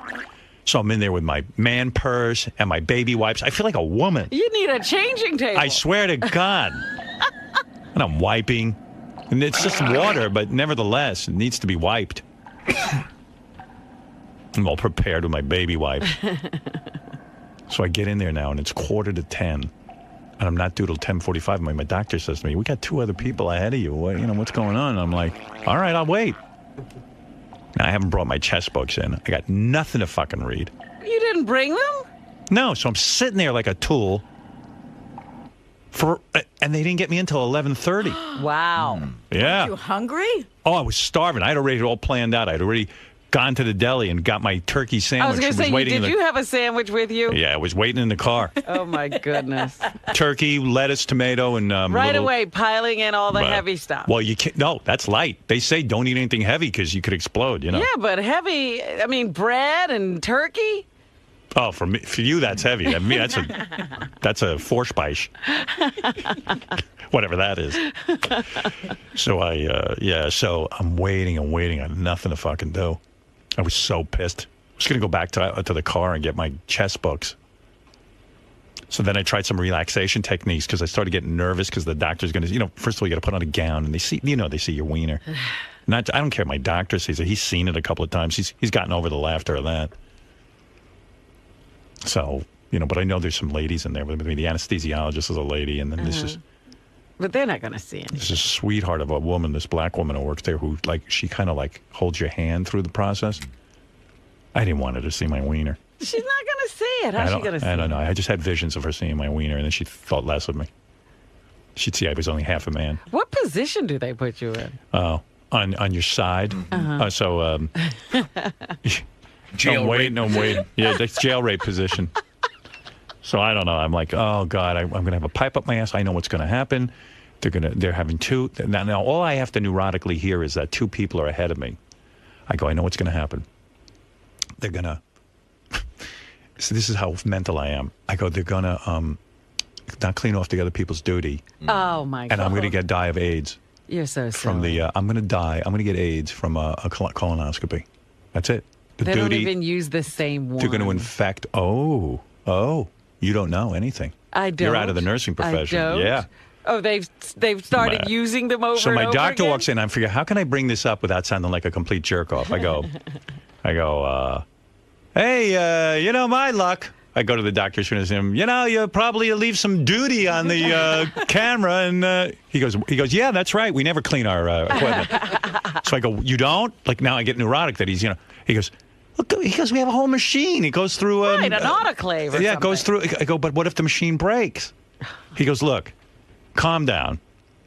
So I'm in there with my man purse and my baby wipes. I feel like a woman. You need a changing table. I swear to God. And I'm wiping. And it's just water, but nevertheless, it needs to be wiped. I'm all prepared with my baby wipe. So I get in there now, and it's 9:45. And I'm not due till 10:45. My doctor says to me, we got 2 other people ahead of you. What's going on? And I'm like, all right, I'll wait. Now, I haven't brought my chess books in. I got nothing to fucking read. You didn't bring them? No, so I'm sitting there like a tool. And they didn't get me until 11:30. Wow. Yeah. Are you hungry? Oh, I was starving. I had already all planned out. I'd already gone to the deli and got my turkey sandwich. I was going to say, did you have a sandwich with you? Yeah, I was waiting in the car. Oh, my goodness. Turkey, lettuce, tomato, and right away, piling in all the heavy stuff. Well, you can't. No, that's light. They say don't eat anything heavy because you could explode, you know? Yeah, but heavy, I mean, bread and turkey? Oh, for you, that's heavy. I mean, that's a Vorspeise. Whatever that is. So so I'm waiting. I had nothing to fucking do. I was so pissed. I was going to go back to the car and get my chess books. So then I tried some relaxation techniques because I started getting nervous because the doctor's going to, first of all, you got to put on a gown and they see your wiener. I don't care. My doctor sees it. He's seen it a couple of times. He's gotten over the laughter of that. So, but I know there's some ladies in there with me. The anesthesiologist is a lady, and then this is... But they're not going to see anything. This is a sweetheart of a woman, this black woman who works there, who, she kind of, holds your hand through the process. I didn't want her to see my wiener. She's not going to see it. How's she going to see it? I don't know. I just had visions of her seeing my wiener, and then she thought less of me. She'd see I was only half a man. What position do they put you in? Oh, on your side. Jail I'm waiting. Yeah, that's jail rape position. So I don't know. I'm like, oh God, I'm going to have a pipe up my ass. I know what's going to happen. They're having two. Now all I have to neurotically hear is that two people are ahead of me. I go, I know what's going to happen. They're going to. So this is how mental I am. I go, they're going to not clean off the other people's duty. Oh my God. And I'm going to die of AIDS. You're so from silly. I'm going to die. I'm going to get AIDS from a colonoscopy. That's it. They don't even use the same one. They're going to infect. Oh, you don't know anything. I don't. You're out of the nursing profession. I don't. Yeah. Oh, they've started using them over So my and over doctor again? walks in. I'm figuring, how can I bring this up without sounding like a complete jerk off? I go, hey, my luck. I go to the doctor and say, you probably leave some duty on the camera. And he goes, yeah, that's right. We never clean our equipment. So I go, you don't? Now I get neurotic that he's, he goes, look, we have a whole machine. He goes through an autoclave or yeah, something. It goes through. I go, but what if the machine breaks? He goes, look, calm down.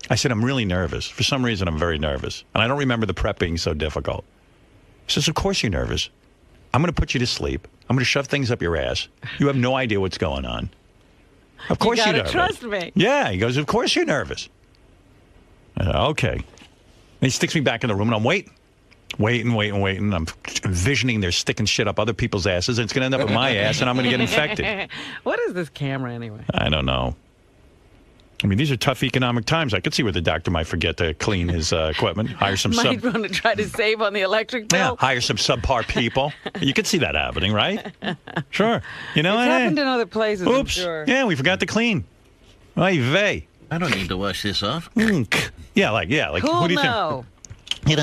I said, I'm really nervous. For some reason, I'm very nervous. And I don't remember the prep being so difficult. He says, of course you're nervous. I'm going to put you to sleep. I'm going to shove things up your ass. You have no idea what's going on. Of course you're nervous. You got to trust me. Yeah. He goes, of course you're nervous. I said, okay. And he sticks me back in the room, and I'm waiting. I'm envisioning they're sticking shit up other people's asses, and it's going to end up in my ass, and I'm going to get infected. What is this camera, anyway? I don't know. I mean, these are tough economic times. I could see where the doctor might forget to clean his equipment, hire some Might want to try to save on the electric bill. Yeah, hire some subpar people. You could see that happening, right? Sure. It's happened in other places, Oops. I'm sure. Yeah, we forgot to clean. Ay vey. I don't need to wash this off. Yeah, like Cool, what do you no. think?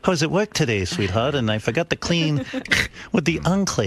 How was it work today, sweetheart? And I forgot to clean with the enclave.